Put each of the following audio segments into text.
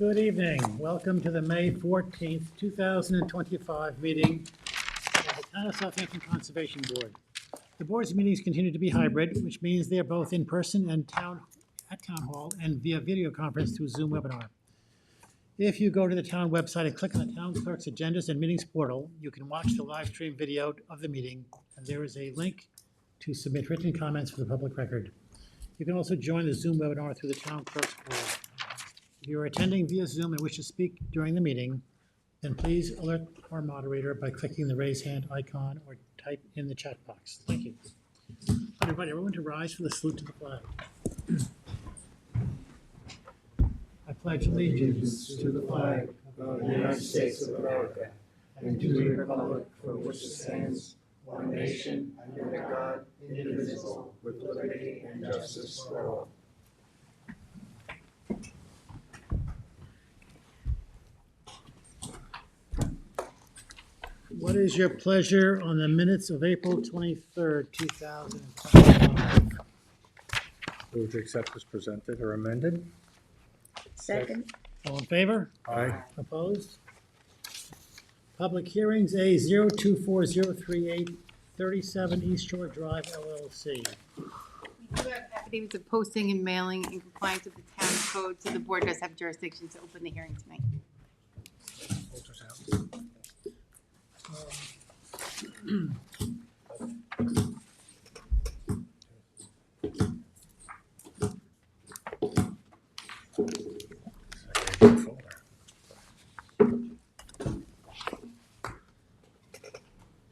Good evening. Welcome to the May 14th, 2025 meeting of the Town of Southampton Conservation Board. The board's meetings continue to be hybrid, which means they are both in person and at Town Hall and via video conference through Zoom webinar. If you go to the town website and click on the town clerk's agendas and meetings portal, you can watch the live stream video of the meeting, and there is a link to submit written comments for the public record. You can also join the Zoom webinar through the town clerk's portal. If you are attending via Zoom and wish to speak during the meeting, then please alert our moderator by clicking the raise hand icon or type in the chat box. Thank you. I invite everyone to rise for the salute to the flag. I pledge allegiance to the flag of the United States of America and to the republic for which it stands, one nation, under God, indivisible, with liberty and justice for all. What is your pleasure on the minutes of April 23rd, 2025? Move to accept as presented or amended. Second. All in favor? Aye. Opposed? Public hearings, A 024038, 37 East Shore Drive, LLC. We do have affidavits of posting and mailing in compliance with the town code, so the board does have jurisdiction to open the hearing tonight.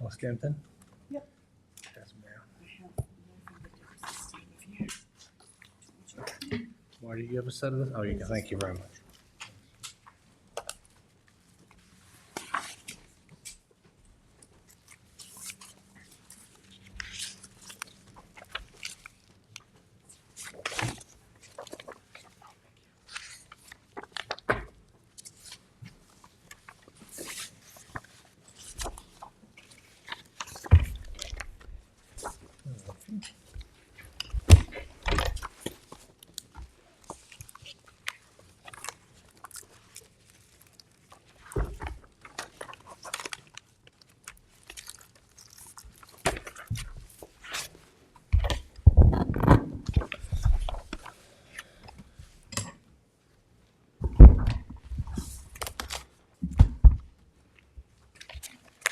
Southampton? Yep. Yes, ma'am. Marty, you have a set of this? Oh, you can. Thank you very much.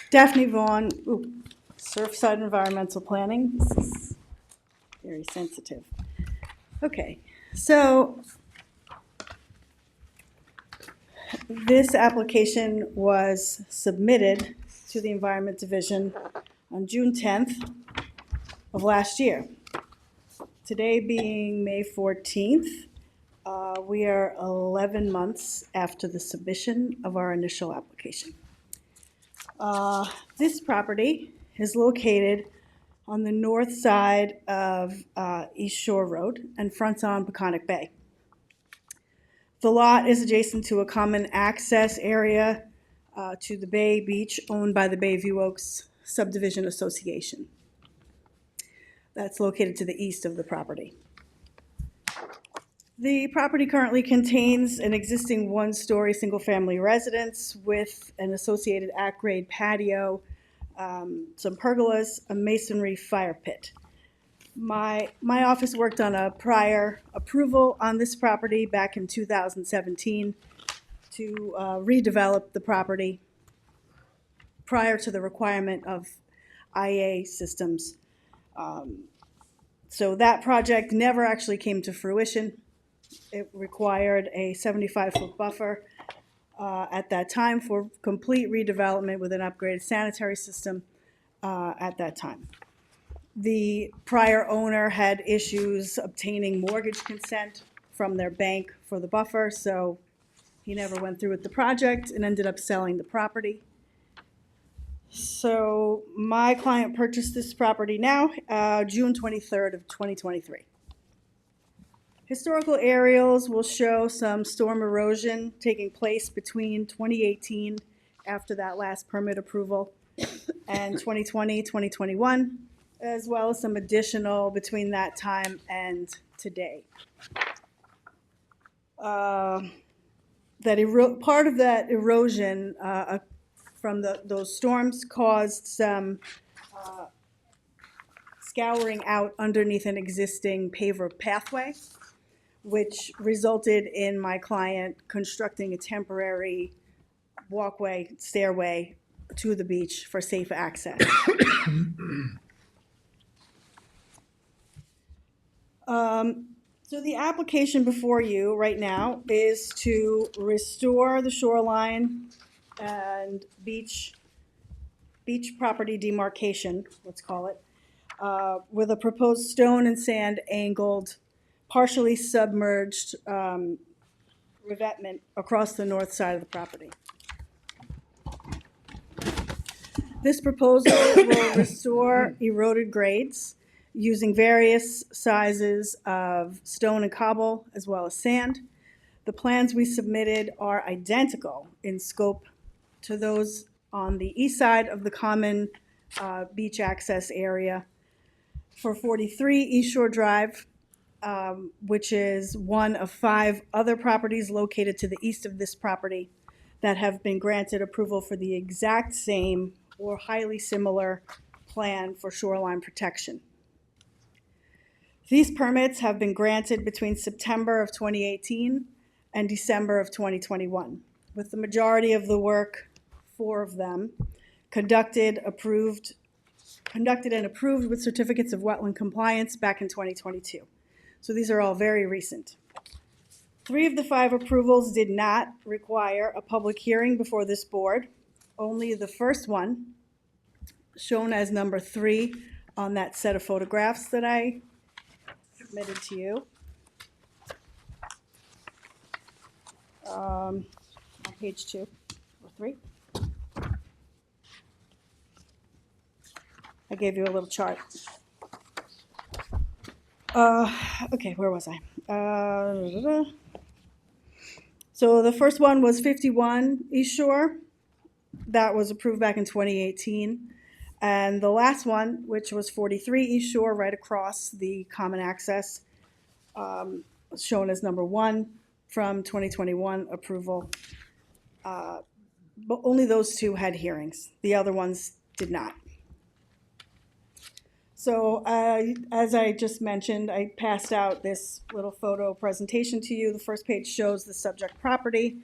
Daphne Vaughn, Surfside Environmental Planning. This is very sensitive. Okay, so this application was submitted to the Environment Division on June 10th of last year. Today being May 14th, we are 11 months after the submission of our initial application. This property is located on the north side of East Shore Road and fronts on Peconic Bay. The lot is adjacent to a common access area to the Bay Beach owned by the Bayview Oaks Subdivision Association. That's located to the east of the property. The property currently contains an existing one-story single-family residence with an associated at-grade patio, some pergolas, a masonry fire pit. My office worked on a prior approval on this property back in 2017 to redevelop the property prior to the requirement of IA systems. So that project never actually came to fruition. It required a 75-foot buffer at that time for complete redevelopment with an upgraded sanitary system at that time. The prior owner had issues obtaining mortgage consent from their bank for the buffer, so he never went through with the project and ended up selling the property. So my client purchased this property now, June 23rd of 2023. Historical aerials will show some storm erosion taking place between 2018, after that last permit approval, and 2020, 2021, as well as some additional between that time and today. part of that erosion from those storms caused some scouring out underneath an existing paver pathway, which resulted in my client constructing a temporary walkway, stairway to the beach for safe access. So the application before you right now is to restore the shoreline and beach property demarcation, let's call it, with a proposed stone and sand angled, partially submerged revetment across the north side of the property. This proposal will restore eroded grades using various sizes of stone and cobble as well as sand. The plans we submitted are identical in scope to those on the east side of the common beach access area for 43 East Shore Drive, which is one of 5 other properties located to the east of this property that have been granted approval for the exact same or highly similar plan for shoreline protection. These permits have been granted between September of 2018 and December of 2021, with the majority of the work, 4 of them, conducted and approved with certificates of wetland compliance back in 2022. So these are all very recent. 3 of the 5 approvals did not require a public hearing before this board. Only the first one, shown as number 3 on that set of photographs that I submitted to you. On page 2 or 3. I gave you a little chart. Okay, where was I? So the first one was 51 East Shore. That was approved back in 2018. And the last one, which was 43 East Shore, right across the common access, shown as number 1 from 2021 approval. But only those 2 had hearings. The other ones did not. So as I just mentioned, I passed out this little photo presentation to you. The first page shows the subject property,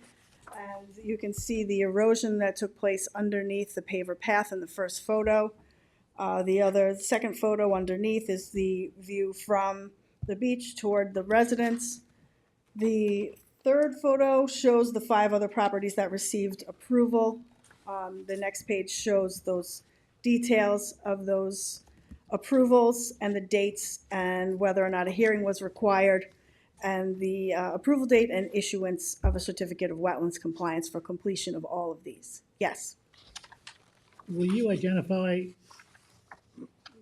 and you can see the erosion that took place underneath the paver path in the first photo. The second photo underneath is the view from the beach toward the residence. The third photo shows the 5 other properties that received approval. The next page shows those details of those approvals and the dates and whether or not a hearing was required, and the approval date and issuance of a certificate of wetlands compliance for completion of all of these. Yes. Will you identify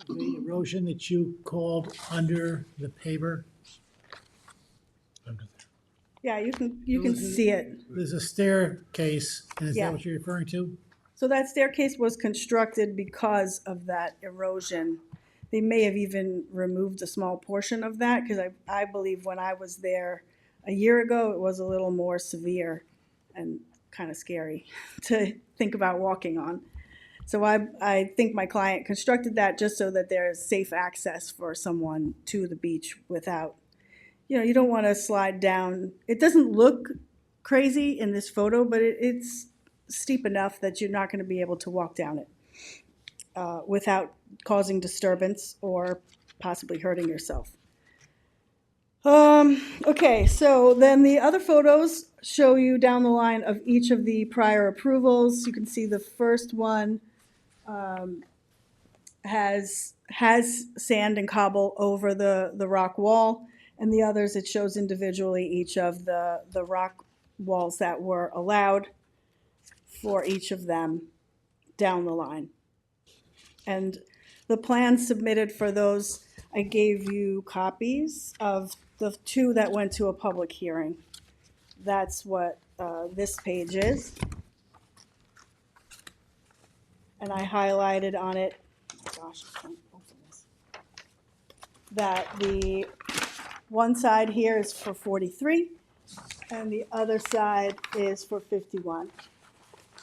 the erosion that you called under the paver? Yeah, you can see it. There's a staircase, and is Yeah. that what you're referring to? So that staircase was constructed because of that erosion. They may have even removed a small portion of that, because I believe when I was there a year ago, it was a little more severe and kind of scary to think about walking on. So I think my client constructed that just so that there's safe access for someone to the beach without, you don't want to slide down. It doesn't look crazy in this photo, but it's steep enough that you're not going to be able to walk down it without causing disturbance or possibly hurting yourself. Okay, so then the other photos show you down the line of each of the prior approvals. You can see the first one has sand and cobble over the rock wall, and the others it shows individually each of the rock walls that were allowed for each of them down the line. And the plans submitted for those, I gave you copies of the 2 that went to a public hearing. That's what this page is. And I highlighted on it, gosh, I can't open this, that the one side here is for 43, and the other side is for 51.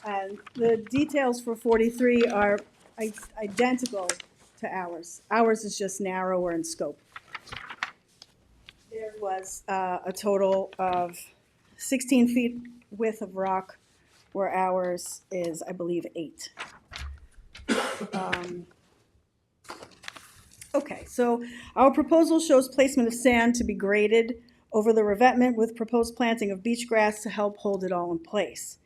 And the details for 43 are identical to ours. Ours is just narrower in scope. There was a total of 16 feet width of rock, where ours is, I believe, 8. Okay, so our proposal shows placement of sand to be graded over the revetment with proposed planting of beach grass to help hold it all in place.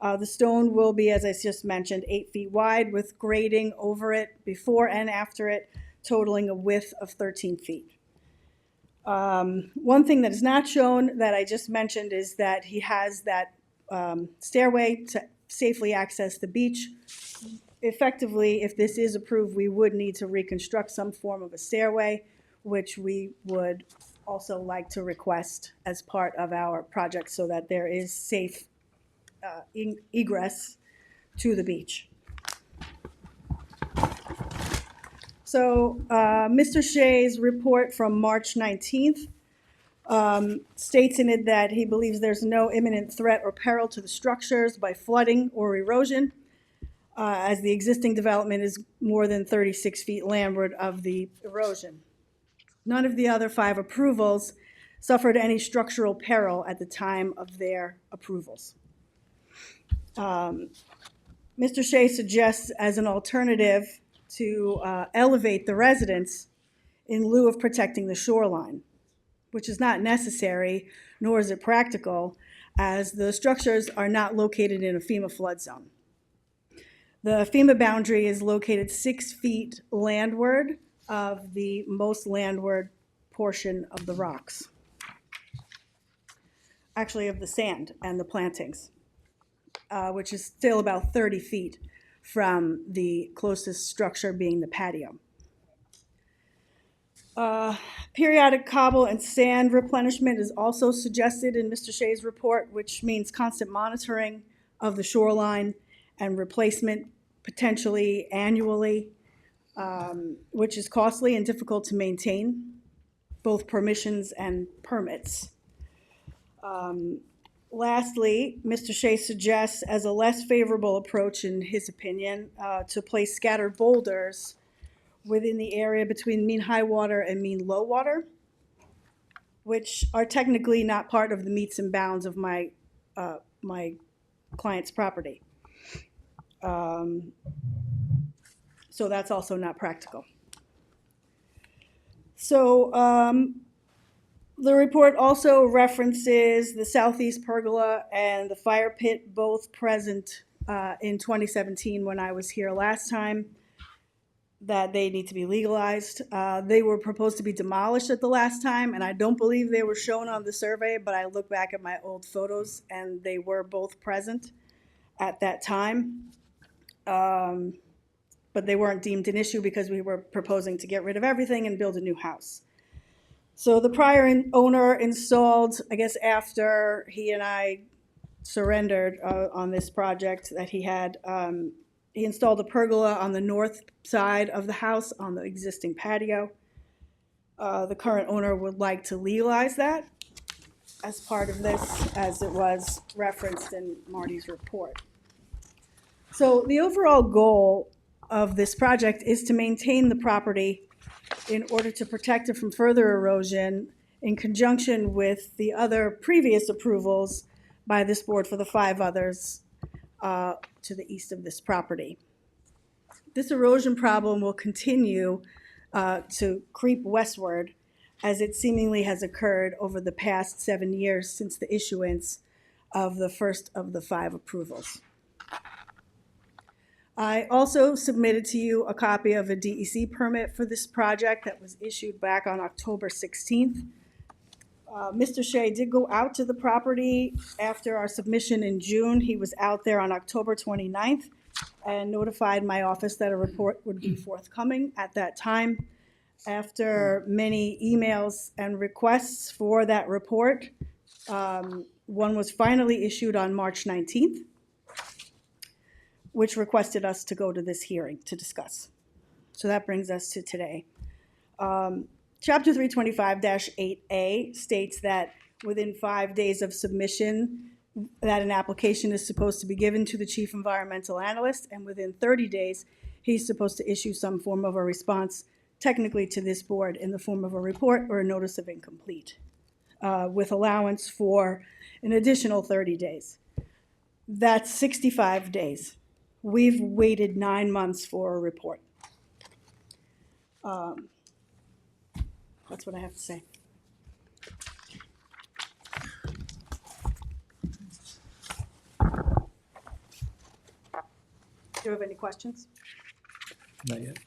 The stone will be, as I just mentioned, 8 feet wide with grading over it before and after it, totaling a width of 13 feet. One thing that is not shown that I just mentioned is that he has that stairway to safely access the beach. Effectively, if this is approved, we would need to reconstruct some form of a stairway, which we would also like to request as part of our project so that there is safe egress to the beach. So Mr. Shea's report from March 19th states in it that he believes there's no imminent threat or peril to the structures by flooding or erosion, as the existing development is more than 36 feet landward of the erosion. None of the other 5 approvals suffered any structural peril at the time of their approvals. Mr. Shea suggests as an alternative to elevate the residence in lieu of protecting the shoreline, which is not necessary, nor is it practical, as the structures are not located in a FEMA flood zone. The FEMA boundary is located 6 feet landward of the most landward portion of the rocks. Actually, of the sand and the plantings, which is still about 30 feet from the closest structure being the patio. Periodic cobble and sand replenishment is also suggested in Mr. Shea's report, which means constant monitoring of the shoreline and replacement potentially annually, which is costly and difficult to maintain, both permissions and permits. Lastly, Mr. Shea suggests as a less favorable approach, in his opinion, to place scattered boulders within the area between mean high water and mean low water, which are technically not part of the meets and bounds of my client's property. So that's also not practical. So the report also references the southeast pergola and the fire pit, both present in 2017 when I was here last time, that they need to be legalized. They were proposed to be demolished at the last time, and I don't believe they were shown on the survey, but I look back at my old photos and they were both present at that time. But they weren't deemed an issue because we were proposing to get rid of everything and build a new house. So the prior owner installed, I guess after he and I surrendered on this project that he had, he installed a pergola on the north side of the house on the existing patio. The current owner would like to legalize that as part of this, as it was referenced in Marty's report. So the overall goal of this project is to maintain the property in order to protect it from further erosion in conjunction with the other previous approvals by this board for the 5 others to the east of this property. This erosion problem will continue to creep westward as it seemingly has occurred over the past 7 years since the issuance of the first of the 5 approvals. I also submitted to you a copy of a DEC permit for this project that was issued back on October 16th. Mr. Shea did go out to the property after our submission in June. He was out there on October 29th and notified my office that a report would be forthcoming at that time. After many emails and requests for that report, one was finally issued on March 19th, which requested us to go to this hearing to discuss. So that brings us to today. Chapter 325-8A states that within 5 days of submission, that an application is supposed to be given to the chief environmental analyst, and within 30 days, he's supposed to issue some form of a response, technically to this board, in the form of a report or a notice of incomplete, with allowance for an additional 30 days. That's 65 days. We've waited 9 months for a report. That's what I have to say. Do you have any questions? Not yet.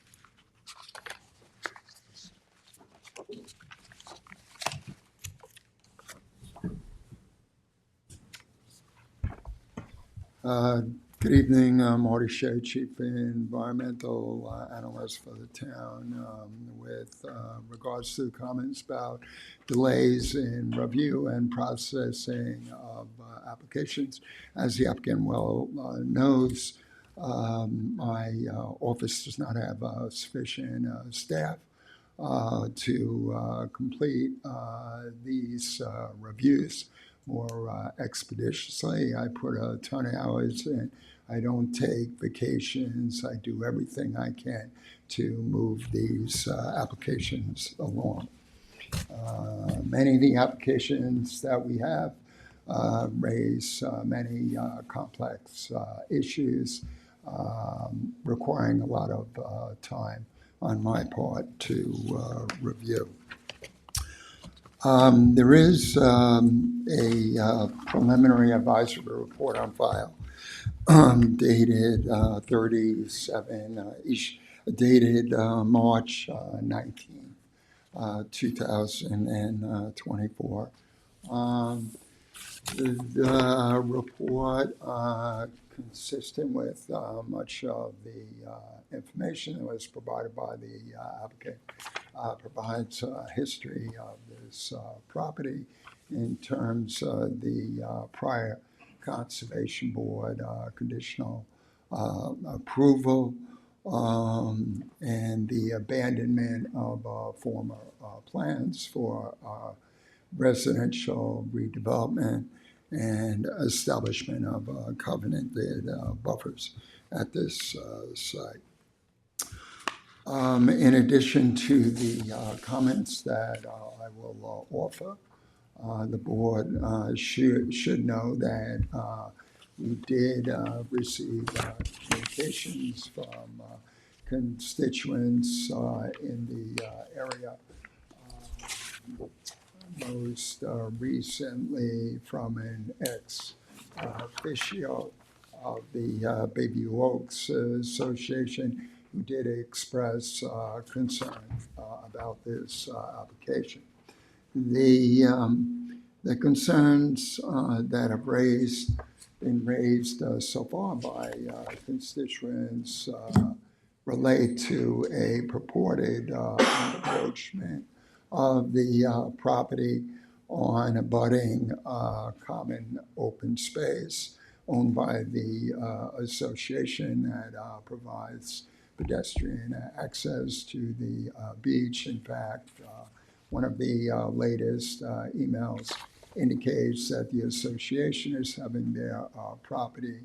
Good evening, I'm Marty Shea, Chief Environmental Analyst for the town. With regards to the comments about delays in review and processing of applications, as the applicant well knows, my office does not have sufficient staff to complete these reviews more expeditiously. I put a ton of hours in. I don't take vacations. I do everything I can to move these applications along. Many of the applications that we have raise many complex issues, requiring a lot of time on my part to review. There is a preliminary advisory report on file dated dated March 19, 2024. The report, consistent with much of the information that was provided by the applicant, provides a history of this property in terms of the prior Conservation Board conditional approval and the abandonment of former plans for residential redevelopment and establishment of covenanted buffers at this site. In addition to the comments that I will offer, the board should know that we did receive communications from constituents in the area, most recently from an ex-officio of the Bayview Oaks Association, who did express concern about this application. The concerns that have been raised so far by constituents relate to a purported encroachment of the property on abutting common open space owned by the association that provides pedestrian access to the beach. In fact, one of the latest emails indicates that the association is having their property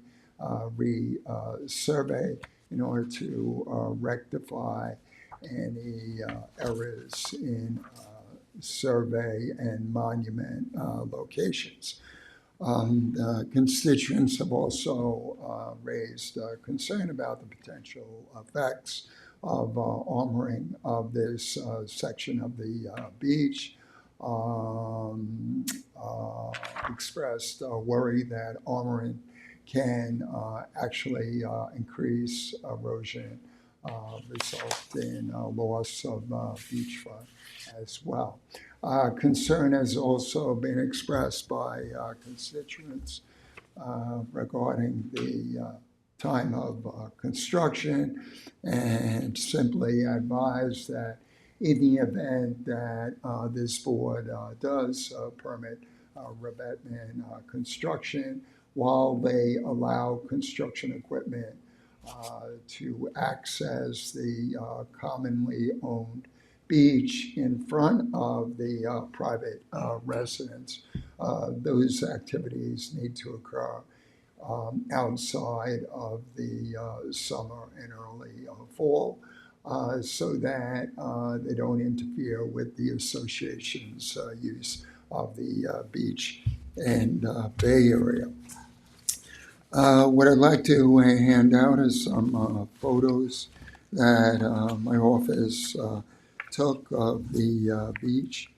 re-surveyed in order to rectify any errors in survey and monument locations. Constituents have also raised concern about the potential effects of armoring of this section of the beach, expressed worry that armoring can actually increase erosion, result in loss of beachfront as well. Concern has also been expressed by constituents regarding the time of construction, and simply advise that in the event that this board does permit revetment construction, while they allow construction equipment to access the commonly owned beach in front of the private residence. Those activities need to occur outside of the summer and early fall, so that they don't interfere with the association's use of the beach and bay area. What I'd like to hand out is some photos that my office took of the beach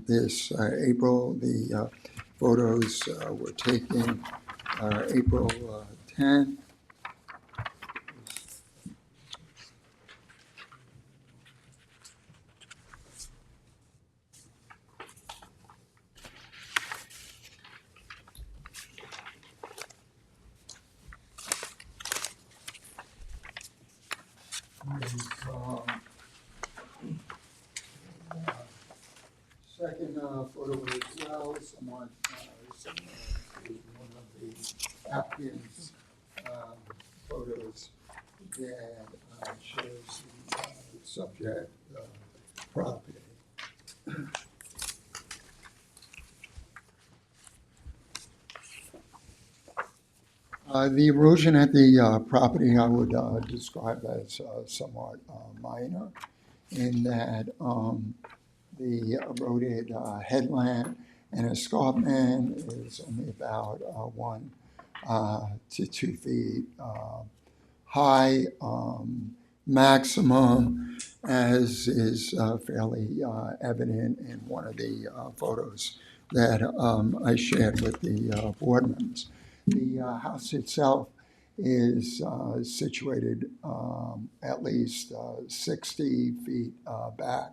this April. The photos were taken April 10. Second photo as well, someone is one of the applicant's photos that shows the subject property. The erosion at the property I would describe as somewhat minor, in that the eroded headland and escarpment is only about 1 to 2 feet high. Maximum, as is fairly evident in one of the photos that I shared with the board members. The house itself is situated at least 60 feet back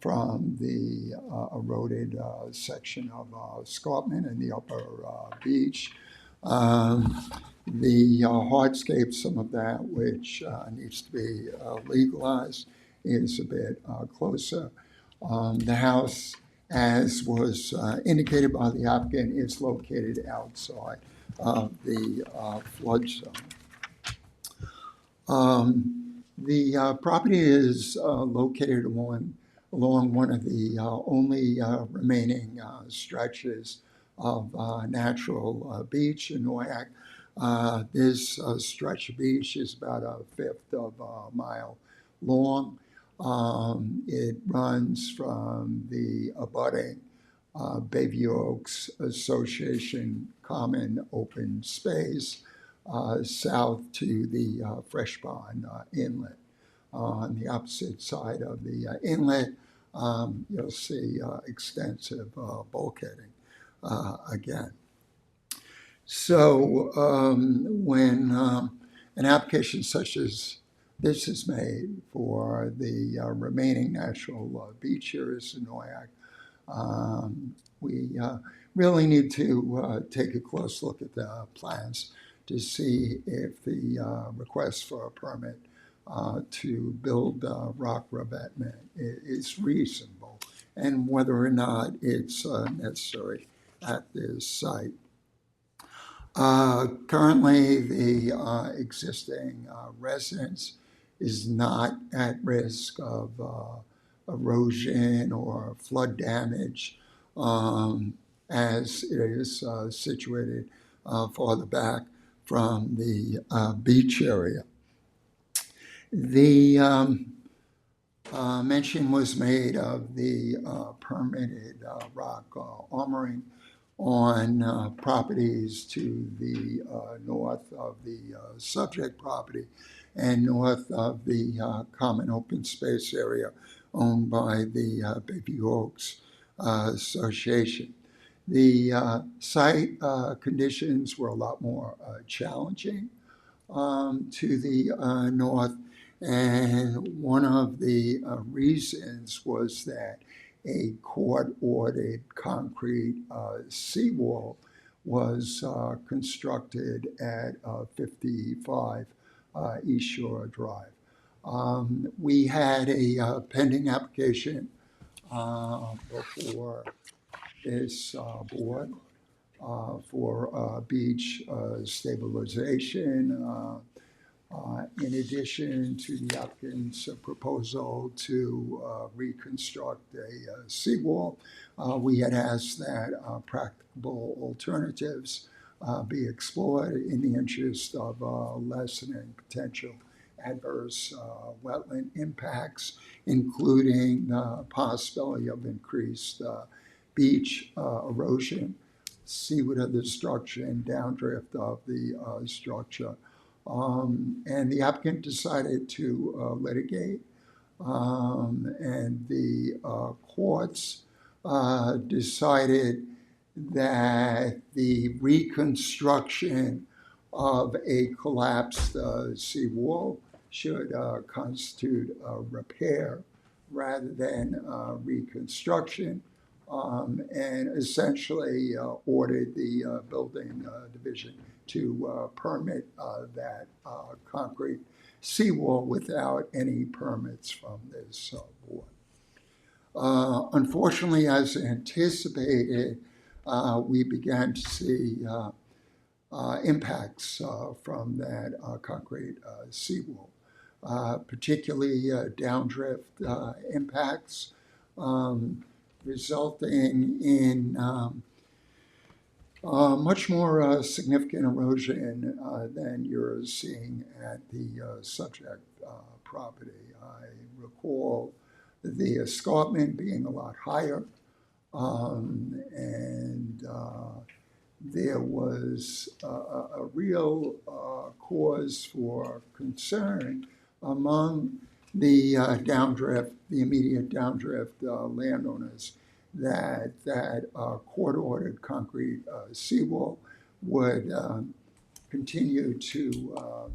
from the eroded section of escarpment in the upper beach. The hardscape, some of that which needs to be legalized, is a bit closer. The house, as was indicated by the applicant, is located outside of the flood zone. The property is located along one of the only remaining stretches of natural beach in Noyak. This stretch of beach is about 1/5 of a mile long. It runs from the abutting Bayview Oaks Association Common Open Space south to the Fresh Pond Inlet. On the opposite side of the inlet, you'll see extensive bulkheading again. So when an application such as this is made for the remaining natural beach areas in Noyak, we really need to take a close look at the plans to see if the request for a permit to build rock revetment is reasonable, and whether or not it's necessary at this site. Currently, the existing residence is not at risk of erosion or flood damage, as it is situated farther back from the beach area. The mention was made of the permitted rock armoring on properties to the north of the subject property and north of the common open space area owned by the Bayview Oaks Association. The site conditions were a lot more challenging to the north, and one of the reasons was that a court-ordered concrete seawall was constructed at 55 East Shore Drive. We had a pending application before this board for beach stabilization In addition to the applicant's proposal to reconstruct a seawall, we had asked that practicable alternatives be explored in the interest of lessening potential adverse wetland impacts, including the possibility of increased beach erosion, seawater destruction, downdrift of the structure. And the applicant decided to litigate, and the courts decided that the reconstruction of a collapsed seawall should constitute a repair rather than reconstruction, and essentially ordered the building division to permit that concrete seawall without any permits from this board. Unfortunately, as anticipated, we began to see impacts from that concrete seawall, particularly downdrift impacts, resulting in much more significant erosion than you're seeing at the subject property. I recall the escarpment being a lot higher, and there was a real cause for concern among the downdrift, the immediate downdrift landowners, that court-ordered concrete seawall would continue to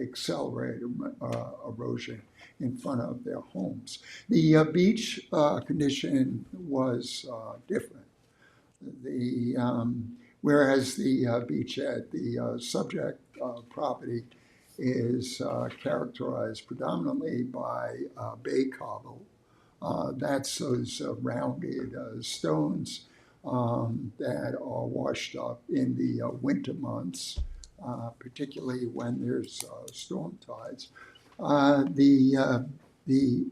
accelerate erosion in front of their homes. The beach condition was different. Whereas the beach at the subject property is characterized predominantly by bay cobble. That's those rounded stones that are washed up in the winter months, particularly when there's storm tides. The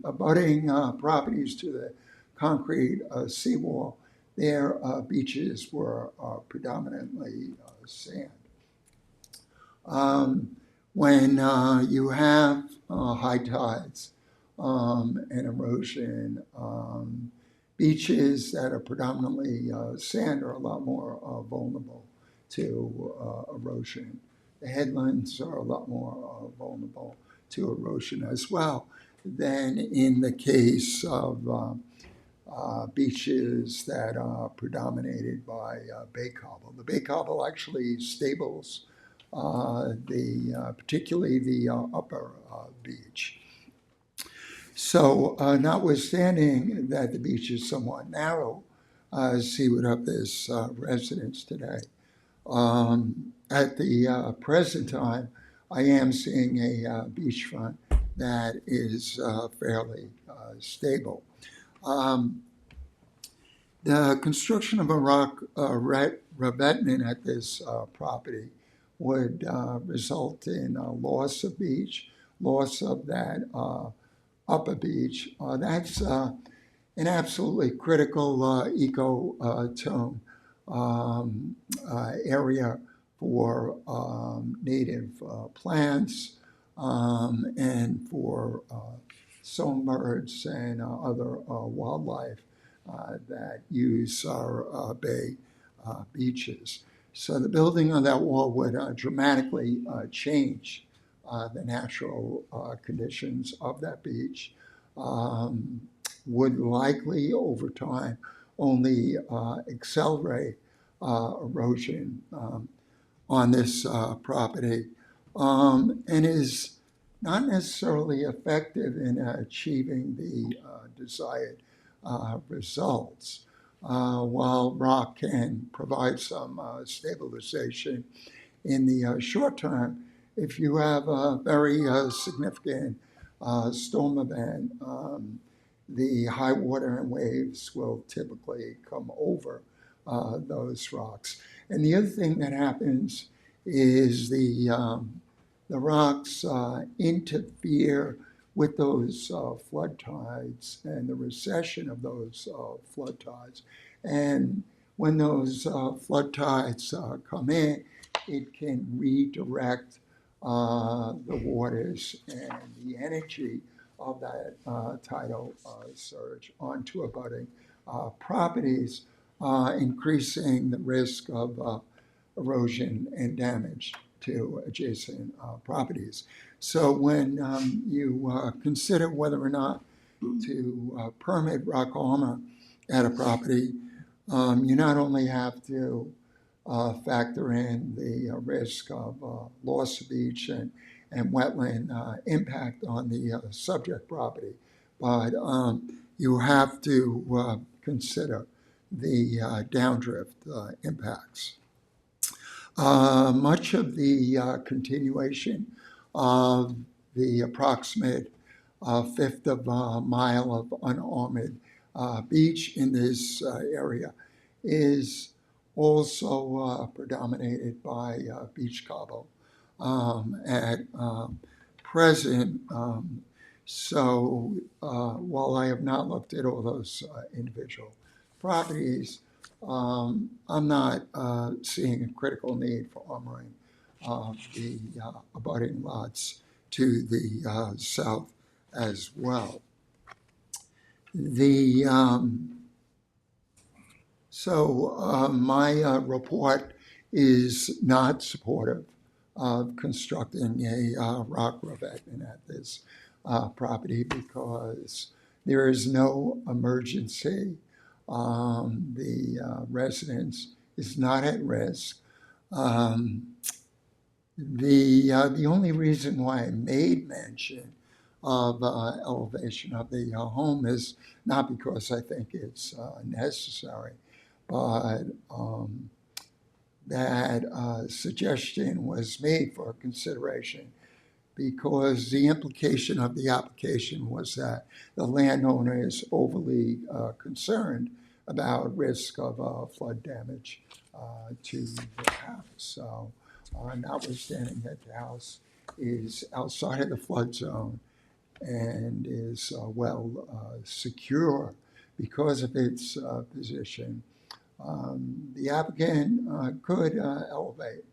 abutting properties to the concrete seawall, their beaches were predominantly sand. When you have high tides and erosion, beaches that are predominantly sand are a lot more vulnerable to erosion. The headlands are a lot more vulnerable to erosion as well than in the case of beaches that are predominated by bay cobble. The bay cobble actually stables particularly the upper beach. So notwithstanding that the beach is somewhat narrow, see what up this residence today. At the present time, I am seeing a beachfront that is fairly stable. The construction of a rock revetment at this property would result in a loss of beach, loss of that upper beach. That's an absolutely critical ecotone area for native plants and for songbirds and other wildlife that use our bay beaches. So the building on that wall would dramatically change the natural conditions of that beach, would likely over time only accelerate erosion on this property, and is not necessarily effective in achieving the desired results. While rock can provide some stabilization in the short term, if you have a very significant storm event, the high water and waves will typically come over those rocks. And the other thing that happens is the the rocks interfere with those flood tides and the recession of those flood tides. And when those flood tides come in, it can redirect the waters and the energy of that tidal surge onto abutting properties, increasing the risk of erosion and damage to adjacent properties. So when you consider whether or not to permit rock armor at a property, you not only have to factor in the risk of loss of beach and wetland impact on the subject property, but you have to consider the downdrift impacts. Much of the continuation of the approximate fifth of a mile of unarmored beach in this area is also predominated by beach cobble at present. So while I have not looked at all those individual properties, I'm not seeing a critical need for armoring the abutting lots to the south as well. The my report is not supportive of constructing a rock revetment at this property because there is no emergency. The residence is not at risk. The only reason why I made mention of elevation of the home is not because I think it's necessary, but that suggestion was made for consideration because the implication of the application was that the landowner is overly concerned about risk of flood damage to the house. So notwithstanding that the house is outside of the flood zone and is secure because of its position, the applicant could elevate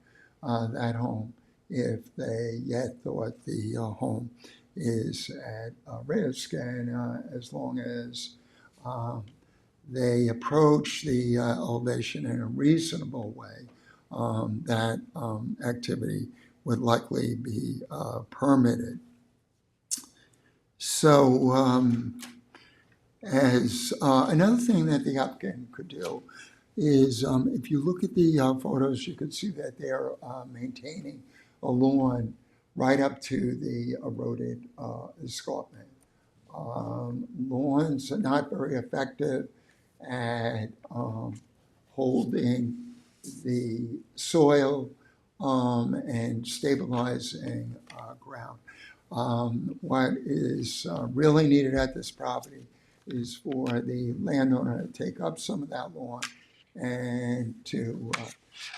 that home if they yet thought the home is at risk, and as long as they approach the elevation in a reasonable way, that activity would likely be permitted. So as another thing that the applicant could do is if you look at the photos, you can see that they're maintaining a lawn right up to the eroded escarpment. Lawns are not very effective at holding the soil and stabilizing ground. What is really needed at this property is for the landowner to take up some of that lawn and to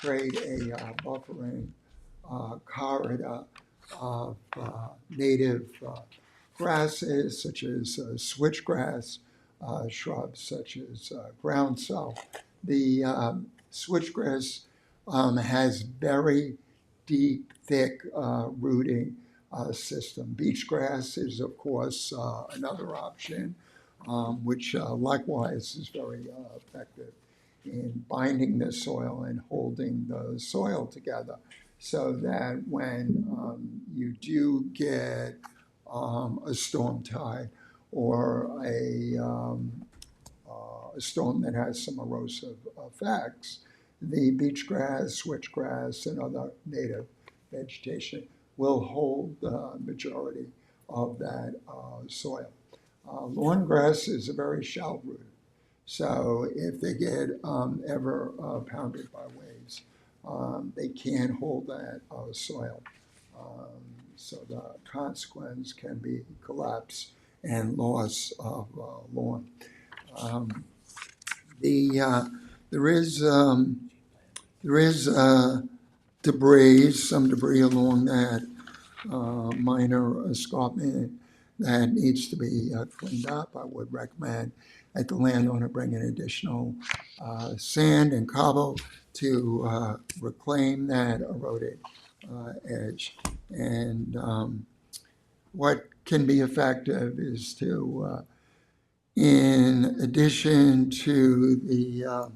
create a buffering corridor of native grasses such as switchgrass, shrubs such as groundsel. The switchgrass has very deep, thick rooting system. Beachgrass is, of course, another option, which likewise is very effective in binding the soil and holding the soil together, so that when you do get a storm tide or a storm that has some erosive effects, the beach grass, switchgrass, and other native vegetation will hold the majority of that soil. Lawn grass is a very shallow rooted, so if they get ever pounded by waves, they can't hold that soil. So the consequence can be collapse and loss of lawn. There is debris, some debris along that minor escarpment that needs to be cleaned up. I would recommend that the landowner bring in additional sand and cobble to reclaim that eroded edge. And what can be effective is to, in addition to the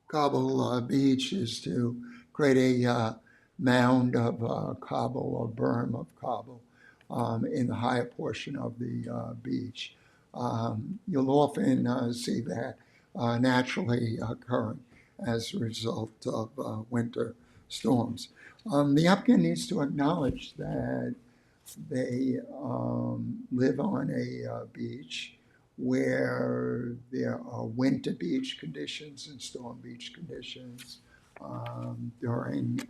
cobble beach, is to create a mound of cobble or berm of cobble in the higher portion of the beach. You'll often see that naturally occurring as a result of winter storms. The applicant needs to acknowledge that they live on a beach where there are winter beach conditions and storm beach conditions during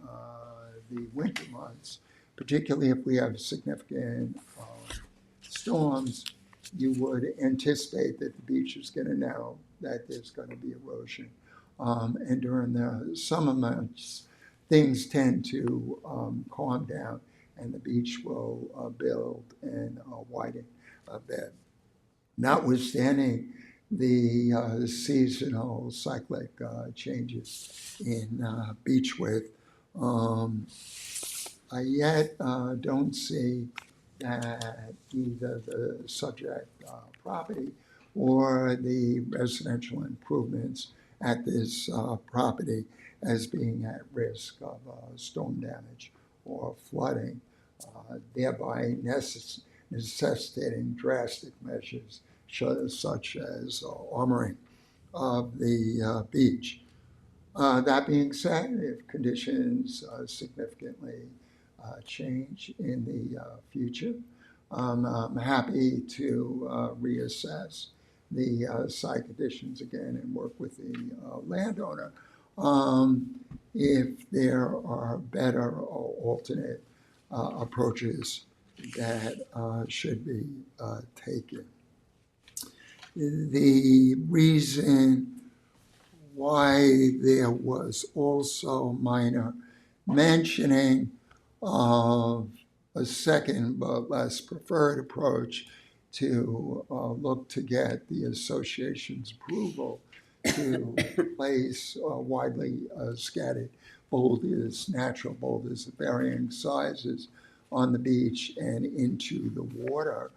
the winter months, particularly if we have significant storms. You would anticipate that the beach is going to narrow, that there's going to be erosion. And during the summer months, things tend to calm down and the beach will build and widen a bit. Notwithstanding the seasonal cyclic changes in beach width, I yet don't see that either the subject property or the residential improvements at this property as being at risk of storm damage or flooding, thereby necessitating drastic measures such as armoring of the beach. That being said, if conditions significantly change in the future, I'm happy to reassess the site conditions again and work with the landowner if there are better or alternate approaches that should be taken. The reason why there was also minor mentioning of a second but less preferred approach to look to get the association's approval to place widely scattered boulders, natural boulders of varying sizes on the beach and into the water,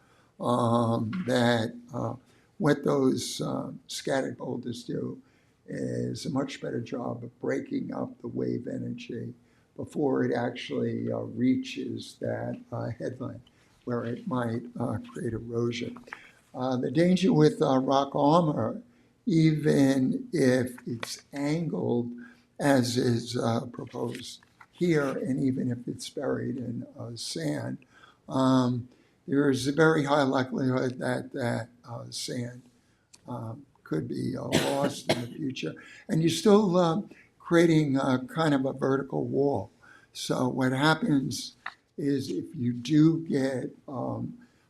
what those scattered boulders do is a much better job of breaking up the wave energy before it actually reaches that headland where it might create erosion. The danger with rock armor, even if it's angled as is proposed here, and even if it's buried in sand, there is a very high likelihood that that sand could be lost in the future. And you're still creating kind of a vertical wall. So what happens is if you do get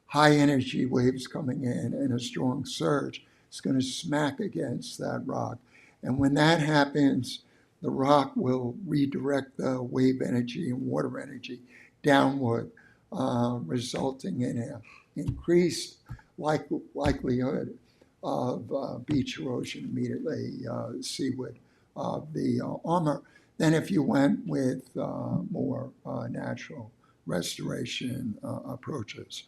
high energy waves coming in and a strong surge, it's going to smack against that rock. And when that happens, the rock will redirect the wave energy and water energy downward, resulting in an increased likelihood of beach erosion immediately seaward of the armor than if you went with more natural restoration approaches.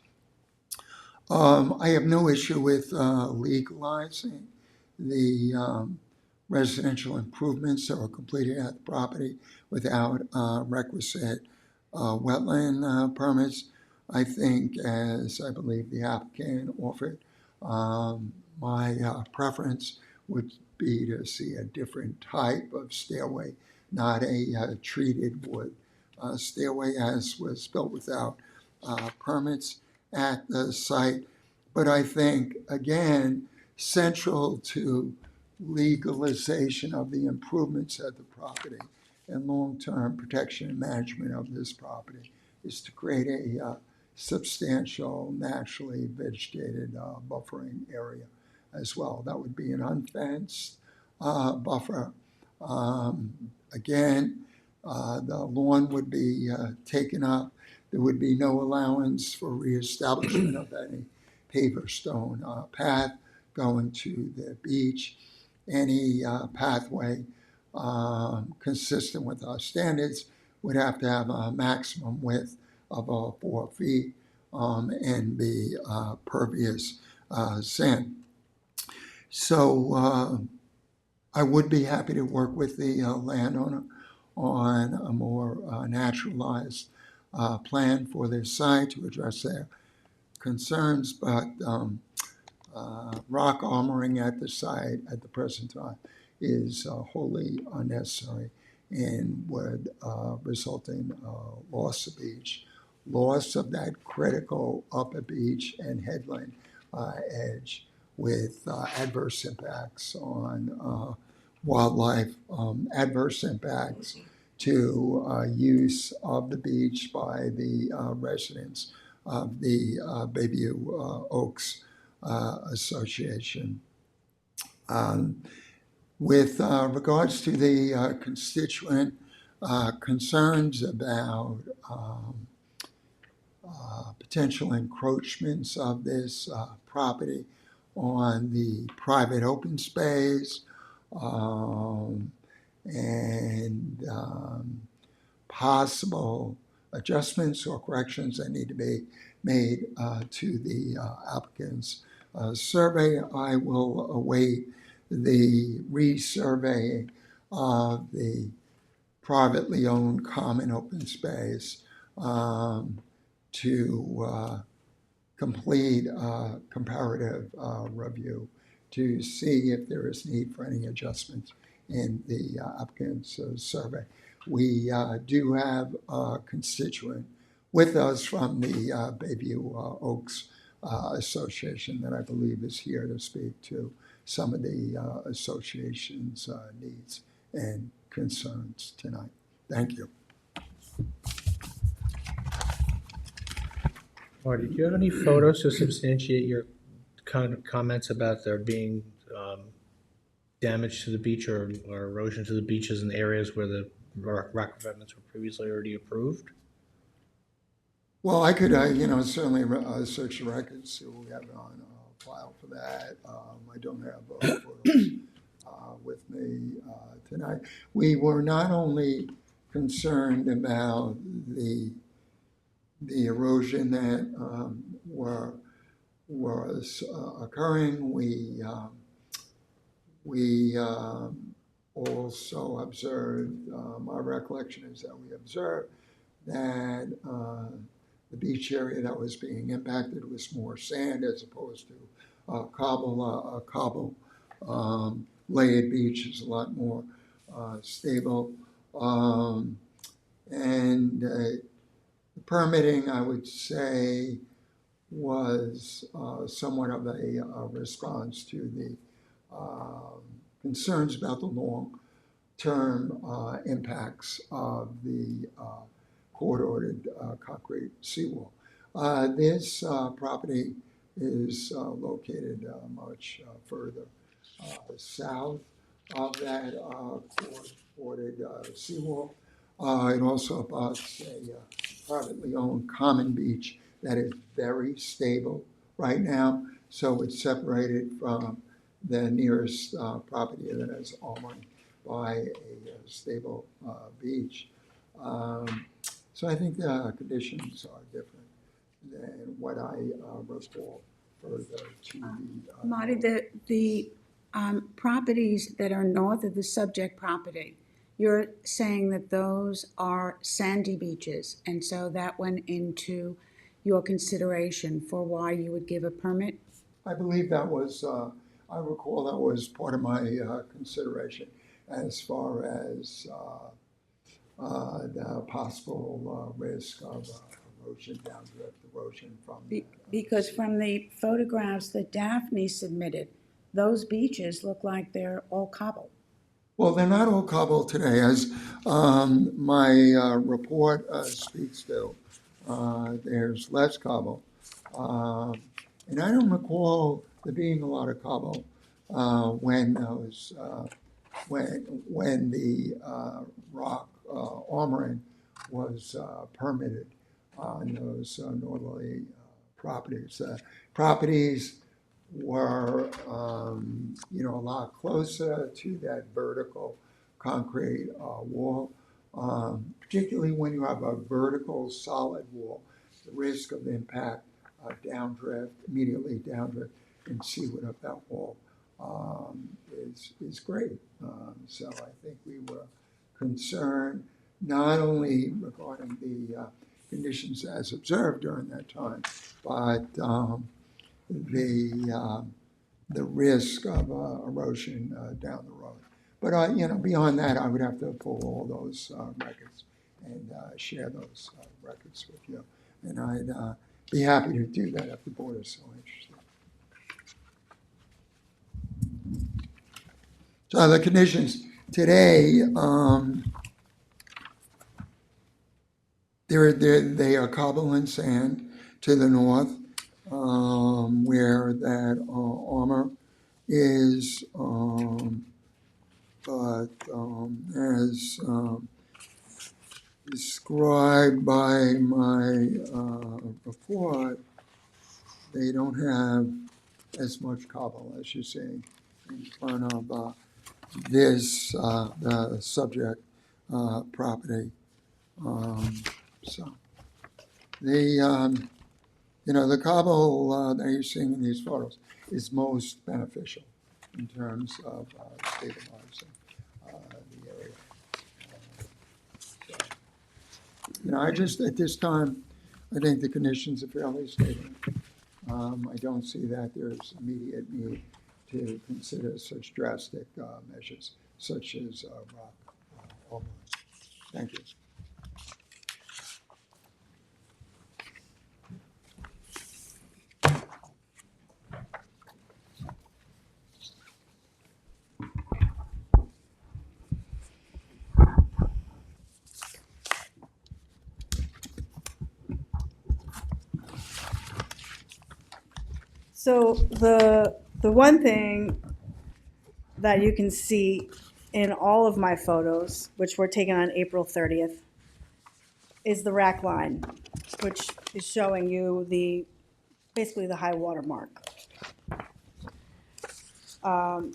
I have no issue with legalizing the residential improvements that were completed at the property without requisite wetland permits. I think, as I believe the applicant offered, my preference would be to see a different type of stairway, not a treated wood stairway as was built without permits at the site. But I think, again, central to legalization of the improvements at the property and long-term protection and management of this property is to create a substantial naturally vegetated buffering area as well. That would be an unfenced buffer. Again, the lawn would be taken up. There would be no allowance for reestablishment of any paved or stone path going to the beach. Any pathway consistent with our standards would have to have a maximum width of 4 feet and be pervious sand. So I would be happy to work with the landowner on a more naturalized plan for their site to address their concerns, but rock armoring at the site at the present time is wholly unnecessary and would result in loss of beach, loss of that critical upper beach and headland edge with adverse impacts on wildlife, adverse impacts to use of the beach by the residents of the Bayview Oaks Association. With regards to the constituent concerns about potential encroachments of this property on the private open space and possible adjustments or corrections that need to be made to the applicant's survey, I will await the resurveying of the privately owned common open space to complete a comparative review to see if there is need for any adjustments in the applicant's survey. We do have a constituent with us from the Bayview Oaks Association that I believe is here to speak to some of the association's needs and concerns tonight. Thank you. Marty, do you have any photos to substantiate your comments about there being damage to the beach or erosion to the beaches in areas where the rock revetments were previously already approved? Well, I could, certainly search the records, see what we have on file for that. I don't have photos with me tonight. We were not only concerned about the erosion that was occurring. We also observed, my recollection is that we observed that the beach area that was being impacted was more sand as opposed to cobble. Cobble layered beach is a lot more stable. And the permitting, I would say, was somewhat of a response to the concerns about the long-term impacts of the court-ordered concrete seawall. This property is located much further south of that court-ordered seawall. It also abuts a privately owned common beach that is very stable right now. So it's separated from the nearest property that is owned by a stable beach. So I think the conditions are different than what I recall further to the. Marty, the properties that are north of the subject property, you're saying that those are sandy beaches, and so that went into your consideration for why you would give a permit? I believe that was, I recall that was part of my consideration as far as the possible risk of erosion, downdrift erosion from. Because from the photographs that Daphne submitted, those beaches look like they're all cobble. Well, they're not all cobble today, as my report speaks to. There's less cobble. And I don't recall there being a lot of cobble when the rock armoring was permitted. on those northerly properties. Properties were, a lot closer to that vertical concrete wall, particularly when you have a vertical solid wall. The risk of impact, downdrift, immediately downdrift, and seaward of that wall is great. So I think we were concerned not only regarding the conditions as observed during that time, but the risk of erosion down the road. But beyond that, I would have to pull all those records and share those records with you, and I'd be happy to do that if the board is so interested. So the conditions today, they are cobble and sand to the north, where that armor is, but as described by my report, they don't have as much cobble as you see in front of this the subject property. So the the cobble that you're seeing in these photos is most beneficial in terms of stabilizing the area. I just, at this time, I think the conditions are fairly stable. I don't see that there's immediate need to consider such drastic measures, such as rock overlays. Thank you. So the one thing that you can see in all of my photos, which were taken on April 30th, is the rack line, which is showing you basically the high water mark. And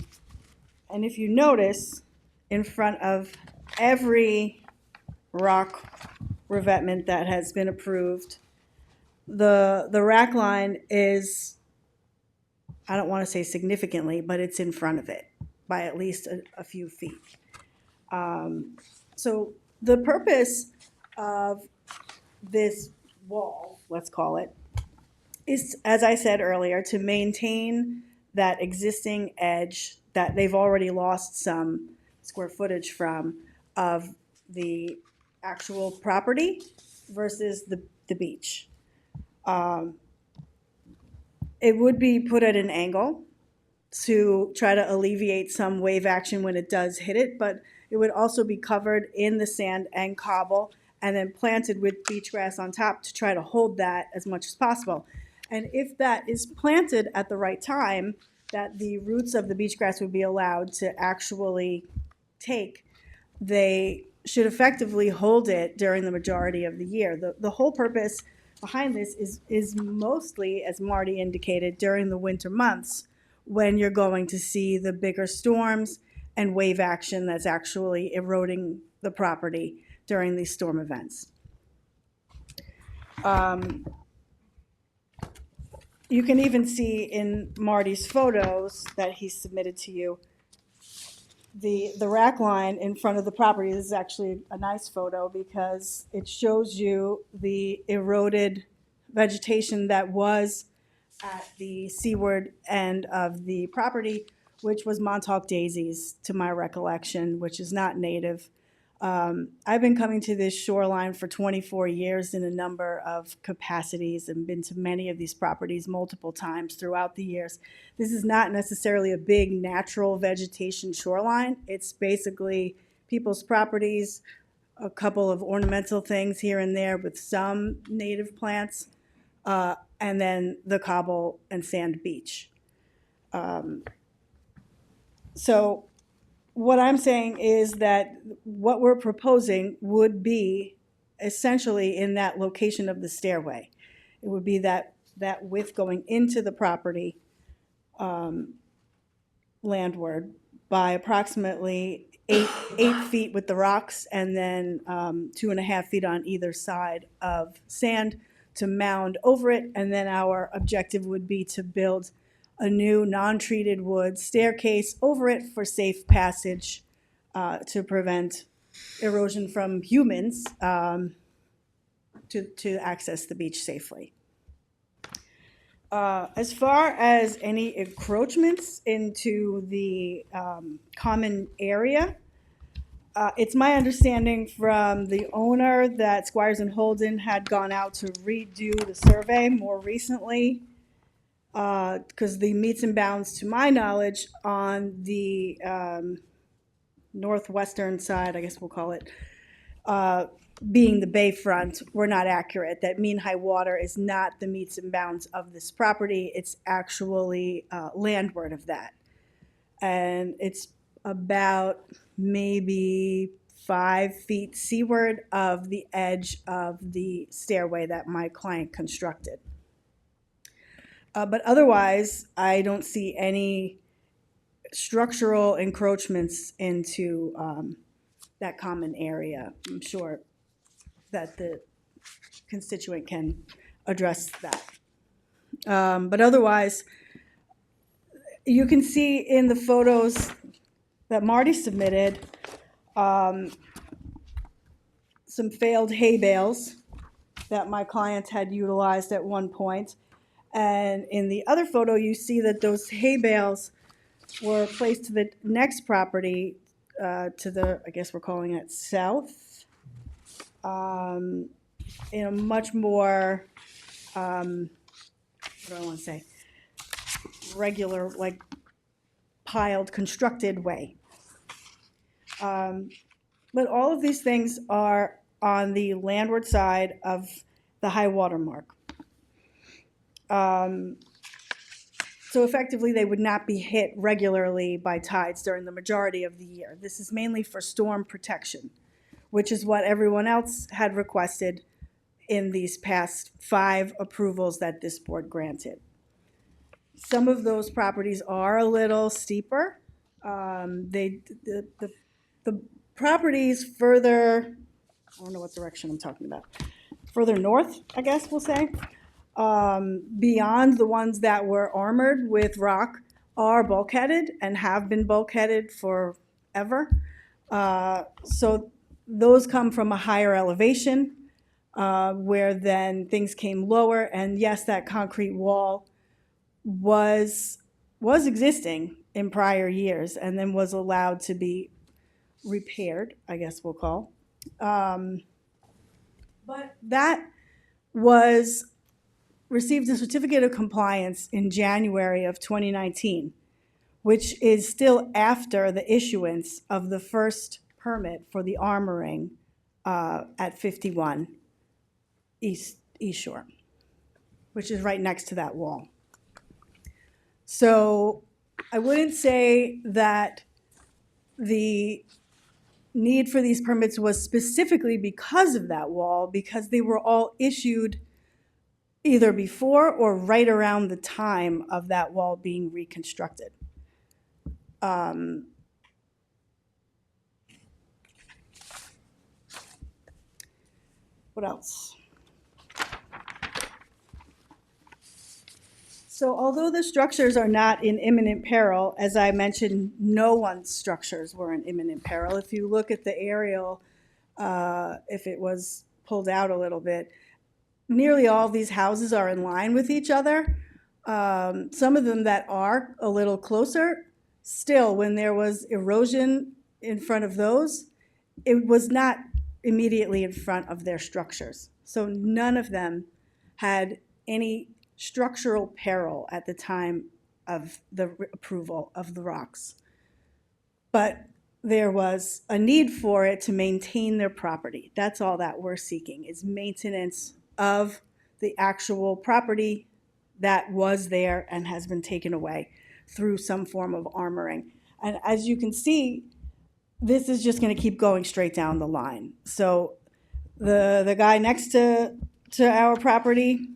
if you notice, in front of every rock revetment that has been approved, the rack line is, I don't want to say significantly, but it's in front of it by at least a few feet. So the purpose of this wall, let's call it, is, as I said earlier, to maintain that existing edge that they've already lost some square footage from of the actual property versus the beach. It would be put at an angle to try to alleviate some wave action when it does hit it, but it would also be covered in the sand and cobble and then planted with beach grass on top to try to hold that as much as possible. And if that is planted at the right time, that the roots of the beach grass would be allowed to actually take, they should effectively hold it during the majority of the year. The whole purpose behind this is mostly, as Marty indicated, during the winter months when you're going to see the bigger storms and wave action that's actually eroding the property during these storm events. You can even see in Marty's photos that he submitted to you, the rack line in front of the property. This is actually a nice photo because it shows you the eroded vegetation that was at the seaward end of the property, which was Montauk daisies, to my recollection, which is not native. I've been coming to this shoreline for 24 years in a number of capacities and been to many of these properties multiple times throughout the years. This is not necessarily a big natural vegetation shoreline. It's basically people's properties, a couple of ornamental things here and there with some native plants, and then the cobble and sand beach. So what I'm saying is that what we're proposing would be essentially in that location of the stairway. It would be that width going into the property landward by approximately 8 feet with the rocks, and then 2.5 feet on either side of sand to mound over it. And then our objective would be to build a new non-treated wood staircase over it for safe passage to prevent erosion from humans to access the beach safely. As far as any encroachments into the common area, it's my understanding from the owner that Squires and Holden had gone out to redo the survey more recently, because the meets and bounds, to my knowledge, on the northwestern side, I guess we'll call it, being the bayfront, were not accurate. That mean high water is not the meets and bounds of this property. It's actually landward of that. And it's about maybe 5 feet seaward of the edge of the stairway that my client constructed. But otherwise, I don't see any structural encroachments into that common area. I'm sure that the constituent can address that. But otherwise, you can see in the photos that Marty submitted some failed hay bales that my client had utilized at one point. And in the other photo, you see that those hay bales were placed to the next property, to the, I guess we're calling it south, in a much more, what do I want to say, regular, like piled, constructed way. But all of these things are on the landward side of the high water mark. So effectively, they would not be hit regularly by tides during the majority of the year. This is mainly for storm protection, which is what everyone else had requested in these past 5 approvals that this board granted. Some of those properties are a little steeper. The properties further, I don't know what direction I'm talking about, further north, I guess we'll say, beyond the ones that were armored with rock, are bulkheaded and have been bulkheaded forever. So those come from a higher elevation, where then things came lower, and yes, that concrete wall was existing in prior years and then was allowed to be repaired, I guess we'll call. But that received a certificate of compliance in January of 2019, which is still after the issuance of the first permit for the armoring at 51 East Shore, which is right next to that wall. So I wouldn't say that the need for these permits was specifically because of that wall, because they were all issued either before or right around the time of that wall being reconstructed. What else? So although the structures are not in imminent peril, as I mentioned, no one's structures were in imminent peril. If you look at the aerial, if it was pulled out a little bit, nearly all these houses are in line with each other. Some of them that are a little closer, still, when there was erosion in front of those, it was not immediately in front of their structures. So none of them had any structural peril at the time of the approval of the rocks. But there was a need for it to maintain their property. That's all that we're seeking, is maintenance of the actual property that was there and has been taken away through some form of armoring. And as you can see, this is just going to keep going straight down the line. So The guy next to our property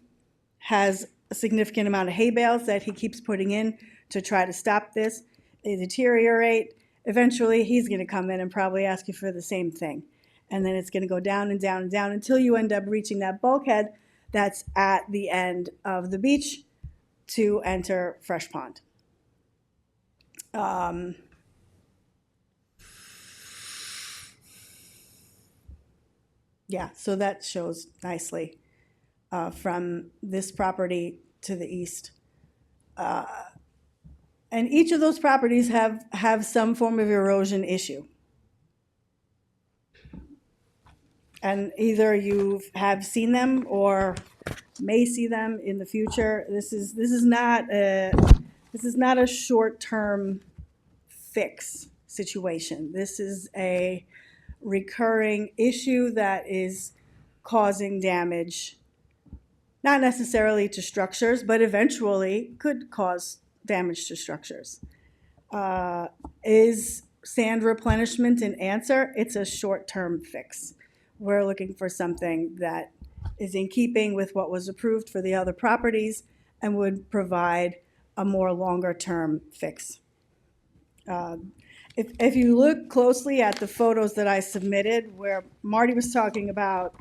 has a significant amount of hay bales that he keeps putting in to try to stop this. They deteriorate. Eventually, he's going to come in and probably ask you for the same thing. And then it's going to go down and down and down until you end up reaching that bulkhead that's at the end of the beach to enter Fresh Pond. Yeah, so that shows nicely from this property to the east. And each of those properties have some form of erosion issue. And either you have seen them or may see them in the future. This is not a short-term fix situation. This is a recurring issue that is causing damage, not necessarily to structures, but eventually could cause damage to structures. Is sand replenishment an answer? It's a short-term fix. We're looking for something that is in keeping with what was approved for the other properties and would provide a more longer-term fix. If you look closely at the photos that I submitted, where Marty was talking about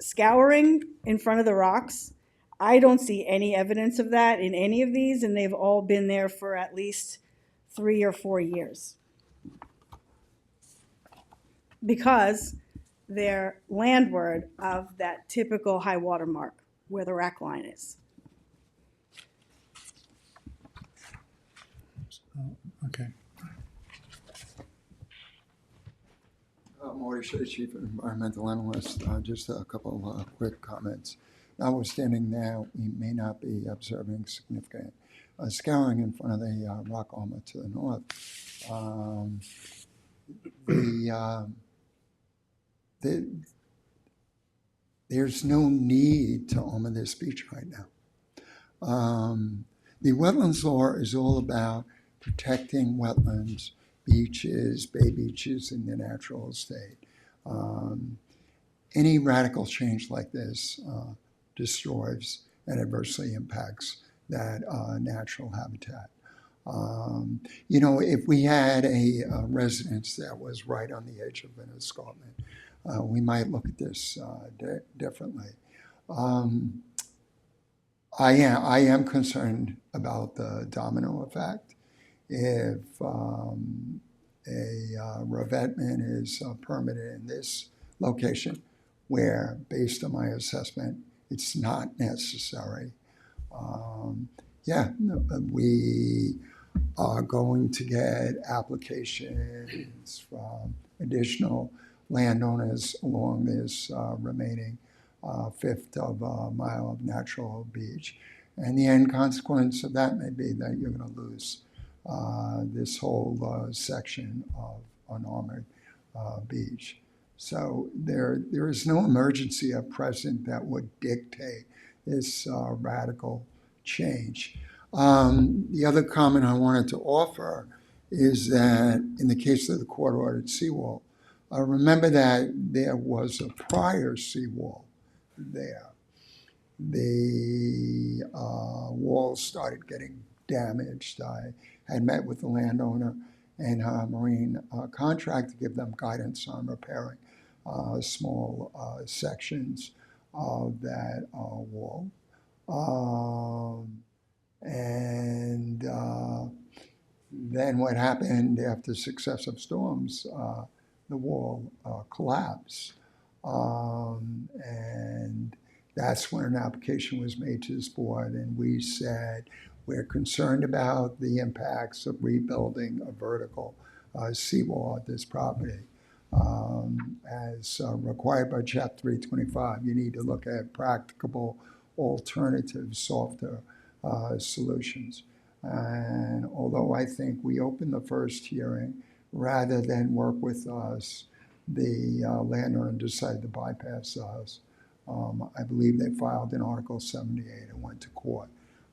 scouring in front of the rocks, I don't see any evidence of that in any of these, and they've all been there for at least 3 or 4 years. Because they're landward of that typical high water mark where the rack line is. Okay. Marty Shea, Chief Environmental Analyst. Just a couple of quick comments. Notwithstanding now, we may not be observing significant scouring in front of the rock armor to the north. There's no need to armor this beach right now. The wetlands law is all about protecting wetlands, beaches, bay beaches in their natural state. Any radical change like this destroys and adversely impacts that natural habitat. If we had a residence that was right on the edge of an escarpment, we might look at this differently. I am concerned about the domino effect. If a revetment is permitted in this location, where, based on my assessment, it's not necessary, we are going to get applications from additional landowners along this remaining fifth of a mile of natural beach. And the end consequence of that may be that you're going to lose this whole section of unarmored beach. So there is no emergency at present that would dictate this radical change. The other comment I wanted to offer is that in the case of the court-ordered seawall, remember that there was a prior seawall there. The walls started getting damaged. I had met with the landowner and her marine contract to give them guidance on repairing small sections of that wall. Then what happened after successive storms, the wall collapsed. And that's when an application was made to this board, and we said, we're concerned about the impacts of rebuilding a vertical seawall at this property. As required by Chapter 325, you need to look at practicable alternative, softer solutions. And although I think we opened the first hearing, rather than work with us, the landowner decided to bypass us. I believe they filed in Article 78 and went to court.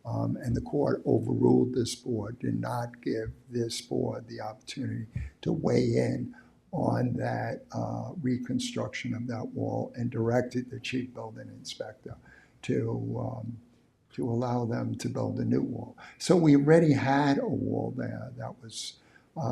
And the court overruled this board, did not give this board the opportunity to weigh in on that reconstruction of that wall and directed the chief building inspector to allow them to build a new wall. So we already had a wall there that was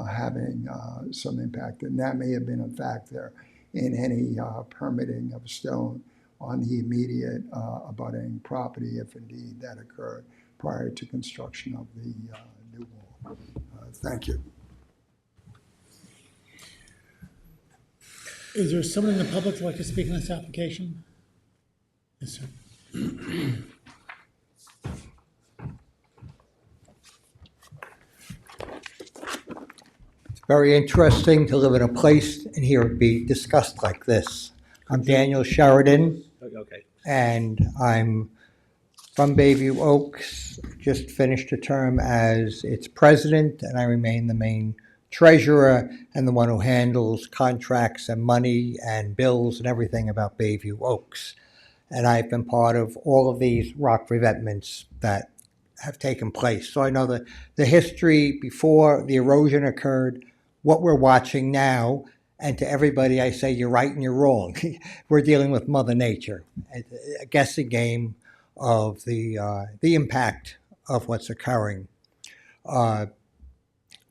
having some impact, and that may have been a factor in any permitting of stone on the immediate abutting property, if indeed that occurred prior to construction of the new wall. Thank you. Is there someone in the public who'd like to speak on this application? Yes, sir. Very interesting to live in a place and hear it be discussed like this. I'm Daniel Sheridan, Okay. and I'm from Bayview Oaks, just finished a term as its president, and I remain the main treasurer and the one who handles contracts and money and bills and everything about Bayview Oaks. And I've been part of all of these rock revetments that have taken place. So I know the history before the erosion occurred, what we're watching now, and to everybody I say you're right and you're wrong. We're dealing with Mother Nature, a guessing game of the impact of what's occurring.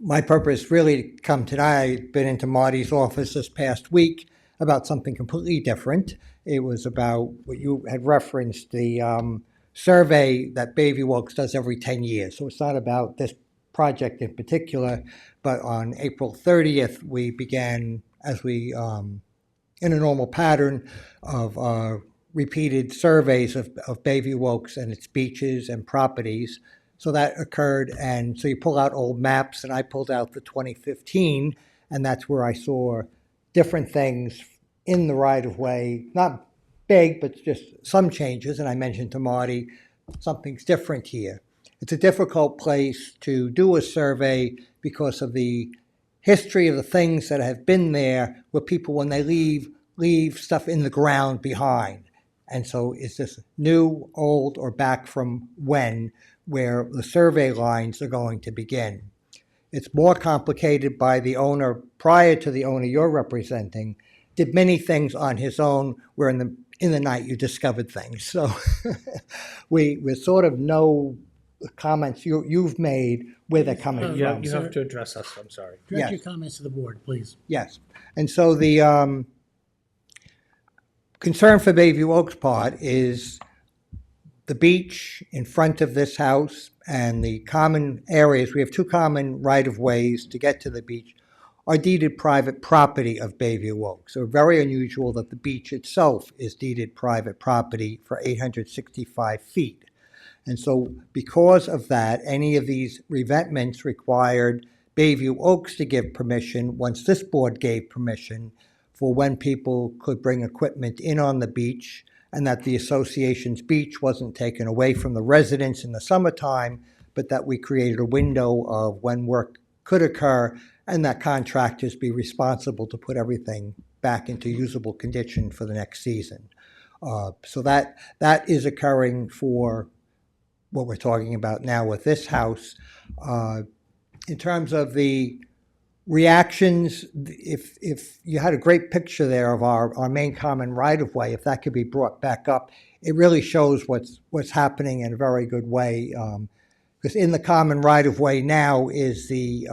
My purpose really to come tonight, I've been into Marty's office this past week about something completely different. It was about what you had referenced, the survey that Bayview Oaks does every 10 years. So it's not about this project in particular, but on April 30th, we began, as we, in a normal pattern of repeated surveys of Bayview Oaks and its beaches and properties. So that occurred, and so you pull out old maps, and I pulled out the 2015, and that's where I saw different things in the right-of-way, not big, but just some changes, and I mentioned to Marty, something's different here. It's a difficult place to do a survey because of the history of the things that have been there, where people, when they leave stuff in the ground behind. And so is this new, old, or back from when, where the survey lines are going to begin? It's more complicated by the owner, prior to the owner you're representing, did many things on his own, where in the night you discovered things. So we sort of know the comments you've made, where they're coming from. Yeah, you have to address us, I'm sorry. Direct Yes. your comments to the board, please. Yes. And so the concern for Bayview Oaks part is the beach in front of this house and the common areas. We have two common right-of-ways to get to the beach are deeded private property of Bayview Oaks. So very unusual that the beach itself is deeded private property for 865 feet. And so because of that, any of these revetments required Bayview Oaks to give permission, once this board gave permission, for when people could bring equipment in on the beach, and that the association's beach wasn't taken away from the residents in the summertime, but that we created a window of when work could occur, and that contractors be responsible to put everything back into usable condition for the next season. So that is occurring for what we're talking about now with this house. In terms of the reactions, if you had a great picture there of our main common right-of-way, if that could be brought back up, it really shows what's happening in a very good way. Because in the common right-of-way now is the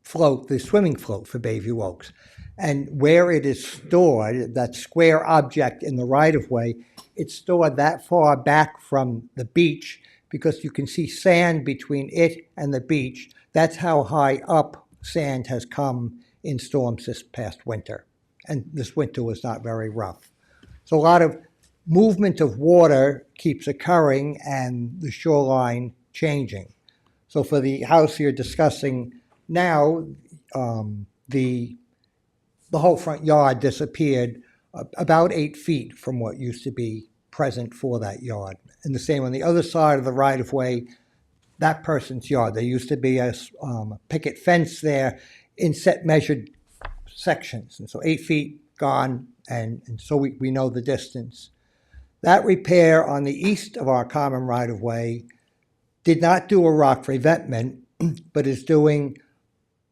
float, the swimming float for Bayview Oaks. And where it is stored, that square object in the right-of-way, it's stored that far back from the beach because you can see sand between it and the beach. That's how high up sand has come in storms this past winter. And this winter was not very rough. So a lot of movement of water keeps occurring and the shoreline changing. So for the house you're discussing now, the whole front yard disappeared about 8 feet from what used to be present for that yard. And the same on the other side of the right-of-way, that person's yard. There used to be a picket fence there in set measured sections. And so 8 feet gone, and so we know the distance. That repair on the east of our common right-of-way did not do a rock revetment, but is doing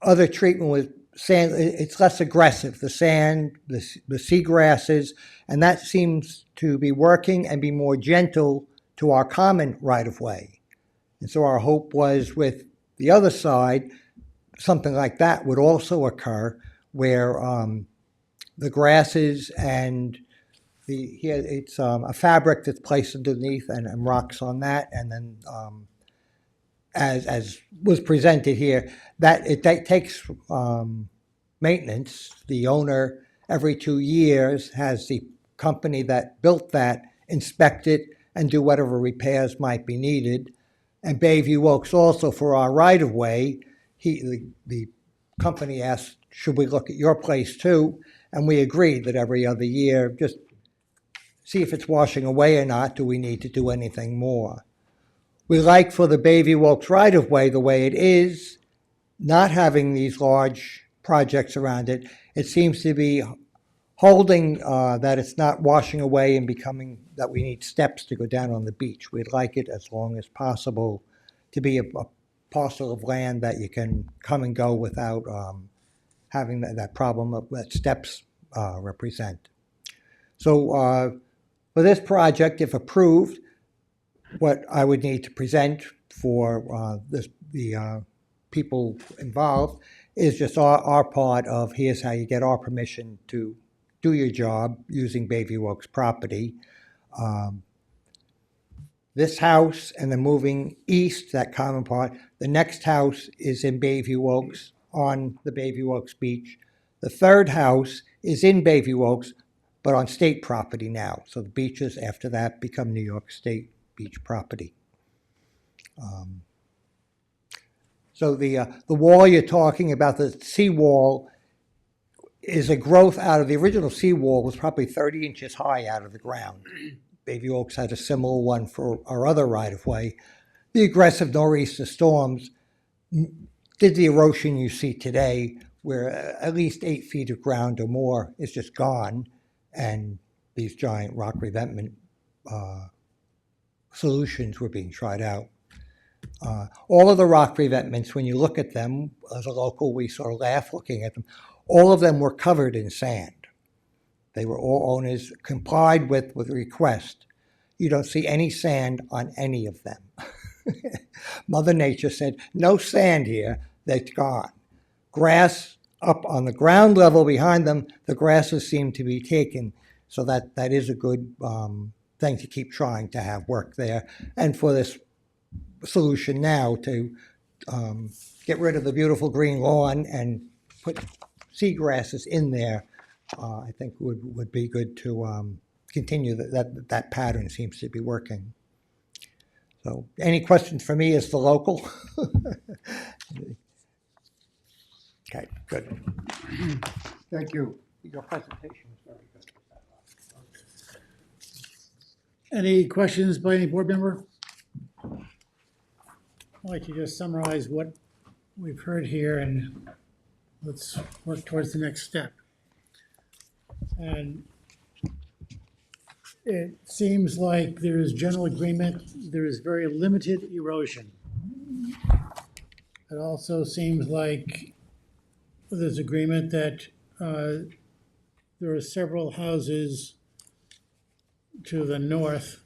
other treatment with sand, it's less aggressive, the sand, the seagrasses, and that seems to be working and be more gentle to our common right-of-way. And so our hope was with the other side, something like that would also occur where the grasses and it's a fabric that's placed underneath and rocks on that, and then as was presented here, that takes maintenance. The owner every 2 years has the company that built that inspect it and do whatever repairs might be needed. And Bayview Oaks also for our right of way, the company asked, should we look at your place too? And we agreed that every other year, just see if it's washing away or not. Do we need to do anything more? We like for the Bayview Oaks right-of-way the way it is, not having these large projects around it. It seems to be holding that it's not washing away and becoming that we need steps to go down on the beach. We'd like it as long as possible to be a parcel of land that you can come and go without having that problem that steps represent. So for this project, if approved, what I would need to present for the people involved is just our part of here's how you get our permission to do your job using Bayview Oaks property. This house and then moving east, that common part, the next house is in Bayview Oaks on the Bayview Oaks beach. The third house is in Bayview Oaks, but on state property now. So the beaches after that become New York State beach property. So the wall you're talking about, the seawall, is a growth out of the original seawall was probably 30 inches high out of the ground. Bayview Oaks had a similar one for our other right-of-way. The aggressive nor'easter storms did the erosion you see today, where at least 8 feet of ground or more is just gone, and these giant rock revetment solutions were being tried out. All of the rock revetments, when you look at them, as a local, we sort of laugh looking at them, all of them were covered in sand. They were all owners complied with the request. You don't see any sand on any of them. Mother Nature said, no sand here, that's gone. Grass up on the ground level behind them, the grasses seem to be taken, so that is a good thing to keep trying to have work there. And for this solution now to get rid of the beautiful green lawn and put seagrasses in there, I think would be good to continue that pattern seems to be working. So any questions for me as the local? Okay, good. Thank you. Your presentation was very good. Any questions by any board member? I'd like to just summarize what we've heard here and let's work towards the next step. And it seems like there is general agreement, there is very limited erosion. It also seems like there's agreement that there are several houses to the north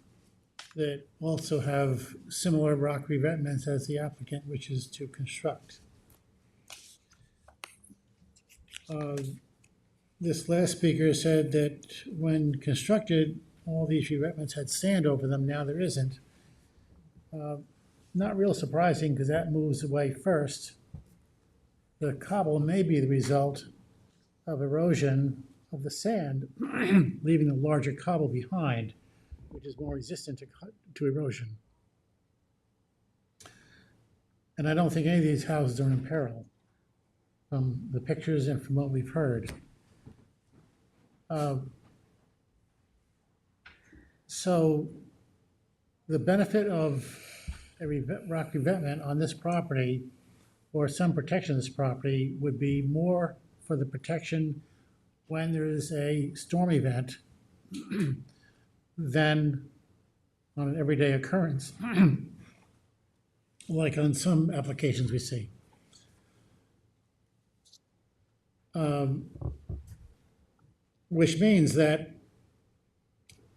that also have similar rock revetments as the applicant wishes to construct. This last speaker said that when constructed, all these revetments had sand over them. Now there isn't. Not real surprising because that moves away first. The cobble may be the result of erosion of the sand, leaving a larger cobble behind, which is more resistant to erosion. And I don't think any of these houses are in peril from the pictures and from what we've heard. So the benefit of a rock revetment on this property or some protection of this property would be more for the protection when there is a storm event than on an everyday occurrence, like on some applications we see. Which means that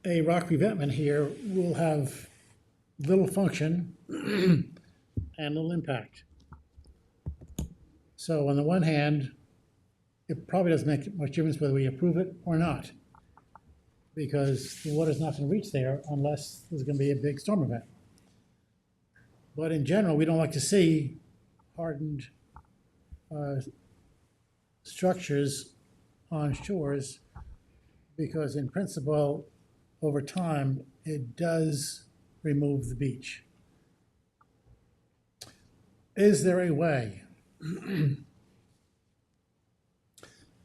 a rock revetment here will have little function and little impact. So on the one hand, it probably doesn't make much difference whether we approve it or not, because the water's not going to reach there unless there's going to be a big storm event. But in general, we don't like to see hardened structures on shores, because in principle, over time, it does remove the beach. Is there a way?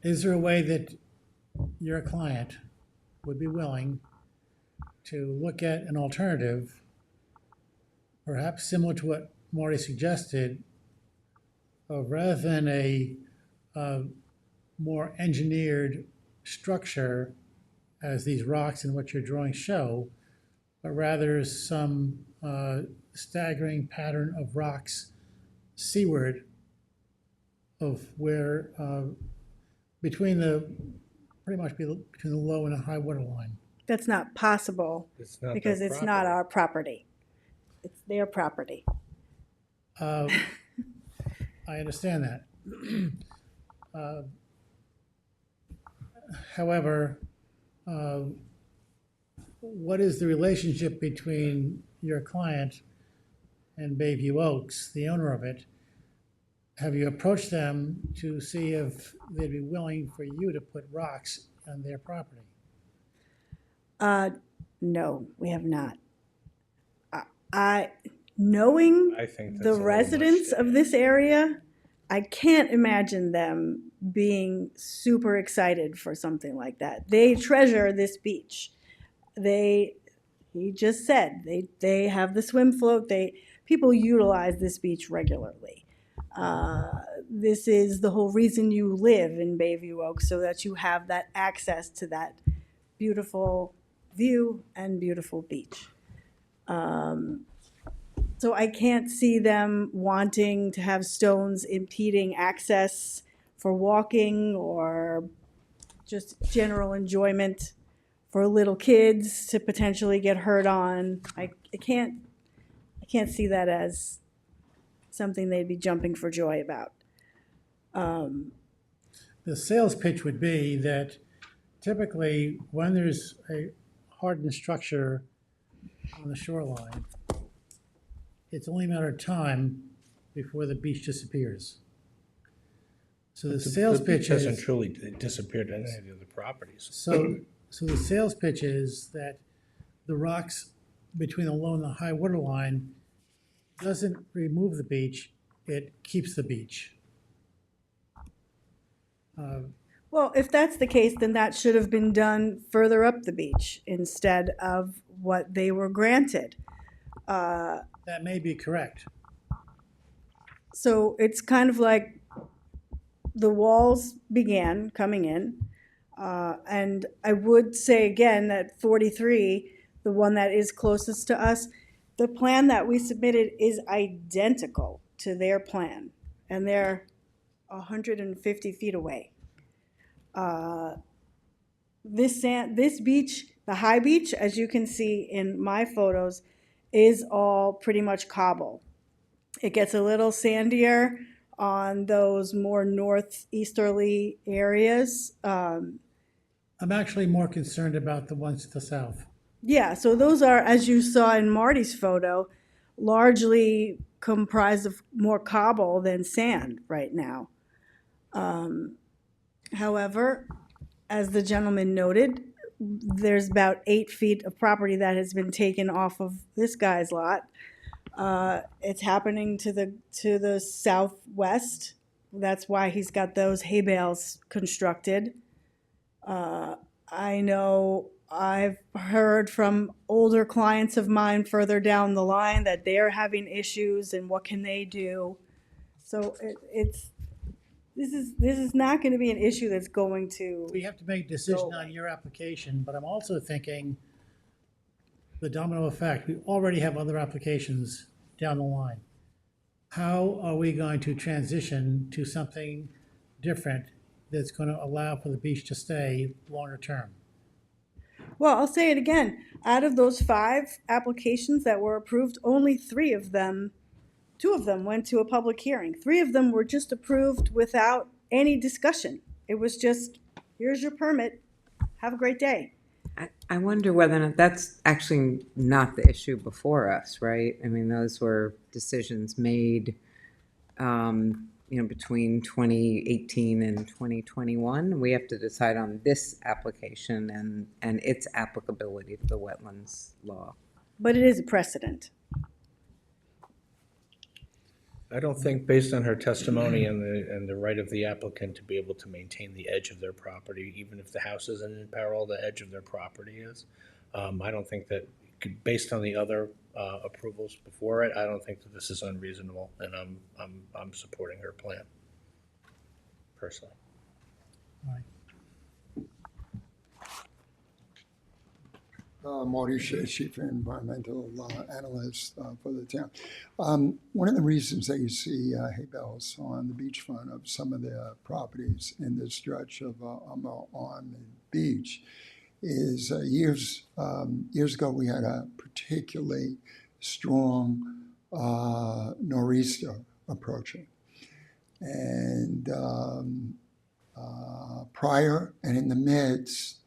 Is there a way that your client would be willing to look at an alternative, perhaps similar to what Marty suggested, of rather than a more engineered structure as these rocks in what your drawings show, but rather some staggering pattern of rocks seaward of where between the between the low and the high water line. That's not possible It's not because their it's not property. our property. It's their property. I understand that. However, what is the relationship between your client and Bayview Oaks, the owner of it? Have you approached them to see if they'd be willing for you to put rocks on their property? No, we have not. Knowing I think that's a the little residents much. of this area, I can't imagine them being super excited for something like that. They treasure this beach. He just said, they have the swim float. People utilize this beach regularly. This is the whole reason you live in Bayview Oaks, so that you have that access to that beautiful view and beautiful beach. So I can't see them wanting to have stones impeding access for walking or just general enjoyment for little kids to potentially get hurt on. I can't see that as something they'd be jumping for joy about. The sales pitch would be that typically when there's a hardened structure on the shoreline, it's only a matter of time before the beach disappears. So the sales The beach pitch hasn't is, truly disappeared on any of the properties. so the sales pitch is that the rocks between the low and the high water line doesn't remove the beach, it keeps the beach. Well, if that's the case, then that should have been done further up the beach instead of what they were granted. That may be correct. So it's kind of like the walls began coming in. And I would say again that 43, the one that is closest to us, the plan that we submitted is identical to their plan. And they're 150 feet away. This beach, the high beach, as you can see in my photos, is all pretty much cobble. It gets a little sandier on those more northeasterly areas. I'm actually more concerned about the ones to the south. Yeah, so those are, as you saw in Marty's photo, largely comprised of more cobble than sand right now. However, as the gentleman noted, there's about 8 feet of property that has been taken off of this guy's lot. It's happening to the southwest. That's why he's got those hay bales constructed. I know I've heard from older clients of mine further down the line that they're having issues and what can they do. So this is not going to be an issue that's going to. We have to make a decision on your application, but I'm also thinking the domino effect. We already have other applications down the line. How are we going to transition to something different that's going to allow for the beach to stay longer term? Well, I'll say it again. Out of those 5 applications that were approved, only 3 of them, 2 of them went to a public hearing. 3 of them were just approved without any discussion. It was just, here's your permit, have a great day. I wonder whether or not that's actually not the issue before us, right? I mean, those were decisions made, between 2018 and 2021. We have to decide on this application and its applicability to the wetlands law. But it is a precedent. I don't think, based on her testimony and the right of the applicant to be able to maintain the edge of their property, even if the house isn't in peril, the edge of their property is. I don't think that, based on the other approvals before it, I don't think that this is unreasonable, and I'm supporting her plan, personally. Right. Marty Shea, Chief Environmental Analyst for the town. One of the reasons that you see hay bales on the beachfront of some of the properties in this stretch of on the beach is years ago we had a particularly strong nor'easter approaching. And prior and in the midst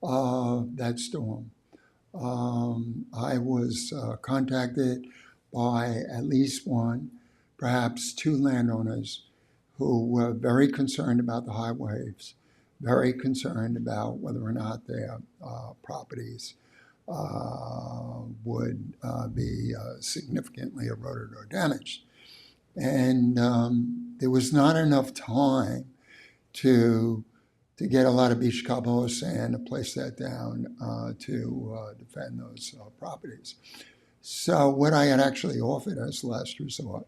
of that storm, I was contacted by at least 1, perhaps 2 landowners who were very concerned about the high waves, very concerned about whether or not their properties would be significantly eroded or damaged. And there was not enough time to get a lot of beach cobble sand to place that down to defend those properties. So what I had actually offered as last resort,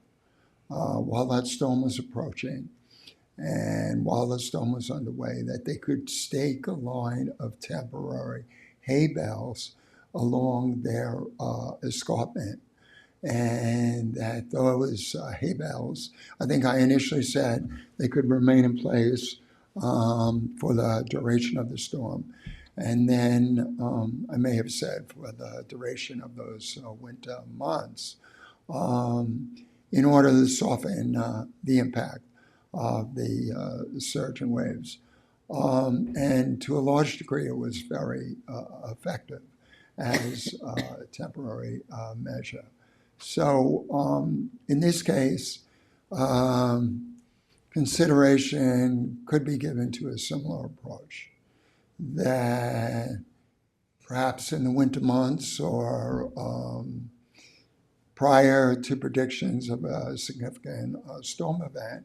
while that storm was approaching and while the storm was underway, that they could stake a line of temporary hay bales along their escarpment, and that those hay bales, I think I initially said they could remain in place for the duration of the storm. And then I may have said for the duration of those winter months, in order to soften the impact of the surge and waves. And to a large degree, it was very effective as a temporary measure. So in this case, consideration could be given to a similar approach, that perhaps in the winter months or prior to predictions of a significant storm event,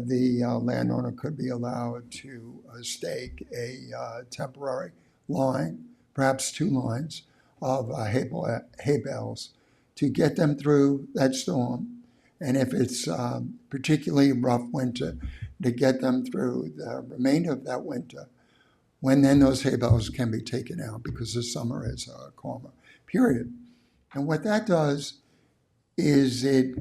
the landowner could be allowed to stake a temporary line, perhaps 2 lines of hay bales to get them through that storm. And if it's particularly rough winter, to get them through the remainder of that winter, when then those hay bales can be taken out because the summer is a calmer period. And what that does is it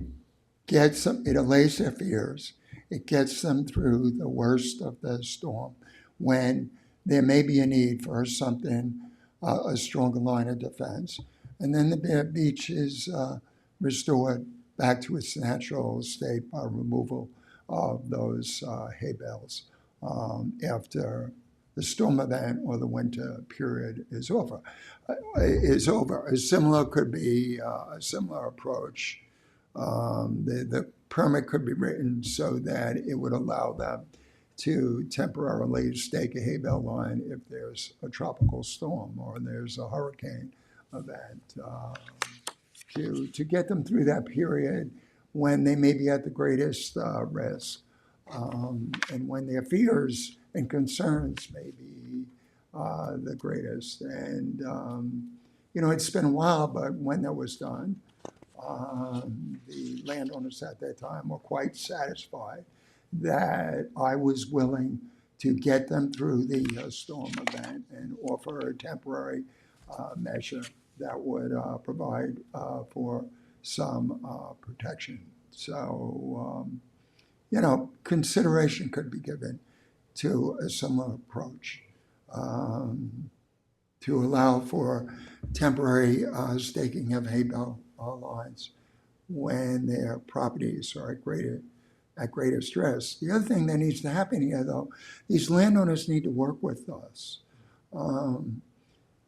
allays their fears. It gets them through the worst of the storm when there may be a need for something, a stronger line of defense. And then the beach is restored back to its natural state by removal of those hay bales after the storm event or the winter period is over. A similar could be a similar approach. The permit could be written so that it would allow them to temporarily stake a hay bale line if there's a tropical storm or there's a hurricane event, to get them through that period when they may be at the greatest risk, and when their fears and concerns may be the greatest. And, it's been a while, but when that was done, the landowners at that time were quite satisfied that I was willing to get them through the storm event and offer a temporary measure that would provide for some protection. So, consideration could be given to a similar approach, to allow for temporary staking of hay bale lines when their properties are at greater stress. The other thing that needs to happen here, though, these landowners need to work with us.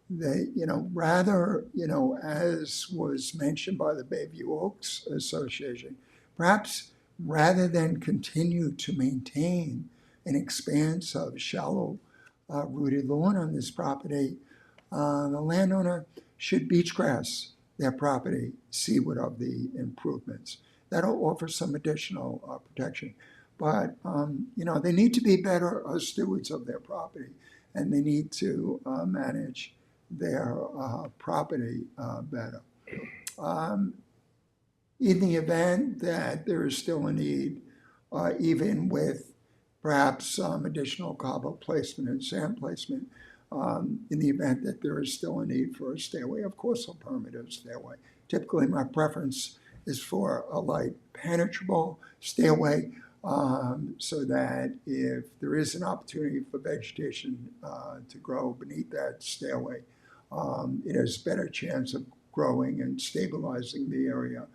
They, rather, as was mentioned by the Bayview Oaks Association, perhaps rather than continue to maintain an expanse of shallow rooted lawn on this property, the landowner should beach grass their property seaward of the improvements. That'll offer some additional protection. But, they need to be better stewards of their property, and they need to manage their property better. In the event that there is still a need, even with perhaps some additional cobble placement and sand placement, in the event that there is still a need for a stairway, of course I'll permit a stairway. Typically my preference is for a light penetrable stairway, so that if there is an opportunity for vegetation to grow beneath that stairway, it has a better chance of growing and stabilizing the area.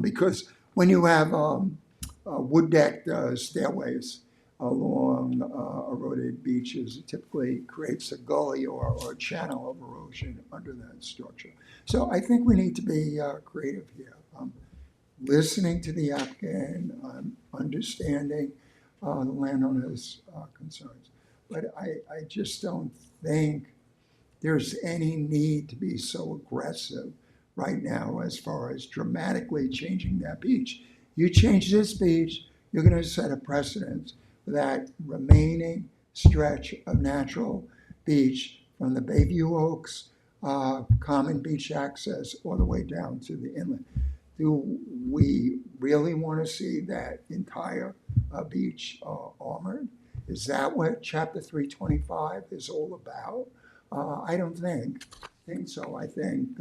Because when you have wood-decked stairways along eroded beaches, it typically creates a gully or a channel of erosion under that structure. So I think we need to be creative here. Listening to the applicant, understanding the landowner's concerns. But I just don't think there's any need to be so aggressive right now as far as dramatically changing that beach. You change this beach, you're going to set a precedent for that remaining stretch of natural beach from the Bayview Oaks common beach access all the way down to the inlet. Do we really want to see that entire beach armored? Is that what Chapter 325 is all about? I don't think so. I think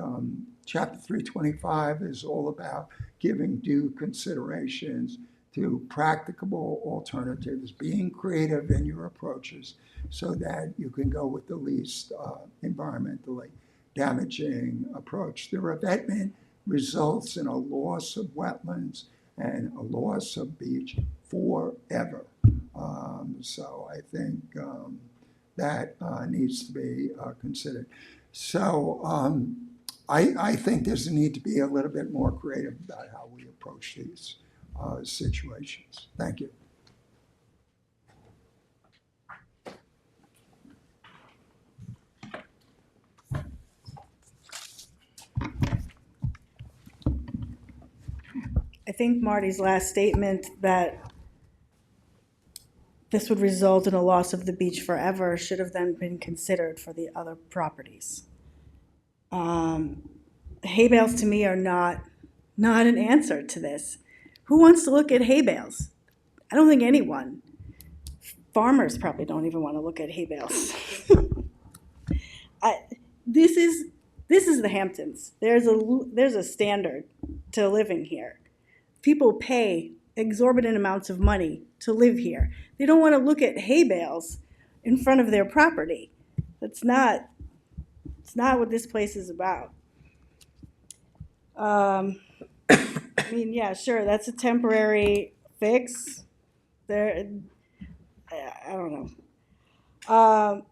Chapter 325 is all about giving due considerations to practicable alternatives, being creative in your approaches so that you can go with the least environmentally damaging approach. The revetment results in a loss of wetlands and a loss of beach forever. So I think that needs to be considered. So I think there's a need to be a little bit more creative about how we approach these situations. Thank you. I think Marty's last statement that this would result in a loss of the beach forever should have then been considered for the other properties. Hay bales to me are not an answer to this. Who wants to look at hay bales? I don't think anyone. Farmers probably don't even want to look at hay bales. This is the Hamptons. There's a standard to living here. People pay exorbitant amounts of money to live here. They don't want to look at hay bales in front of their property. It's not what this place is about. I mean, yeah, sure, that's a temporary fix. I don't know.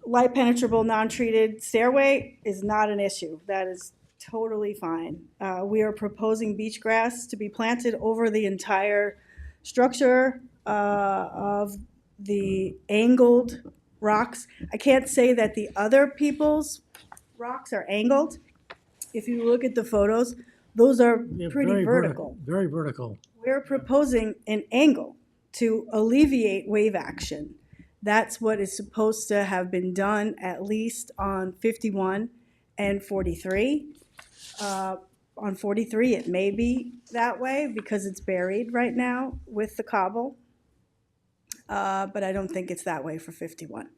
Light penetrable, non-treated stairway is not an issue. That is totally fine. We are proposing beach grass to be planted over the entire structure of the angled rocks. I can't say that the other people's rocks are angled. If you look at the photos, those are pretty very vertical. Very vertical. We're proposing an angle to alleviate wave action. That's what is supposed to have been done at least on 51 and 43. On 43, it may be that way because it's buried right now with the cobble, but I don't think it's that way for 51.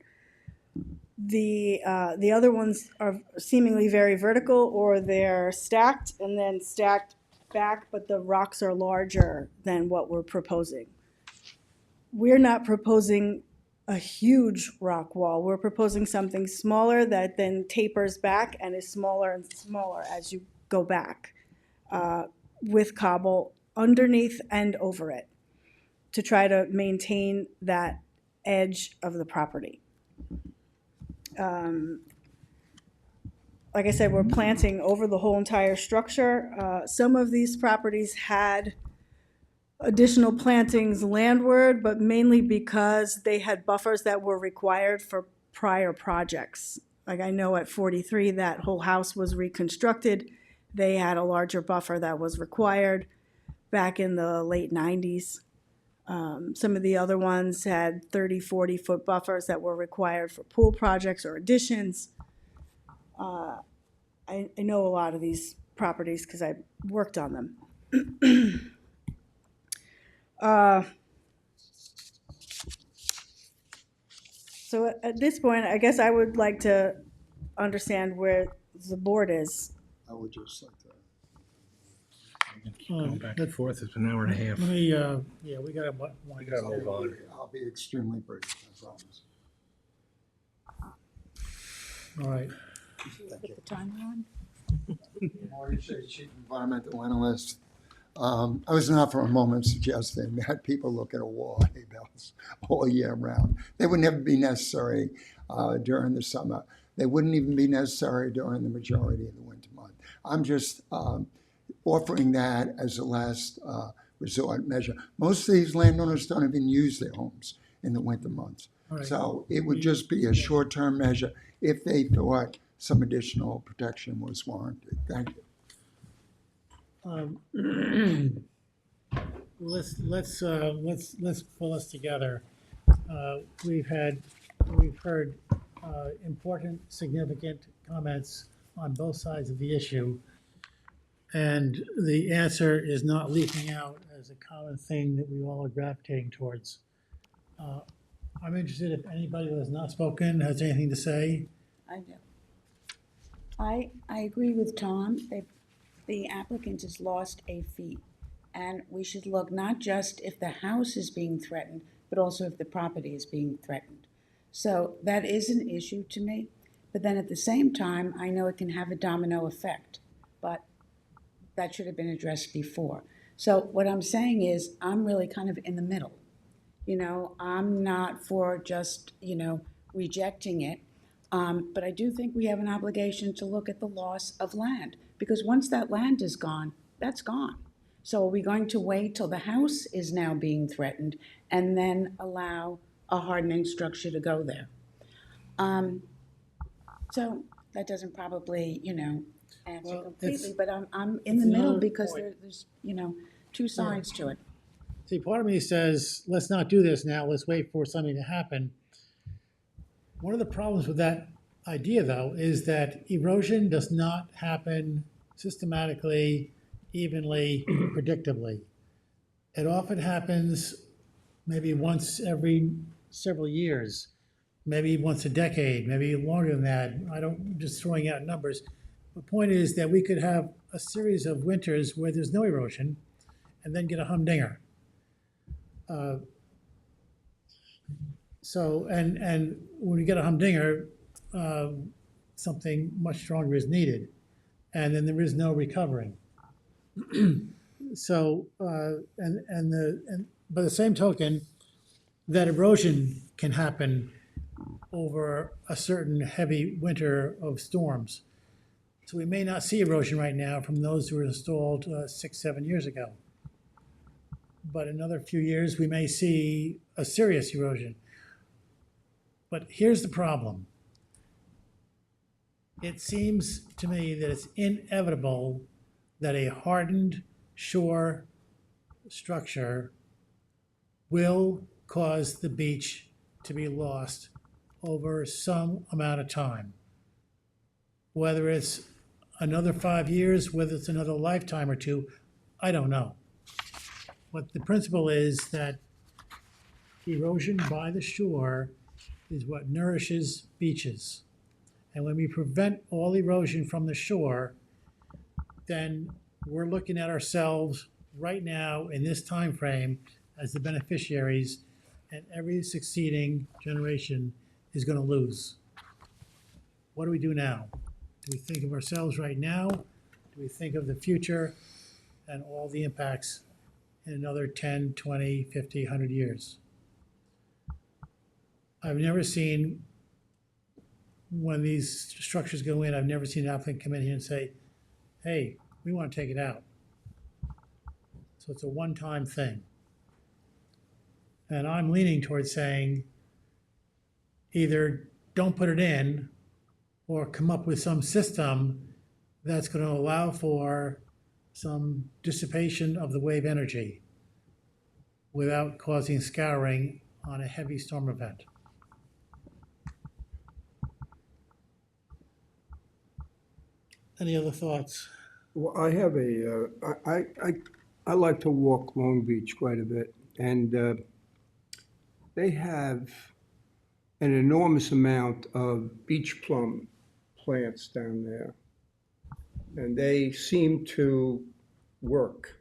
The other ones are seemingly very vertical, or they're stacked and then stacked back, but the rocks are larger than what we're proposing. We're not proposing a huge rock wall. We're proposing something smaller that then tapers back and is smaller and smaller as you go back, with cobble underneath and over it, to try to maintain that edge of the property. Like I said, we're planting over the whole entire structure. Some of these properties had additional plantings landward, but mainly because they had buffers that were required for prior projects. Like I know at 43, that whole house was reconstructed. They had a larger buffer that was required back in the late 90s. Some of the other ones had 30, 40-foot buffers that were required for pool projects or additions. I know a lot of these properties because I worked on them. So at this point, I guess I would like to understand where the board is. I would just like to. Going back and forth, it's an hour and a half. Let me, yeah, we gotta, We gotta move on. I'll be extremely brief, I promise. all right. Put the timer on? Marty Shea, Chief Environmental Analyst. I was not for a moment suggesting that people look at a wall of hay bales all year round. They would never be necessary during the summer. They wouldn't even be necessary during the majority of the winter month. I'm just offering that as a last resort measure. Most of these landowners don't even use their homes in the winter months. All right. So it would just be a short-term measure if they thought some additional protection was warranted. Thank you. Let's pull this together. We've heard important, significant comments on both sides of the issue, and the answer is not leaking out as a common thing that we all are gravitating towards. I'm interested if anybody who has not spoken has anything to say. I do. I agree with Tom. The applicant has lost a fee. And we should look not just if the house is being threatened, but also if the property is being threatened. So that is an issue to me. But then at the same time, I know it can have a domino effect. But that should have been addressed before. So what I'm saying is I'm really kind of in the middle. You know, I'm not for just, rejecting it. But I do think we have an obligation to look at the loss of land, because once that land is gone, that's gone. So are we going to wait till the house is now being threatened and then allow a hardening structure to go there? So that doesn't probably, answer Well, completely, it's- but I'm in the middle another because point. there's, two sides to it. See, part of me says, let's not do this now, let's wait for something to happen. One of the problems with that idea, though, is that erosion does not happen systematically, evenly, predictably. It often happens maybe once every several years, maybe once a decade, maybe longer than that. I'm just throwing out numbers. The point is that we could have a series of winters where there's no erosion and then get a humdinger. So, and when we get a humdinger, something much stronger is needed, and then there is no recovering. So, by the same token, that erosion can happen over a certain heavy winter of storms. So we may not see erosion right now from those who were installed 6-7 years ago. But in another few years, we may see a serious erosion. But here's the problem. It seems to me that it's inevitable that a hardened shore structure will cause the beach to be lost over some amount of time. Whether it's another 5 years, whether it's another lifetime or two, I don't know. But the principle is that erosion by the shore is what nourishes beaches. And when we prevent all erosion from the shore, then we're looking at ourselves right now in this time frame as the beneficiaries and every succeeding generation is going to lose. What do we do now? Do we think of ourselves right now? Do we think of the future and all the impacts in another 10, 20, 50, 100 years? I've never seen, when these structures go in, I've never seen an applicant come in here and say, hey, we want to take it out. So it's a one-time thing. And I'm leaning towards saying either don't put it in or come up with some system that's going to allow for some dissipation of the wave energy without causing scouring on a heavy storm event. Any other thoughts? Well, I have I like to walk Long Beach quite a bit, and they have an enormous amount of beach plum plants down there, and they seem to work.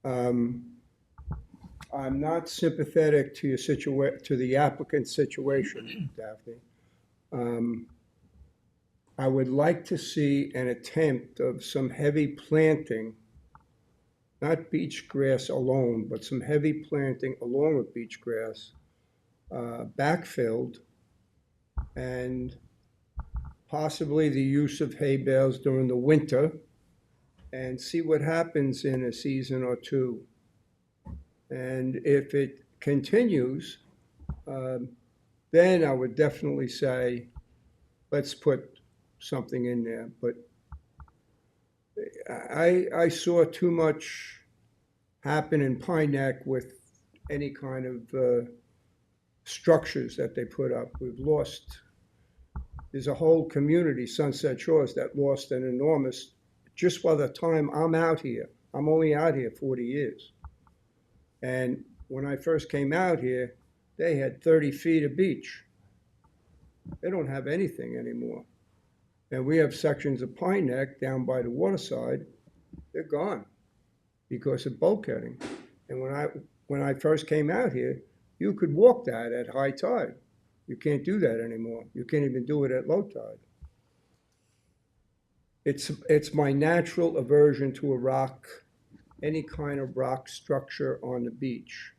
I'm not sympathetic to to the applicant's situation, Daphne. I would like to see an attempt of some heavy planting, not beach grass alone, but some heavy planting along with beach grass, backfilled, and possibly the use of hay bales during the winter, and see what happens in a season or two. And if it continues, then I would definitely say, let's put something in there. But I saw too much happen in Pine Neck with any kind of structures that they put up. There's a whole community, Sunset Shores, that lost an enormous, just by the time I'm out here. I'm only out here 40 years. And when I first came out here, they had 30 feet of beach. They don't have anything anymore. And we have sections of Pine Neck down by the waterside, they're gone because of bulkheading. And when I first came out here, you could walk that at high tide. You can't do that anymore. You can't even do it at low tide. It's my natural aversion to a rock, any kind of rock structure on the beach,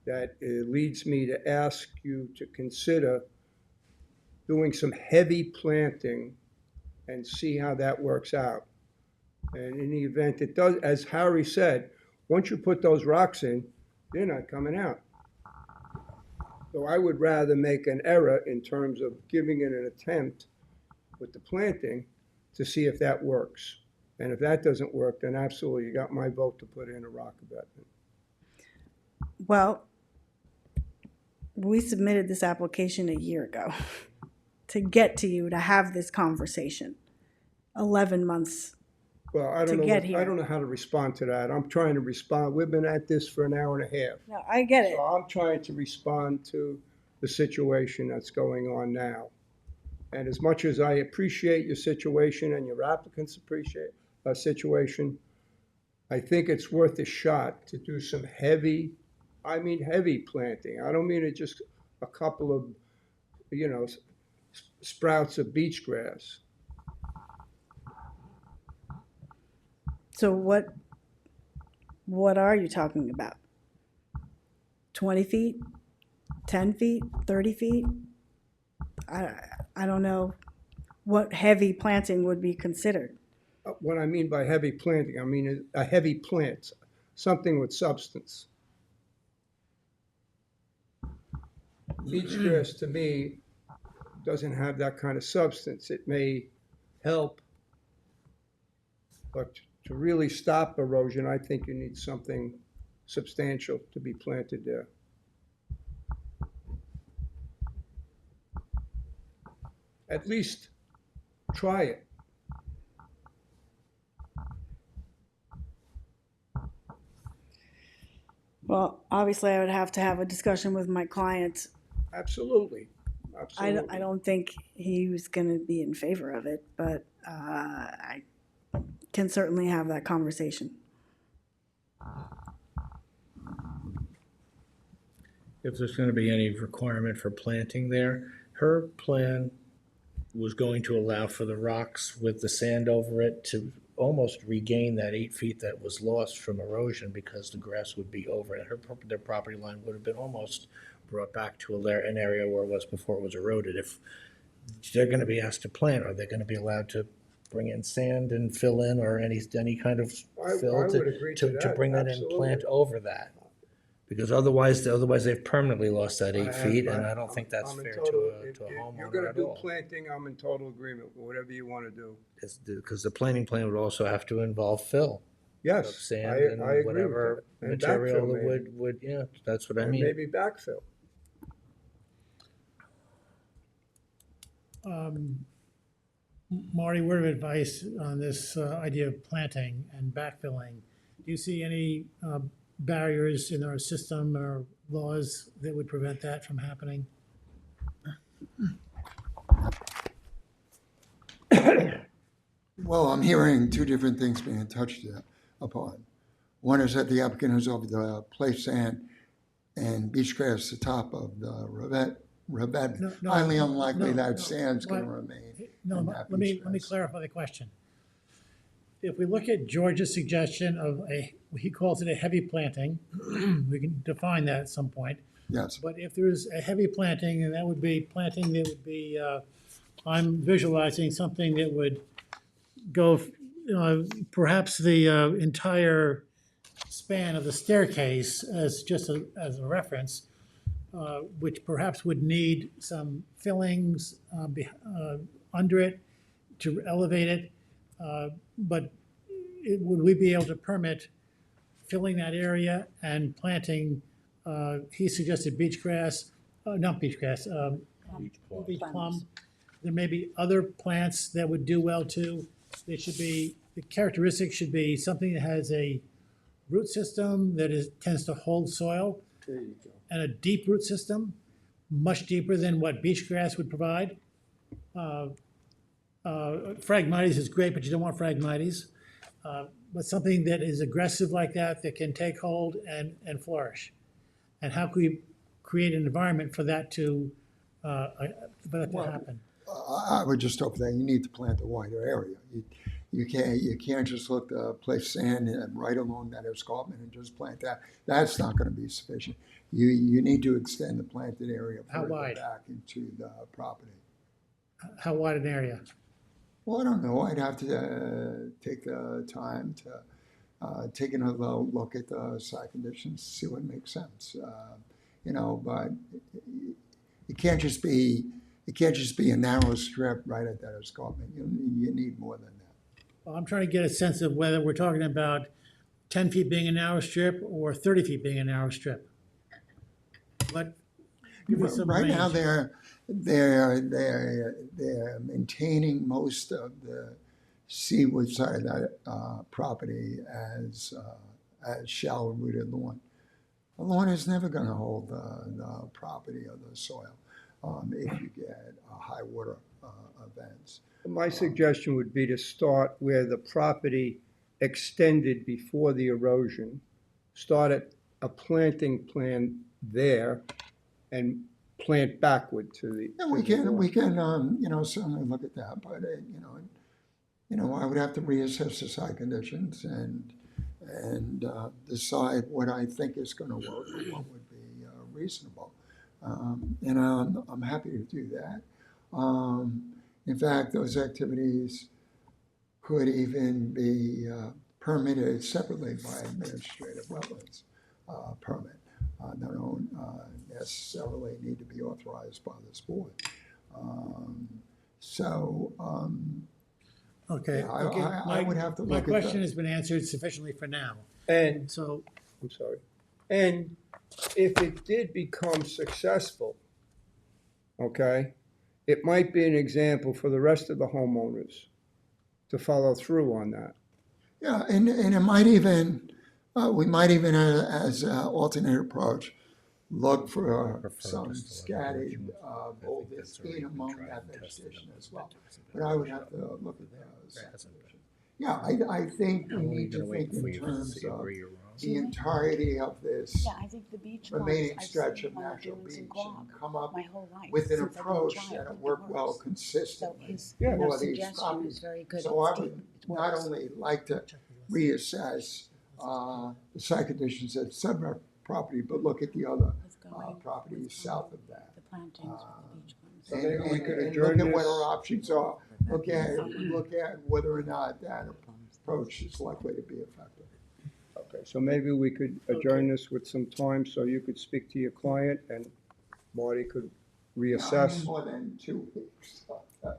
that leads me to ask you to consider doing some heavy planting and see how that works out. And in the event it does, as Harry said, once you put those rocks in, they're not coming out. So I would rather make an error in terms of giving it an attempt with the planting to see if that works. And if that doesn't work, then absolutely, you got my vote to put in a rock abutment. Well, we submitted this application a year ago to get to you to have this conversation. 11 months. Well, I don't To know. get here. I don't know how to respond to that. I'm trying to respond. We've been at this for an hour and a half. No, I get it. So I'm trying to respond to the situation that's going on now. And as much as I appreciate your situation and your applicants appreciate a situation, I think it's worth a shot to do some heavy planting. I don't mean it just a couple of, sprouts of beach grass. So what are you talking about? 20 feet? 10 feet? 30 feet? I don't know what heavy planting would be considered. What I mean by heavy planting, I mean a heavy plant, something with substance. Beach grass, to me, doesn't have that kind of substance. It may help, but to really stop erosion, I think you need something substantial to be planted there. At least try it. Well, obviously, I would have to have a discussion with my client. Absolutely. Absolutely. I don't think he was going to be in favor of it, but I can certainly have that conversation. if there's gonna be any requirement for planting there. Her plan was going to allow for the rocks with the sand over it to almost regain that 8 feet that was lost from erosion because the grass would be over it. Their property line would have been almost brought back to an area where it was before it was eroded. If they're gonna be asked to plant, are they gonna be allowed to bring in sand and fill in or any kind of I fill would agree to to that, bring that in, plant absolutely. over that? Because otherwise they've permanently lost that 8 feet, and I don't I'm- think that's I'm in fair total- to if a You're homeowner gonna at do all. planting, I'm in total agreement with whatever you wanna do. Because the planting plan would also have to involve fill of Yes, sand I and agree with whatever that. And material backfill that maybe. would, yeah, that's what I And mean. maybe backfill. Marty, word of advice on this idea of planting and backfilling. Do you see any barriers in our system or laws that would prevent that from happening? Well, I'm hearing two different things being touched upon. One is that the applicant has over the place sand and beach grass at the top of the revetment. No, no, Highly unlikely no, that no. sand's gonna What- remain. No, in let that me, beach let me grass. clarify the question. If we look at George's suggestion of he calls it a heavy planting, we can define that at some point. Yes, But if there's a heavy planting, and that would be planting that would be, I'm visualizing something that would go, perhaps the entire span of the staircase as just as a reference, which perhaps would need some fillings under it to elevate it. But would we be able to permit filling that area and planting, he suggested beach grass, not beach grass, beach plum. There may be other plants that would do well too. They should be, the characteristics should be something that has a root system that tends to hold soil There you go. and a deep root system, much deeper than what beach grass would provide. Phragmites is great, but you don't want Phragmites. But something that is aggressive like that, that can take hold and flourish. And how can we create an environment for that to happen? I would just hope that you need to plant a wider area. You can't just look to place sand and right along that escarpment and just plant that. That's not gonna be sufficient. You need to extend the planted area How further wide? back into the property. How wide an area? Well, I don't know. I'd have to take the time to take another look at the site conditions, see what makes sense. But it can't just be a narrow strip right at that escarpment. You need more than that. Well, I'm trying to get a sense of whether we're talking about 10 feet being a narrow strip or 30 feet being a narrow strip. But give us some Right now, range. they're maintaining most of the seaward side of that property as shallow rooted lawn. The lawn is never going to hold the property of the soil if you get high water events. My suggestion would be to start where the property extended before the erosion, start at a planting plan there, and plant backward to the. Yeah, we can certainly look at that, but I would have to reassess the site conditions and decide what I think is going to work and what would be reasonable. And I'm happy to do that. In fact, those activities could even be permitted separately by administrative wetlands permit. They don't necessarily need to be authorized by this board. Okay, I okay. would have to My look at question that. has been answered sufficiently for now. And, So, I'm sorry, and if it did become successful, okay, it might be an example for the rest of the homeowners to follow through on that. Yeah, and it might even, we might even, as an alternate approach, look for some scattered boulders in among that vegetation as well. But I would have to look at those. Yeah, I think we need to think in terms of the entirety of this Yeah, I think the beach remaining clubs, I've stretch seen of them on natural dunes beach and Quab and come up my whole life. with an since I've been a approach child, that'll it work well works. So consistently his, Yeah. you know, for these suggestion properties. is very good. So I It's would deep. It not works. only like to reassess the site conditions at some property, but look at the other With going- properties with south of that. The plantings for the beach ones. So maybe we could And adjourn look at what this. our options are. Look at whether or not that approach is likely to be effective. Okay, so maybe we could adjourn this with some time so you could speak to your client and Marty could reassess. More than 2 weeks. I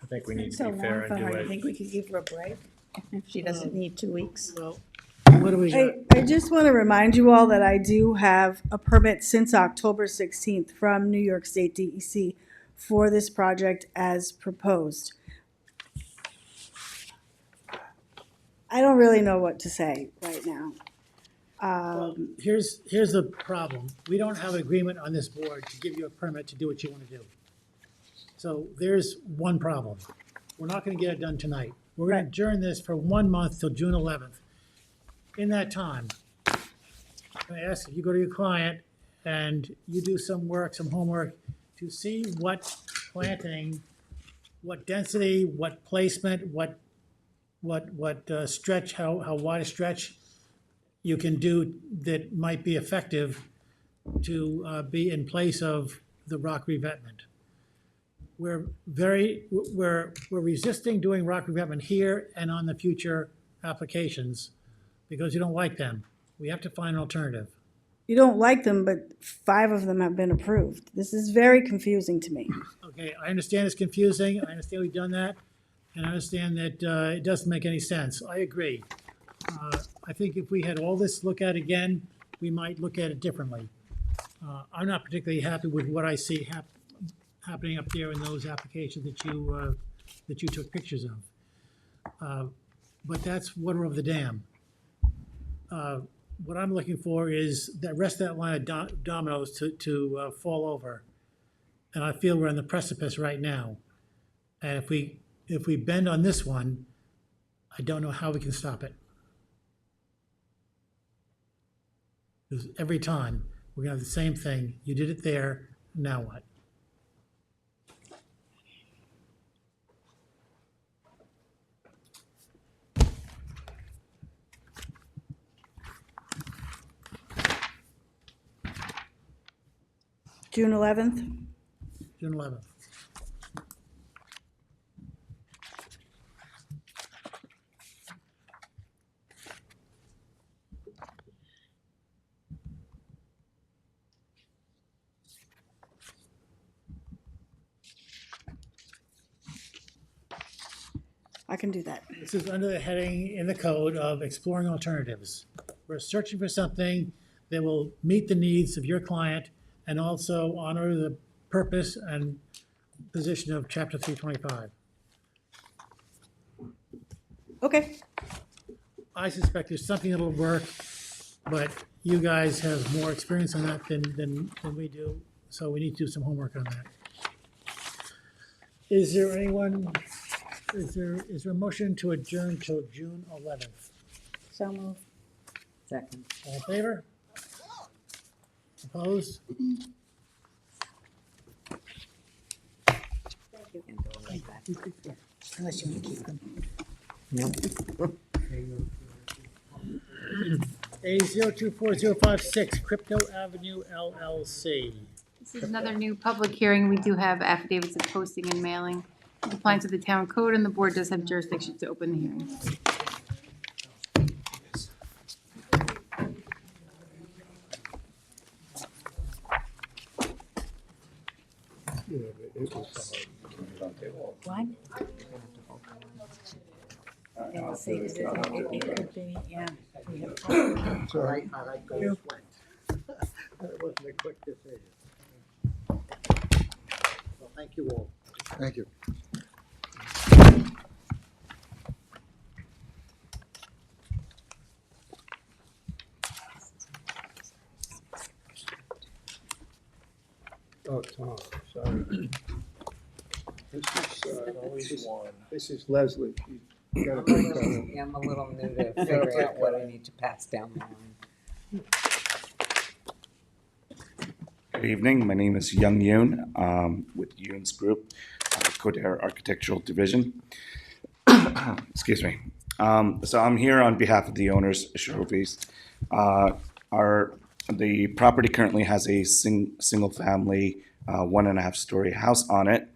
think we need It's to so be fair long for and do her. I it. think we could give her a break if she doesn't need 2 weeks. Well, what do we got? I just want to remind you all that I do have a permit since October 16th from New York State DEC for this project as proposed. I don't really know what to say right now. Here's the problem. We don't have an agreement on this board to give you a permit to do what you want to do. So there's one problem. We're not going to get it done tonight. We're going to adjourn this for 1 month till June 11th. In that time, I'm going to ask if you go to your client and you do some work, some homework, to see what planting, what density, what placement, what stretch, how wide a stretch you can do that might be effective to be in place of the rock revetment. We're resisting doing rock revetment here and on the future applications because you don't like them. We have to find an alternative. You don't like them, but 5 of them have been approved. This is very confusing to me. Okay, I understand it's confusing, I understand we've done that, and I understand that it doesn't make any sense. I agree. I think if we had all this look at again, we might look at it differently. I'm not particularly happy with what I see happening up there in those applications that you took pictures of. But that's water over the dam. What I'm looking for is that rest of that line of dominoes to fall over. And I feel we're on the precipice right now. And if we bend on this one, I don't know how we can stop it. Because every time, we're gonna have the same thing. You did it there, now what? June 11th? June 11th. I can do that. This is under the heading in the code of exploring alternatives. We're searching for something that will meet the needs of your client and also honor the purpose and position of Chapter 325. Okay. I suspect there's something that'll work, but you guys have more experience on that than we do, so we need to do some homework on that. Is there a motion to adjourn till June 11th? So moved. Second. All in favor? Opposed? Unless you want to keep them. A024056, Crypto Avenue LLC. This is another new public hearing. We do have affidavits of posting and mailing in compliance with the town code, and the board does have jurisdiction to open the hearing. What? They'll say that it could be, yeah. we have- Sorry. That wasn't a quick decision. Well, thank you all. Thank you. Oh, Tom, sorry. This is Leslie. You gotta break that one. Yeah, I'm a little new to figure out what I need to pass down the line. Good evening. My name is Young Yoon with Yoon's Group, Codair Architectural Division. Excuse me. So I'm here on behalf of the owners, Shrovies. The property currently has a single-family, 1.5-story house on it.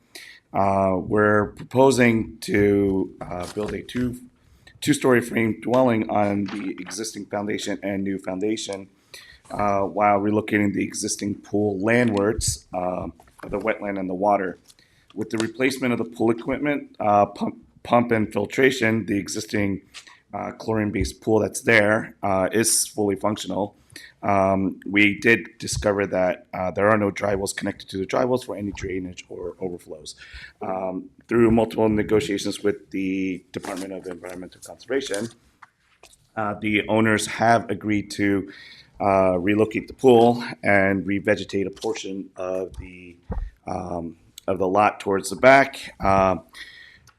We're proposing to build a two-story frame dwelling on the existing foundation and new foundation, while relocating the existing pool landwards of the wetland and the water. With the replacement of the pool equipment, pump and filtration, the existing chlorine-based pool that's there is fully functional. We did discover that there are no dry wells connected to the dry wells for any drainage or overflows. Through multiple negotiations with the Department of Environmental Conservation, the owners have agreed to relocate the pool and revegetate a portion of the lot towards the back,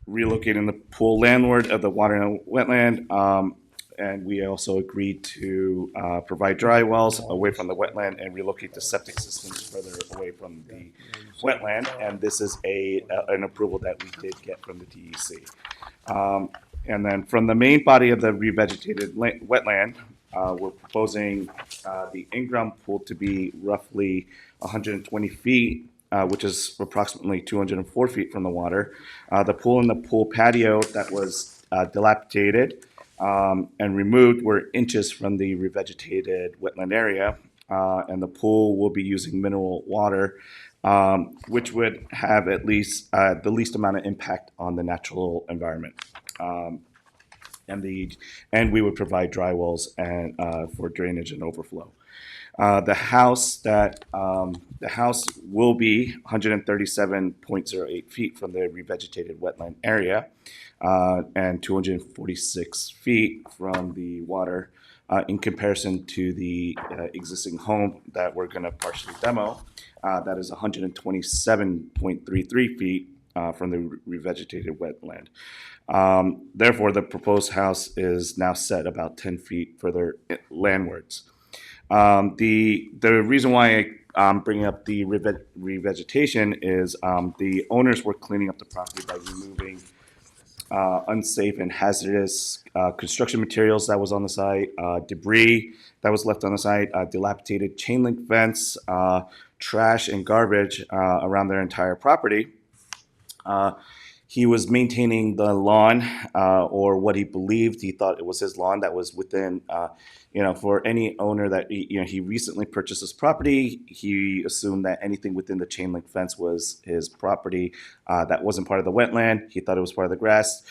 relocating the pool landward of the water and wetland. And we also agreed to provide dry wells away from the wetland and relocate the septic systems further away from the wetland. And this is an approval that we did get from the DEC. And then from the main body of the revegetated wetland, we're proposing the in-ground pool to be roughly 120 feet, which is approximately 204 feet from the water. The pool and the pool patio that was dilapidated and removed were inches from the revegetated wetland area, and the pool will be using mineral water, which would have at least the least amount of impact on the natural environment. And we would provide dry wells and for drainage and overflow. The house will be 137.08 feet from the revegetated wetland area, and 246 feet from the water, in comparison to the existing home that we're going to partially demo. That is 127.33 feet from the revegetated wetland. Therefore, the proposed house is now set about 10 feet further landwards. The reason why I'm bringing up the revegetation is the owners were cleaning up the property by removing unsafe and hazardous construction materials that was on the site, debris that was left on the site, dilapidated chain link fence, trash and garbage around their entire property. He was maintaining the lawn, or what he believed he thought it was his lawn that was within, for any owner that, he recently purchased this property, he assumed that anything within the chain link fence was his property. That wasn't part of the wetland. He thought it was part of the grass.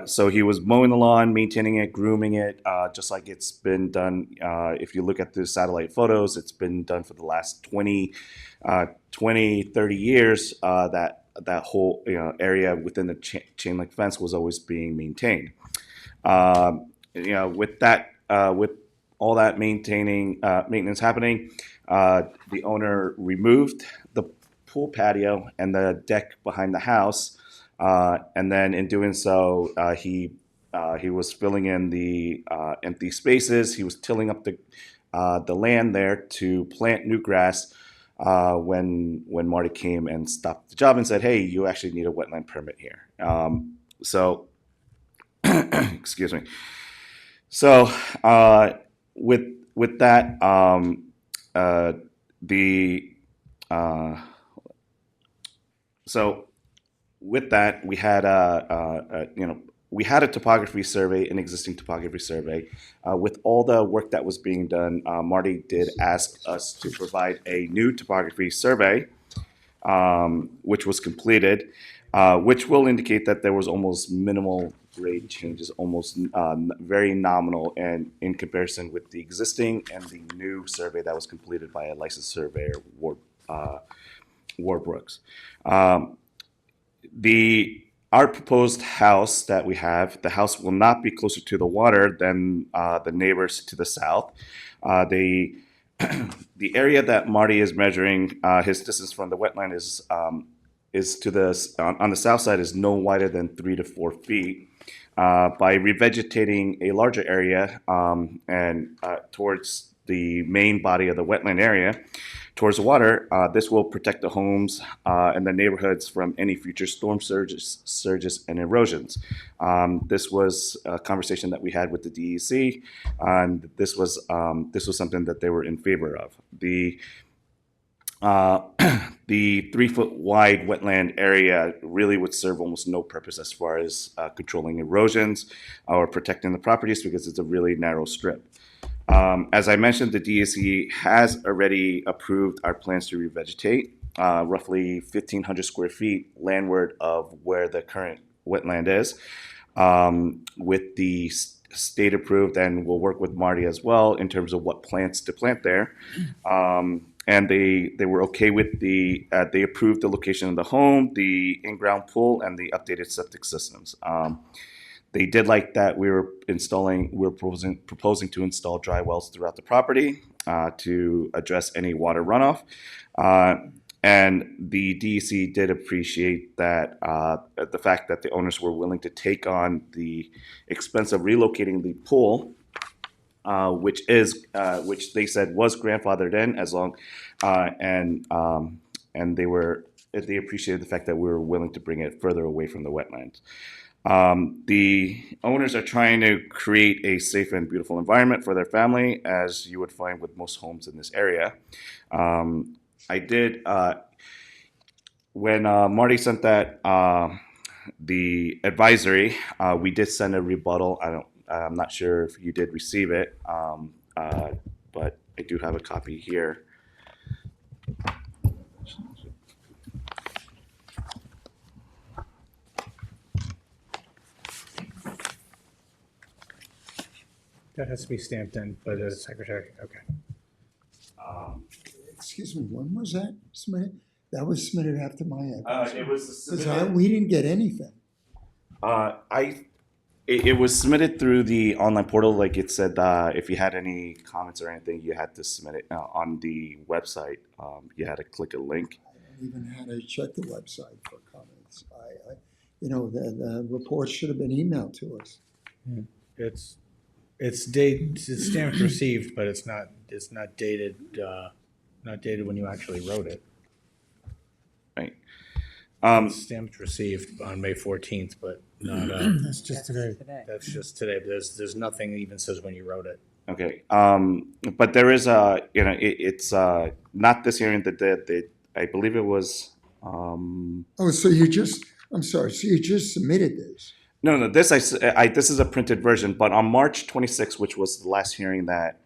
So he was mowing the lawn, maintaining it, grooming it, just like it's been done. If you look at the satellite photos, it's been done for the last 20, 30 years, that whole area within the chain link fence was always being maintained. With all that maintenance happening, the owner removed the pool patio and the deck behind the house, and then in doing so, he was filling in the empty spaces. He was tilling up the land there to plant new grass. When Marty came and stopped the job and said, "Hey, you actually need a wetland permit here." So, excuse me. So, with that, with that, we had a topography survey, an existing topography survey. With all the work that was being done, Marty did ask us to provide a new topography survey, which was completed, which will indicate that there was almost minimal grade changes, almost very nominal, and in comparison with the existing and the new survey that was completed by a licensed surveyor, Warbrooks. Our proposed house that we have, the house will not be closer to the water than the neighbors to the south. The area that Marty is measuring, his distance from the wetland is to on the south side is no wider than 3 to 4 feet. by revegetating a larger area and towards the main body of the wetland area, towards the water. This will protect the homes and the neighborhoods from any future storm surges and erosions. This was a conversation that we had with the DEC, and this was something that they were in favor of. The 3-foot wide wetland area really would serve almost no purpose as far as controlling erosions or protecting the properties because it's a really narrow strip. As I mentioned, the DEC has already approved our plans to revegetate roughly 1,500 square feet landward of where the current wetland is, with the state approved, and we'll work with Marty as well in terms of what plants to plant there. And they were okay with they approved the location of the home, the in-ground pool, and the updated septic systems. They did like that we were proposing to install dry wells throughout the property to address any water runoff. And the DEC did appreciate that the fact that the owners were willing to take on the expense of relocating the pool, which they said was grandfathered in as long, and they appreciated the fact that we were willing to bring it further away from the wetlands. The owners are trying to create a safe and beautiful environment for their family, as you would find with most homes in this area. I did, when Marty sent that, the advisory, we did send a rebuttal. I'm not sure if you did receive it, but I do have a copy here. That has to be stamped in by the secretary. Okay. Excuse me, when was that submitted? That was submitted after my advisory. It was Because submitted. we didn't get anything. It was submitted through the online portal. Like it said, if you had any comments or anything, you had to submit it on the website. You had to click a link. I don't even had to check the website for comments. The report should have been emailed to us. It's stamped received, but it's not dated when you actually wrote it. Right. It's stamped received on May 14th, but not. That's just today. That's just today. There's nothing that even says when you wrote it. Okay. But there is it's not this hearing that I believe it was. Oh, so I'm sorry, so you just submitted this? No, this this is a printed version, but on March 26th, which was the last hearing that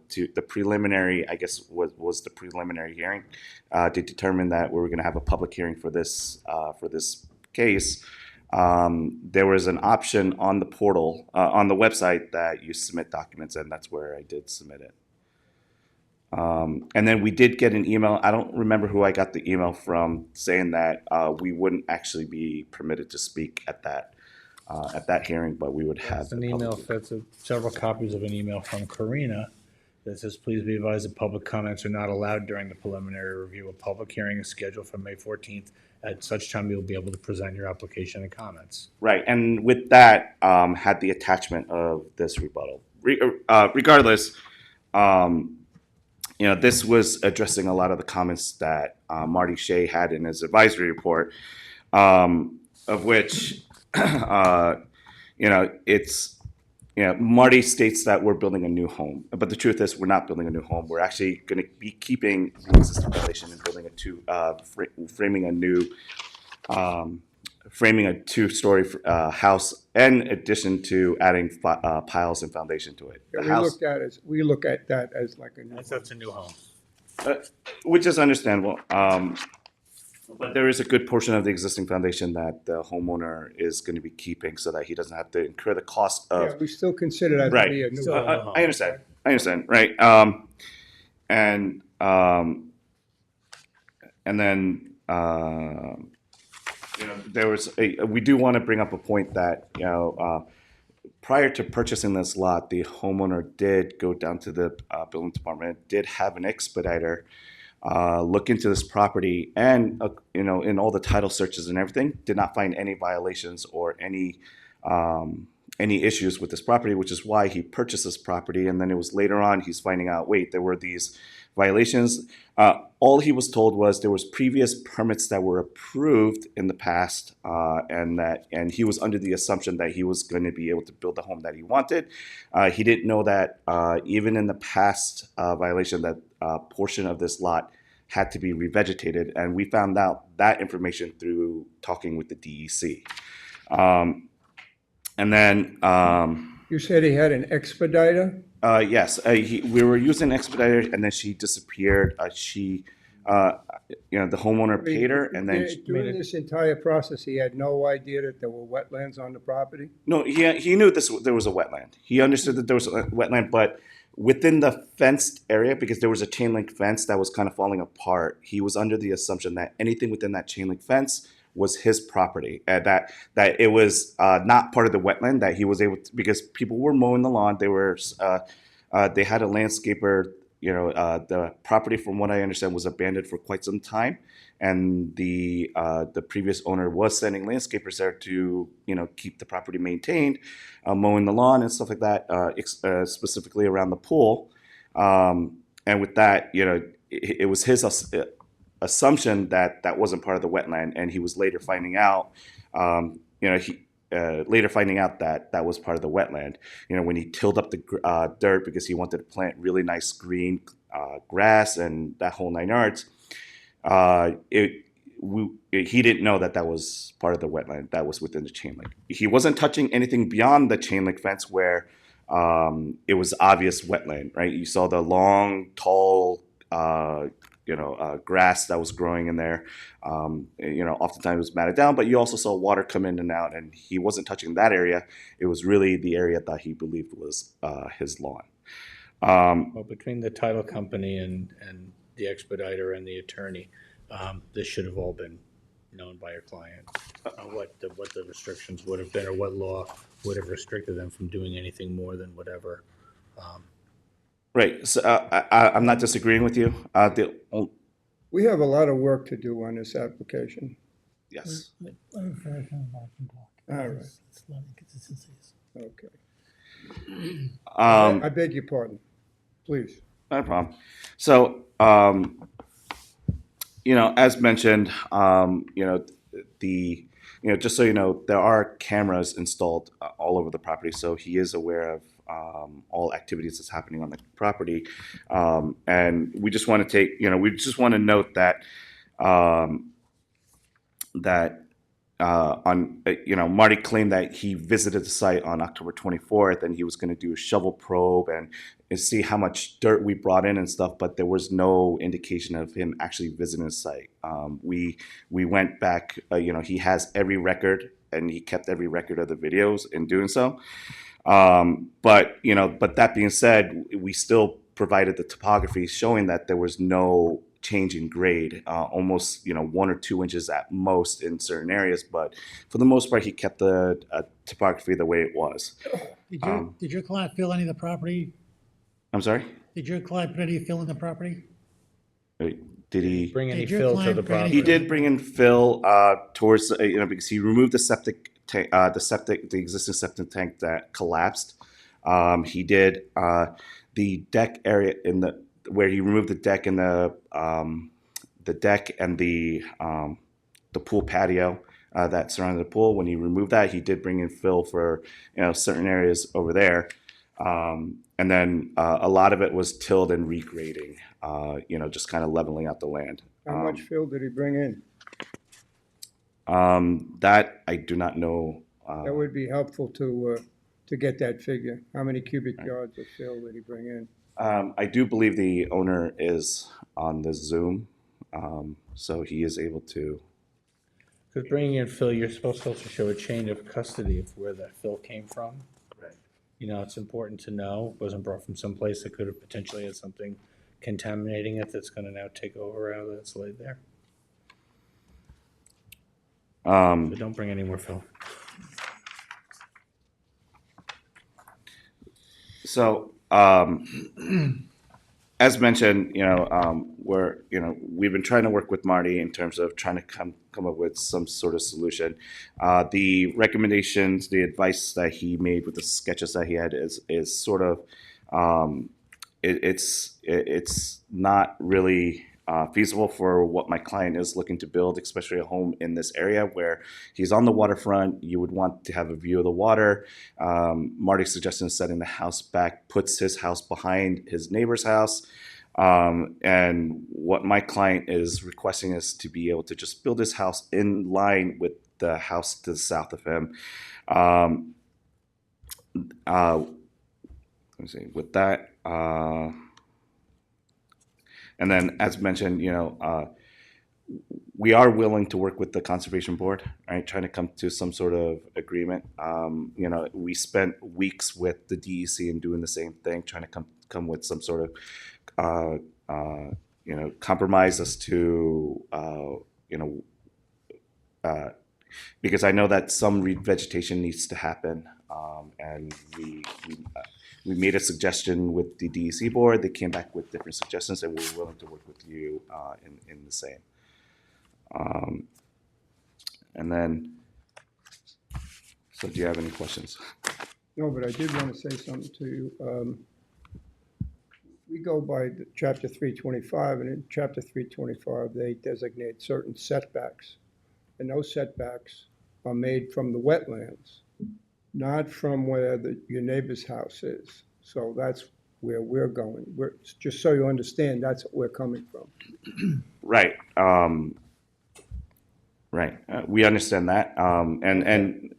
to the preliminary, I guess was the preliminary hearing to determine that we were going to have a public hearing for this case. There was an option on the portal on the website that you submit documents, and that's where I did submit it. And then we did get an email. I don't remember who I got the email from saying that we wouldn't actually be permitted to speak at that hearing, but we would have It's an email. That's several copies of an email from Karina that says, "Please be advised that public comments are not allowed during the preliminary review. A public hearing is scheduled for May 14th. At such time, you'll be able to present your application and comments." Right, and with that, had the attachment of this rebuttal. Regardless, this was addressing a lot of the comments that Marty Shea had in his advisory report, of which, Marty states that we're building a new home, but the truth is we're not building a new home. We're actually going to be keeping the existing foundation and building framing a two-story house, in addition to adding piles and foundation to it. We look at that as like a new. That's a new home. Which is understandable. But there is a good portion of the existing foundation that the homeowner is going to be keeping so that he doesn't have to incur the cost of. Yeah, we still consider that to be a new home. I understand. Right. And then, there was we do want to bring up a point that, prior to purchasing this lot, the homeowner did go down to the building department, did have an expediter look into this property, and in all the title searches and everything, did not find any violations or any any issues with this property, which is why he purchased this property. And then it was later on he's finding out, wait, there were these violations. All he was told was there was previous permits that were approved in the past, and he was under the assumption that he was going to be able to build the home that he wanted. He didn't know that even in the past violation, that portion of this lot had to be revegetated, and we found out that information through talking with the DEC. And then, You said he had an expediter? yes, we were using expediter, and then she disappeared. The homeowner paid her, and then During this entire process, he had no idea that there were wetlands on the property? no, he knew there was a wetland. He understood that there was a wetland, but within the fenced area, because there was a chain link fence that was kind of falling apart, he was under the assumption that anything within that chain link fence was his property, and that it was not part of the wetland, that he was able to, because people were mowing the lawn. They had a landscaper. The property, from what I understand, was abandoned for quite some time, and the previous owner was sending landscapers there to keep the property maintained, mowing the lawn and stuff like that, specifically around the pool. And with that, it was his assumption that that wasn't part of the wetland, and he was later finding out. Later finding out that that was part of the wetland, when he tilled up the dirt because he wanted to plant really nice green grass and that whole 9 yards. He didn't know that that was part of the wetland that was within the chain link. He wasn't touching anything beyond the chain link fence where it was obvious wetland, right? You saw the long, tall, grass that was growing in there. Oftentimes it was matted down, but you also saw water come in and out, and he wasn't touching that area. It was really the area that he believed was his lawn. Well, between the title company and the expediter and the attorney, this should have all been known by your client. What the restrictions would have been, or what law would have restricted them from doing anything more than whatever. Right. So I'm not disagreeing with you. We have a lot of work to do on this application. Yes. All right. Okay. I beg your pardon. Please. Not a problem. So, as mentioned, just so you know, there are cameras installed all over the property, so he is aware of all activities that's happening on the property. And we just want to note that Marty claimed that he visited the site on October 24th, and he was going to do a shovel probe and see how much dirt we brought in and stuff, but there was no indication of him actually visiting the site. We went back, he has every record, and he kept every record of the videos in doing so. But that being said, we still provided the topography showing that there was no change in grade, almost 1 or 2 inches at most in certain areas, but for the most part he kept the topography the way it was. Did your client fill any of the property? I'm sorry? Did your client put any fill in the property? Did he Bring any Did your fill to client the bring any property? He did bring in fill towards because he removed the septic tank, the existing septic tank that collapsed. He did the deck area where he removed the deck and the deck and the pool patio that surrounded the pool. When he removed that, he did bring in fill for certain areas over there. And then a lot of it was tilled and regrading, just kind of leveling out the land. How much fill did he bring in? That I do not know. That would be helpful to get that figure. How many cubic yards of fill did he bring in? I do believe the owner is on the Zoom, so he is able to. Because bringing in fill, you're supposed to also show a chain of custody of where that fill came from. Right. It's important to know. It wasn't brought from someplace that could have potentially had something contaminating it that's going to now take over out of that's laid there. So don't bring any more fill. So, as mentioned, we've been trying to work with Marty in terms of trying to come up with some sort of solution. The recommendations, the advice that he made with the sketches that he had is sort of it's not really feasible for what my client is looking to build, especially a home in this area where he's on the waterfront. You would want to have a view of the water. Marty's suggestion is setting the house back, puts his house behind his neighbor's house. And what my client is requesting is to be able to just build his house in line with the house to the south of him. Let me see, with that. And then, as mentioned, we are willing to work with the conservation board, right? Trying to come to some sort of agreement. We spent weeks with the DEC and doing the same thing, trying to come with some sort of, compromise as to, because I know that some revegetation needs to happen, and we made a suggestion with the DEC board. They came back with different suggestions, and we're willing to work with you in the same. And then, so do you have any questions? No, but I did want to say something to you. We go by chapter 325, and in chapter 325, they designate certain setbacks. And those setbacks are made from the wetlands, not from where your neighbor's house is. So that's where we're going. Just so you understand, that's what we're coming from. Right. Right. We understand that. And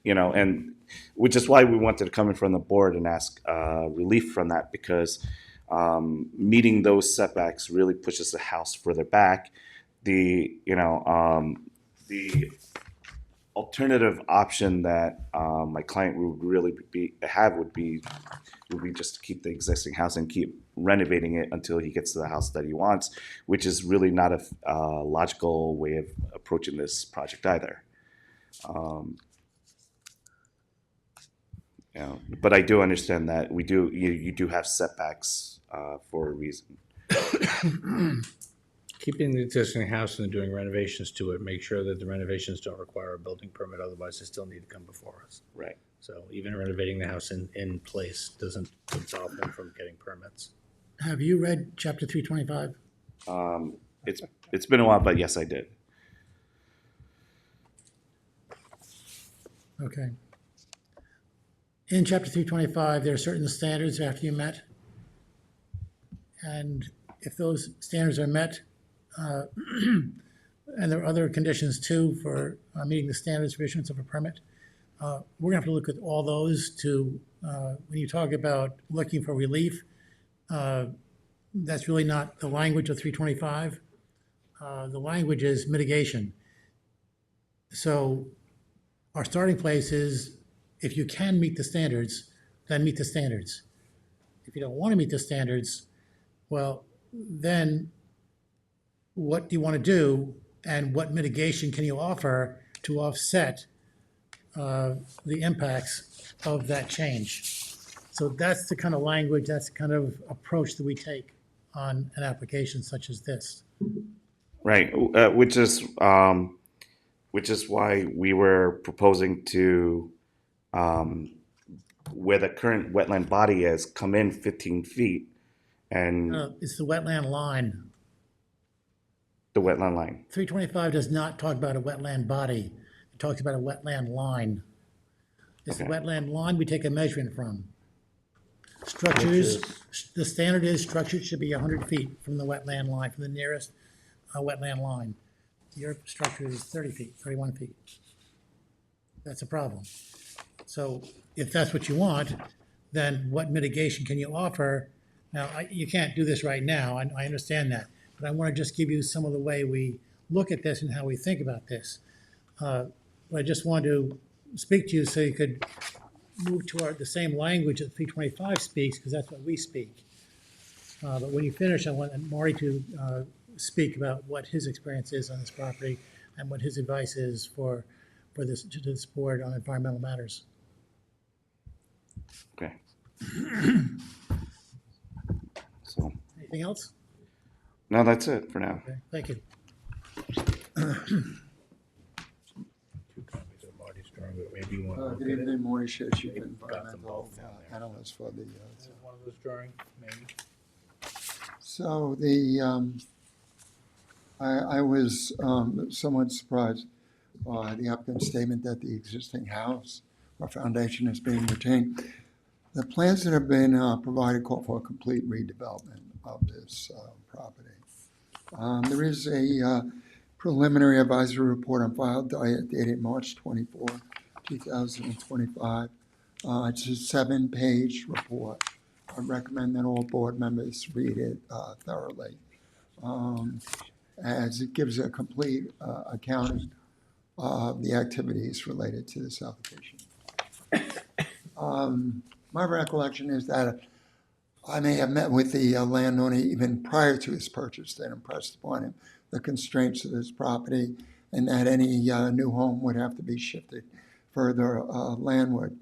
which is why we wanted to come in from the board and ask relief from that, because meeting those setbacks really pushes the house further back. The alternative option that my client would really would be just to keep the existing house and keep renovating it until he gets to the house that he wants, which is really not a logical way of approaching this project either. But I do understand that you do have setbacks for a reason. Keeping the existing house and doing renovations to it, make sure that the renovations don't require a building permit, otherwise they still need to come before us. Right. So even renovating the house in place doesn't absolve them from getting permits. Have you read chapter 325? It's been a while, but yes, I did. Okay. In chapter 325, there are certain standards that have to be met. And if those standards are met, and there are other conditions too for meeting the standards for issuance of a permit, we're gonna have to look at all those to, when you talk about looking for relief, that's really not the language of 325. The language is mitigation. So our starting place is, if you can meet the standards, then meet the standards. If you don't want to meet the standards, well, then what do you want to do, and what mitigation can you offer to offset the impacts of that change? So that's the kind of language, that's the kind of approach that we take on an application such as this. Right, which is why we were proposing to, where the current wetland body is, come in 15 feet and It's the wetland line. the wetland line. 325 does not talk about a wetland body. It talks about a wetland line. It's the Okay. wetland line we take a measurement from. Structures, the standard is structures should be 100 feet from the wetland line, from the nearest wetland line. Your structure is 30 feet, 31 feet. That's a problem. So if that's what you want, then what mitigation can you offer? Now, you can't do this right now, I understand that, but I want to just give you some of the way we look at this and how we think about this. But I just want to speak to you so you could move to the same language that 325 speaks, because that's what we speak. But when you finish, I want Maury to speak about what his experience is on this property and what his advice is for this, to this board on environmental matters. Okay. So, Anything else? No, that's it for now. Okay, thank you. Two copies of Marty's drawing, but maybe you want to Good look at it. evening, Maurice Chief, Maybe got them environmental both down there. analyst for the. Is it one of those drawings, maybe? So I was somewhat surprised by the applicant's statement that the existing house or foundation is being retained. The plans that have been provided call for a complete redevelopment of this property. There is a preliminary advisory report on file dated March 24, 2025. It's a 7-page report. I recommend that all board members read it thoroughly, as it gives a complete accounting of the activities related to this application. My recollection is that I may have met with the landowner even prior to his purchase and impressed upon him the constraints of this property and that any new home would have to be shifted further landward.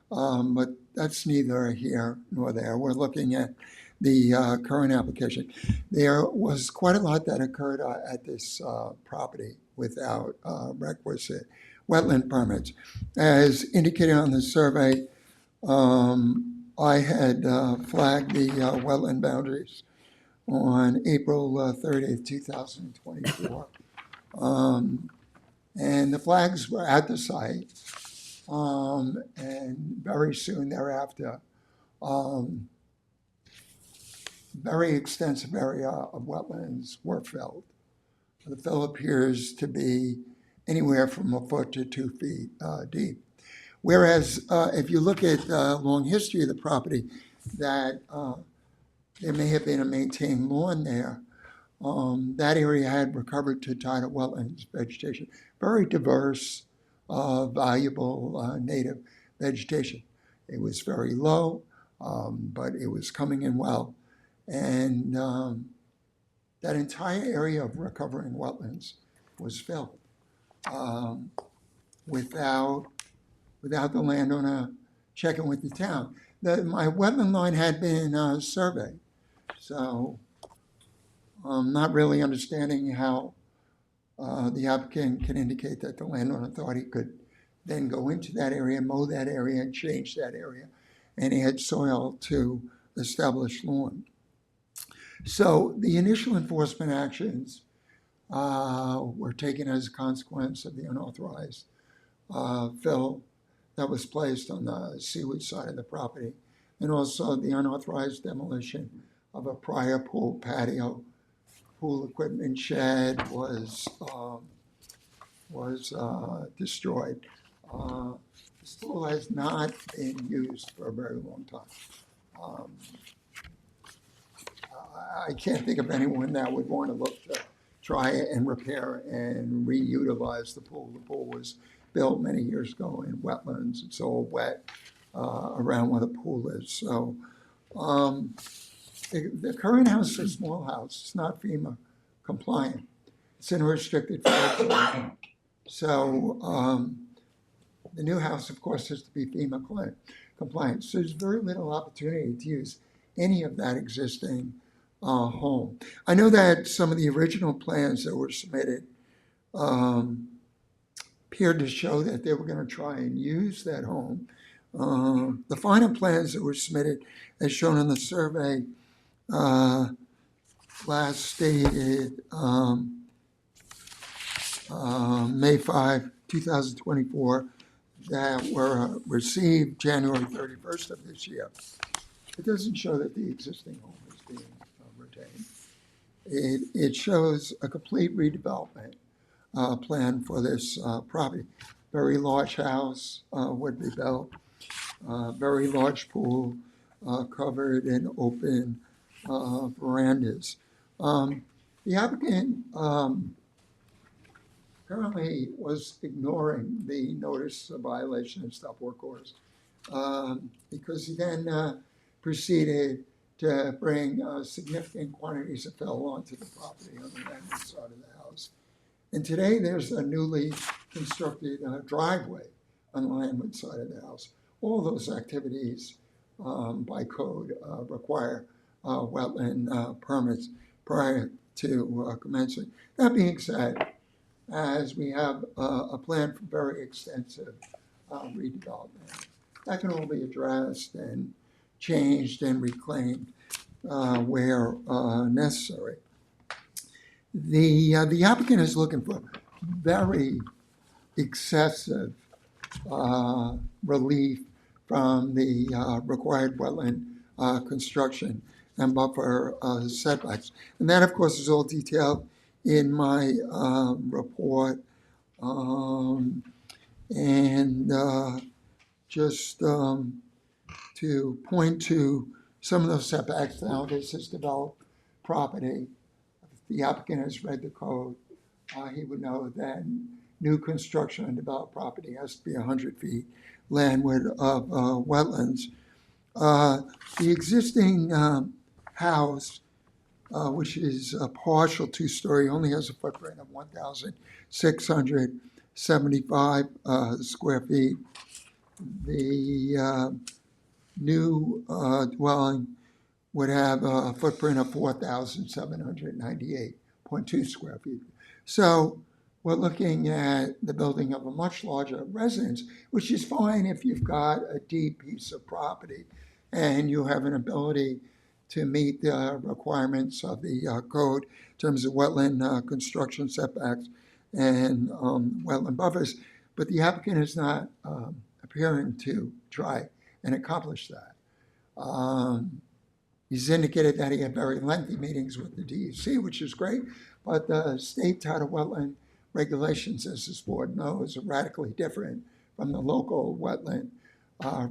But that's neither here nor there. We're looking at the current application. There was quite a lot that occurred at this property without requisite wetland permits. As indicated on the survey, I had flagged the wetland boundaries on April 30th, 2024. And the flags were at the site. And very soon thereafter, very extensive area of wetlands were filled. The fill appears to be anywhere from a foot to 2 feet deep. Whereas if you look at the long history of the property, that there may have been a maintained lawn there, that area had recovered to tidal wetlands vegetation, very diverse, valuable native vegetation. It was very low, but it was coming in well. And that entire area of recovering wetlands was filled without the landowner checking with the town. My wetland line had been surveyed, so I'm not really understanding how the applicant can indicate that the landowner thought he could then go into that area, mow that area, and change that area, and add soil to establish lawn. So the initial enforcement actions were taken as a consequence of the unauthorized fill that was placed on the seaward side of the property, and also the unauthorized demolition of a prior pool patio. Pool equipment shed was destroyed. This pool has not been used for a very long time. I can't think of anyone that would want to look to try and repair and reutilize the pool. The pool was built many years ago in wetlands. It's all wet around where the pool is. So the current house is a small house. It's not FEMA compliant. It's in a restricted flood zone. So the new house, of course, has to be FEMA compliant. So there's very little opportunity to use any of that existing home. I know that some of the original plans that were submitted appeared to show that they were going to try and use that home. The final plans that were submitted, as shown on the survey, last dated May 5, 2024, that were received January 31st of this year. It doesn't show that the existing home is being retained. It shows a complete redevelopment plan for this property. Very large house would be built, very large pool, covered and open verandas. The applicant apparently was ignoring the notice of violation and stop work orders because he then proceeded to bring significant quantities of fill onto the property on the landward side of the house. And today there's a newly constructed driveway on the landward side of the house. All those activities by code require wetland permits prior to commencing. That being said, as we have a plan for very extensive redevelopment, that can all be addressed and changed and reclaimed where necessary. The applicant is looking for very excessive relief from the required wetland construction and buffer setbacks. And that, of course, is all detailed in my report. Just to point to some of those setbacks, now this is developed property. If the applicant has read the code, he would know that new construction on developed property has to be 100 feet landward of wetlands. The existing house, which is a partial two-story, only has a footprint of 1,675 square feet. The new dwelling would have a footprint of 4,798.2 square feet. So we're looking at the building of a much larger residence, which is fine if you've got a deep piece of property and you have an ability to meet the requirements of the code in terms of wetland construction setbacks and wetland buffers. But the applicant is not appearing to try and accomplish that. He's indicated that he had very lengthy meetings with the DEC, which is great, but the state tidal wetland regulations, as this board knows, are radically different from the local wetland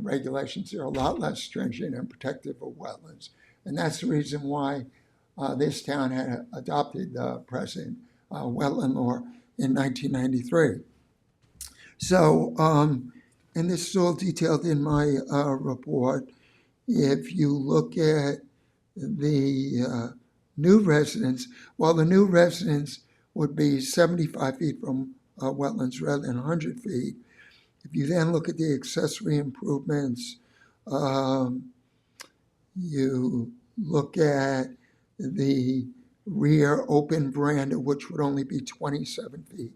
regulations. They're a lot less stringent and protective of wetlands. And that's the reason why this town had adopted the present wetland law in 1993. So, and this is all detailed in my report. If you look at the new residence, while the new residence would be 75 feet from wetlands rather than 100 feet, if you then look at the accessory improvements, you look at the rear open veranda, which would only be 27 feet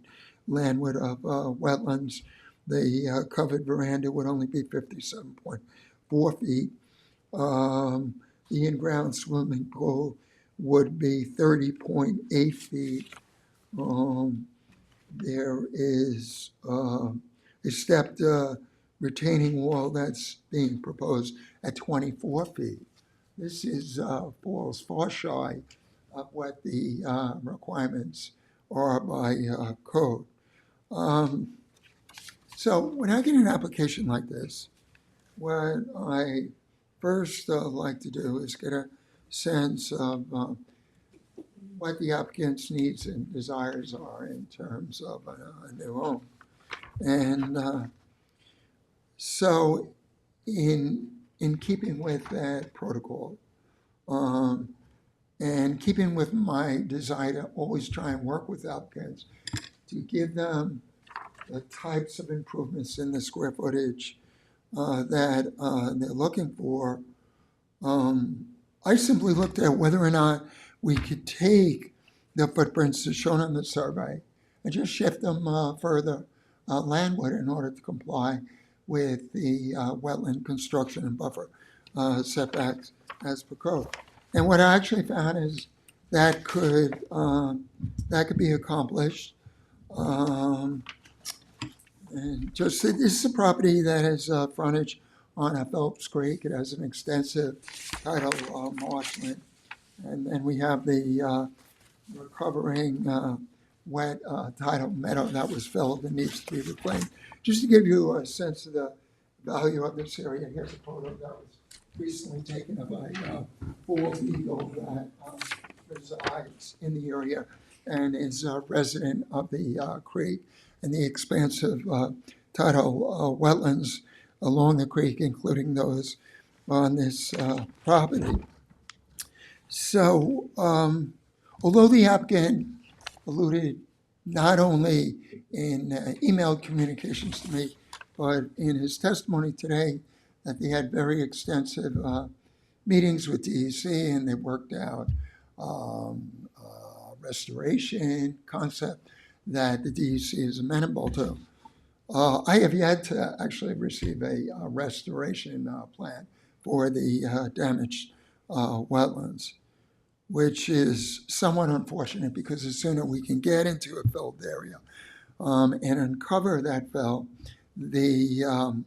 landward of wetlands. The covered veranda would only be 57.4 feet. The in-ground swimming pool would be 30.8 feet. There is a stepped retaining wall that's being proposed at 24 feet. This falls far shy of what the requirements are by code. So when I get an application like this, what I first like to do is get a sense of what the applicant's needs and desires are in terms of a new home. And so in keeping with that protocol, and keeping with my desire to always try and work with applicants to give them the types of improvements in the square footage that they're looking for, I simply looked at whether or not we could take the footprints as shown on the survey and just shift them further landward in order to comply with the wetland construction and buffer setbacks as per code. And what I actually found is that could be accomplished. And just this is a property that has frontage on a Phillips Creek. It has an extensive tidal marshland, and then we have the recovering wet tidal meadow that was filled and needs to be reclaimed. Just to give you a sense of the value of this area, here's a photo that was recently taken of a bald eagle that resides in the area and is a resident of the creek and the expansive tidal wetlands along the creek, including those on this property. So, although the applicant alluded not only in emailed communications to me, but in his testimony today that they had very extensive meetings with DEC, and they worked out restoration concept that the DEC is amenable to. I have yet to actually receive a restoration plan for the damaged wetlands, which is somewhat unfortunate because the sooner we can get into a filled area and uncover that fill, the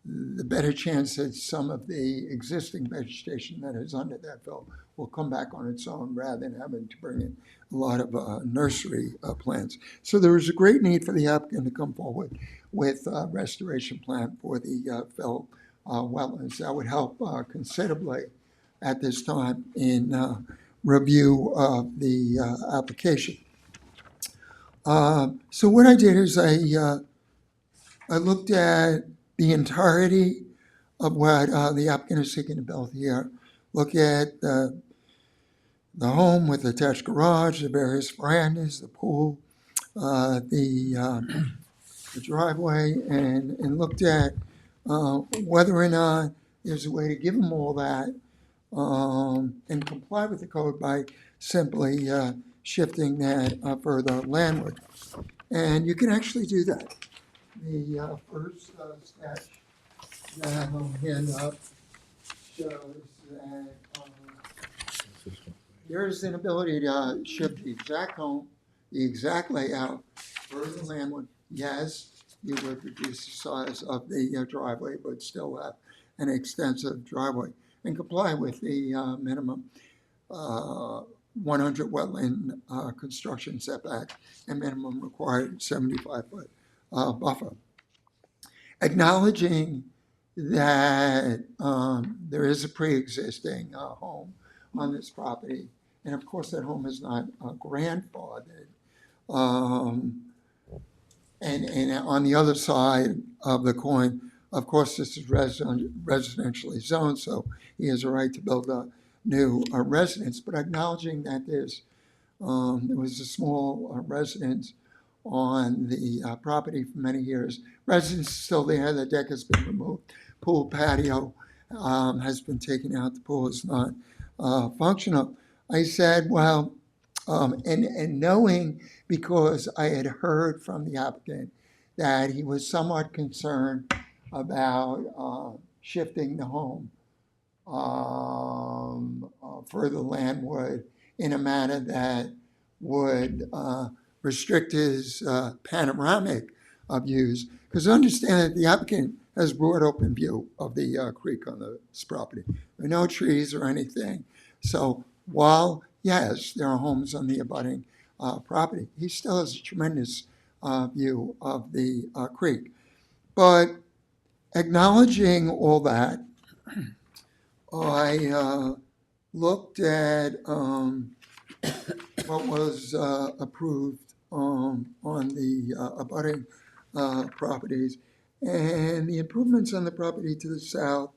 better chance that some of the existing vegetation that is under that fill will come back on its own rather than having to bring in a lot of nursery plants. So there is a great need for the applicant to come forward with a restoration plan for the fill wetlands. That would help considerably at this time in review of the application. So what I did is I looked at the entirety of what the applicant is seeking to build here. Look at the home with the attached garage, the various verandas, the pool, the driveway, and looked at whether or not there's a way to give them all that and comply with the code by simply shifting that further landward. And you can actually do that. The first sketch that I'll hand up shows that there's an ability to shift the exact home, the exact layout, further landward. Yes, you would reduce the size of the driveway, but still have an extensive driveway and comply with the minimum 100 wetland construction setback and minimum required 75-foot buffer. Acknowledging that there is a pre-existing home on this property, and of course that home is not grandfathered. And on the other side of the coin, of course, this is residentially zoned, so he has a right to build a new residence. But acknowledging that there was a small residence on the property for many years. Residence is still there. The deck has been removed. Pool patio has been taken out. The pool is not functional. I said, well, and knowing, because I had heard from the applicant that he was somewhat concerned about shifting the home further landward in a manner that would restrict his panoramic views, because understand that the applicant has broad open view of the creek on this property. There are no trees or anything. So while, yes, there are homes on the abutting property, he still has a tremendous view of the creek. But acknowledging all that, I looked at what was approved on the abutting properties and the improvements on the property to the south.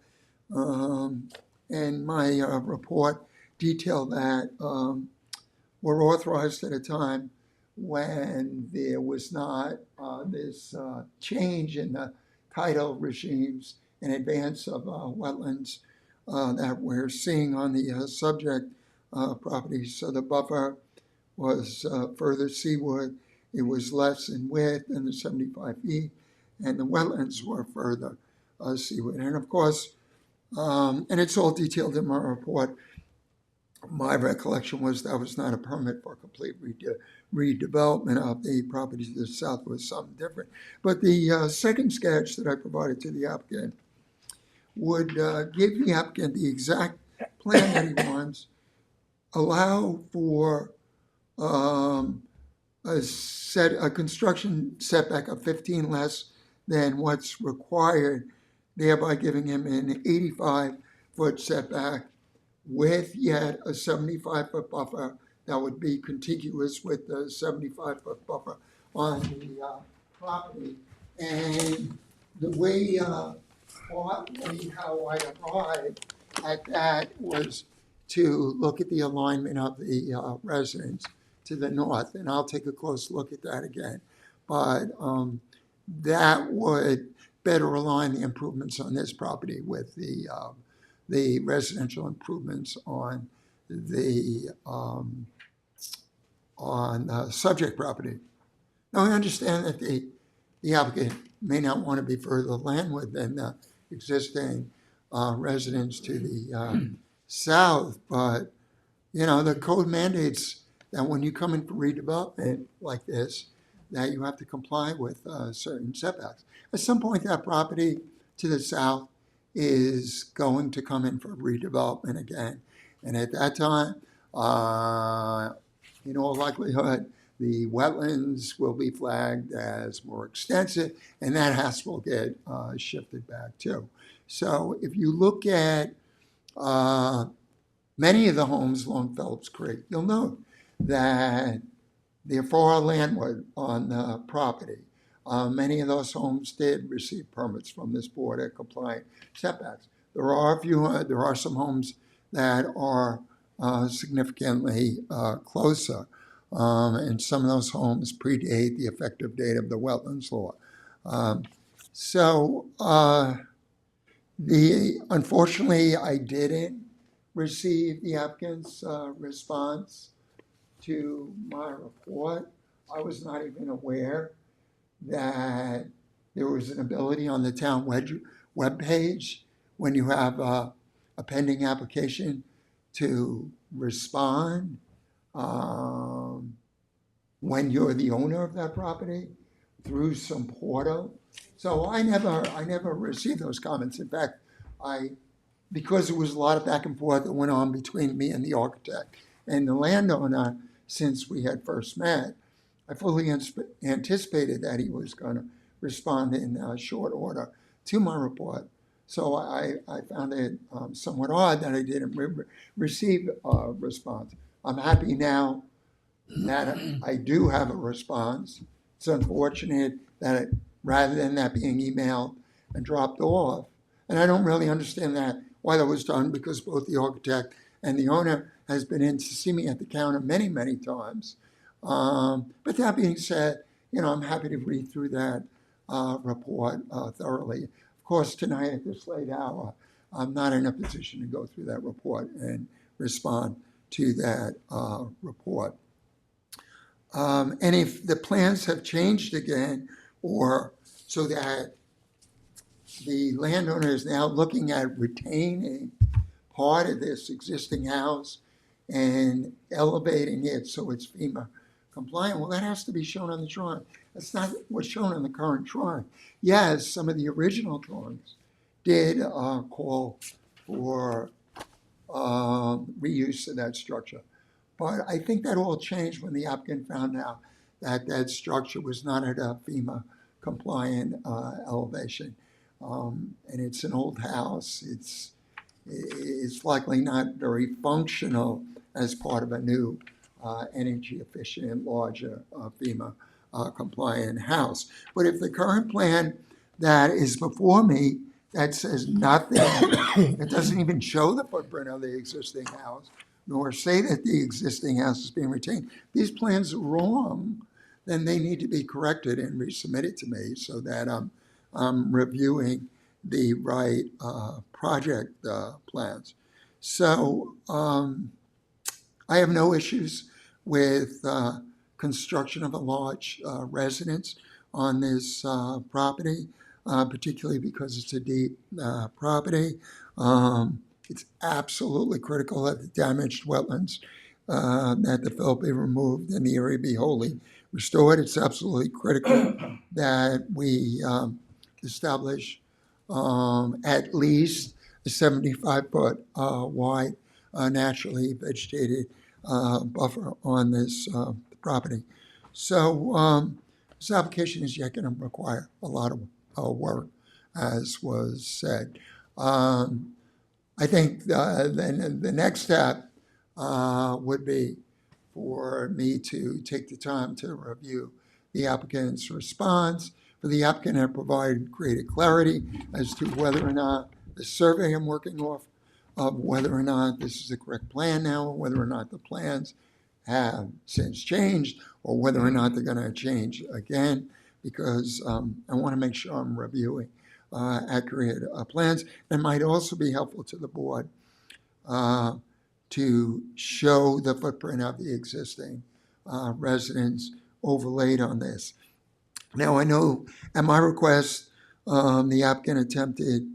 And my report detailed that were authorized at a time when there was not this change in the tidal regimes in advance of wetlands that we're seeing on the subject properties. So the buffer was further seaward. It was less in width than the 75 feet, and the wetlands were further seaward. And of course, and it's all detailed in my report, my recollection was that was not a permit for complete redevelopment of the property to the south. Was something different. But the second sketch that I provided to the applicant would give the applicant the exact plan that he wants, allow for a construction setback of 15 less than what's required, thereby giving him an 85-foot setback with yet a 75-foot buffer that would be contiguous with the 75-foot buffer on the property. And the way how I arrived at that was to look at the alignment of the residence to the north, and I'll take a close look at that again. But that would better align the improvements on this property with the the residential improvements on the subject property. Now, I understand that the applicant may not want to be further landward than the existing residents to the south, but, the code mandates that when you come in for redevelopment like this, that you have to comply with certain setbacks. At some point, that property to the south is going to come in for redevelopment again. And at that time, in all likelihood, the wetlands will be flagged as more extensive, and that house will get shifted back too. So if you look at many of the homes along Phillips Creek, you'll note that they're far landward on the property. Many of those homes did receive permits from this board at compliant setbacks. There are some homes that are significantly closer. And some of those homes predate the effective date of the wetlands law. Unfortunately, I didn't receive the applicant's response to my report. I was not even aware that there was an ability on the town webpage when you have a pending application to respond when you're the owner of that property through some portal. So I never received those comments. In fact, because there was a lot of back and forth that went on between me and the architect and the landowner since we had first met, I fully anticipated that he was going to respond in short order to my report. So I found it somewhat odd that I didn't receive a response. I'm happy now that I do have a response. It's unfortunate that rather than that being emailed and dropped off, and I don't really understand why that was done, because both the architect and the owner has been in to see me at the counter many, many times. But that being said, I'm happy to read through that report thoroughly. Of course, tonight at this late hour, I'm not in a position to go through that report and respond to that report. And if the plans have changed again, or so that the landowner is now looking at retaining part of this existing house and elevating it so it's FEMA compliant, well, that has to be shown on the drawing. That's not what's shown on the current drawing. Yes, some of the original drawings did call for reuse of that structure. But I think that all changed when the applicant found out that that structure was not at a FEMA compliant elevation. And it's an old house. It's likely not very functional as part of a new energy efficient, larger FEMA compliant house. But if the current plan that is before me that says nothing, it doesn't even show the footprint of the existing house, nor say that the existing house is being retained, these plans are wrong, then they need to be corrected and resubmitted to me so that I'm reviewing the right project plans. So I have no issues with construction of a large residence on this property, particularly because it's a deep property. It's absolutely critical that the damaged wetlands, that the fill be removed and the area be wholly restored. It's absolutely critical that we establish at least a 75-foot wide naturally vegetated buffer on this property. So this application is yet going to require a lot of work, as was said. I think the next step would be for me to take the time to review the applicant's response, for the applicant to provide greater clarity as to whether or not the survey I'm working off of, whether or not this is the correct plan now, or whether or not the plans have since changed, or whether or not they're going to change again, because I want to make sure I'm reviewing accurate plans. It might also be helpful to the board to show the footprint of the existing residence overlaid on this. Now, I know at my request, the applicant attempted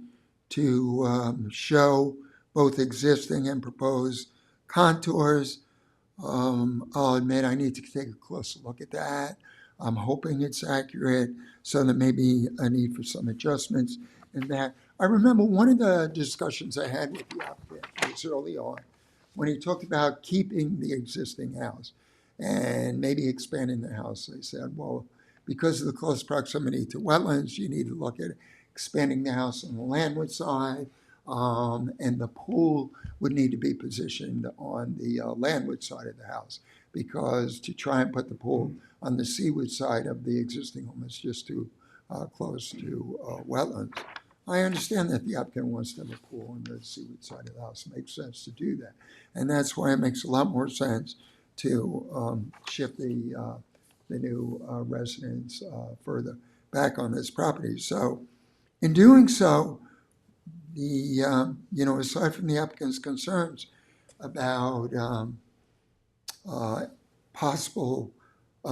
to show both existing and proposed contours. I'll admit I need to take a closer look at that. I'm hoping it's accurate, so there may be a need for some adjustments in that. I remember one of the discussions I had with the applicant was early on, when he talked about keeping the existing house and maybe expanding the house. I said, well, because of the close proximity to wetlands, you need to look at expanding the house on the landward side, and the pool would need to be positioned on the landward side of the house, because to try and put the pool on the seaward side of the existing home is just too close to wetlands. I understand that the applicant wants to have a pool on the seaward side of the house. It makes sense to do that. And that's why it makes a lot more sense to shift the new residence further back on this property. So in doing so, aside from the applicant's concerns about possible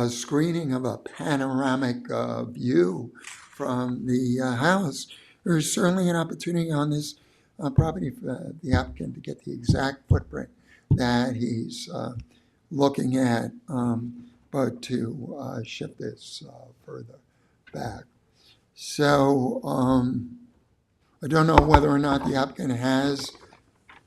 screening of a panoramic view from the house, there is certainly an opportunity on this property for the applicant to get the exact footprint that he's looking at, but to shift this further back. So I don't know whether or not the applicant has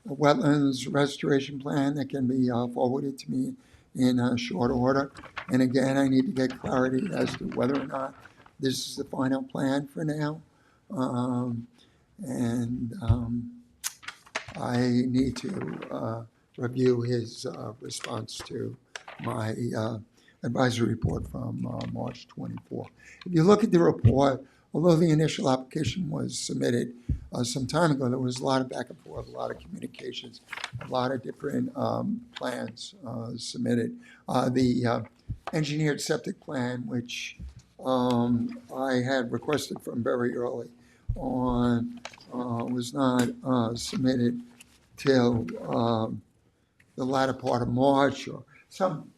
a wetlands restoration plan that can be forwarded to me in short order. And again, I need to get clarity as to whether or not this is the final plan for now. I need to review his response to my advisory report from March 24. If you look at the report, although the initial application was submitted some time ago, there was a lot of back and forth, a lot of communications, a lot of different plans submitted. The engineered septic plan, which I had requested from very early on, was not submitted till the latter part of March or sometime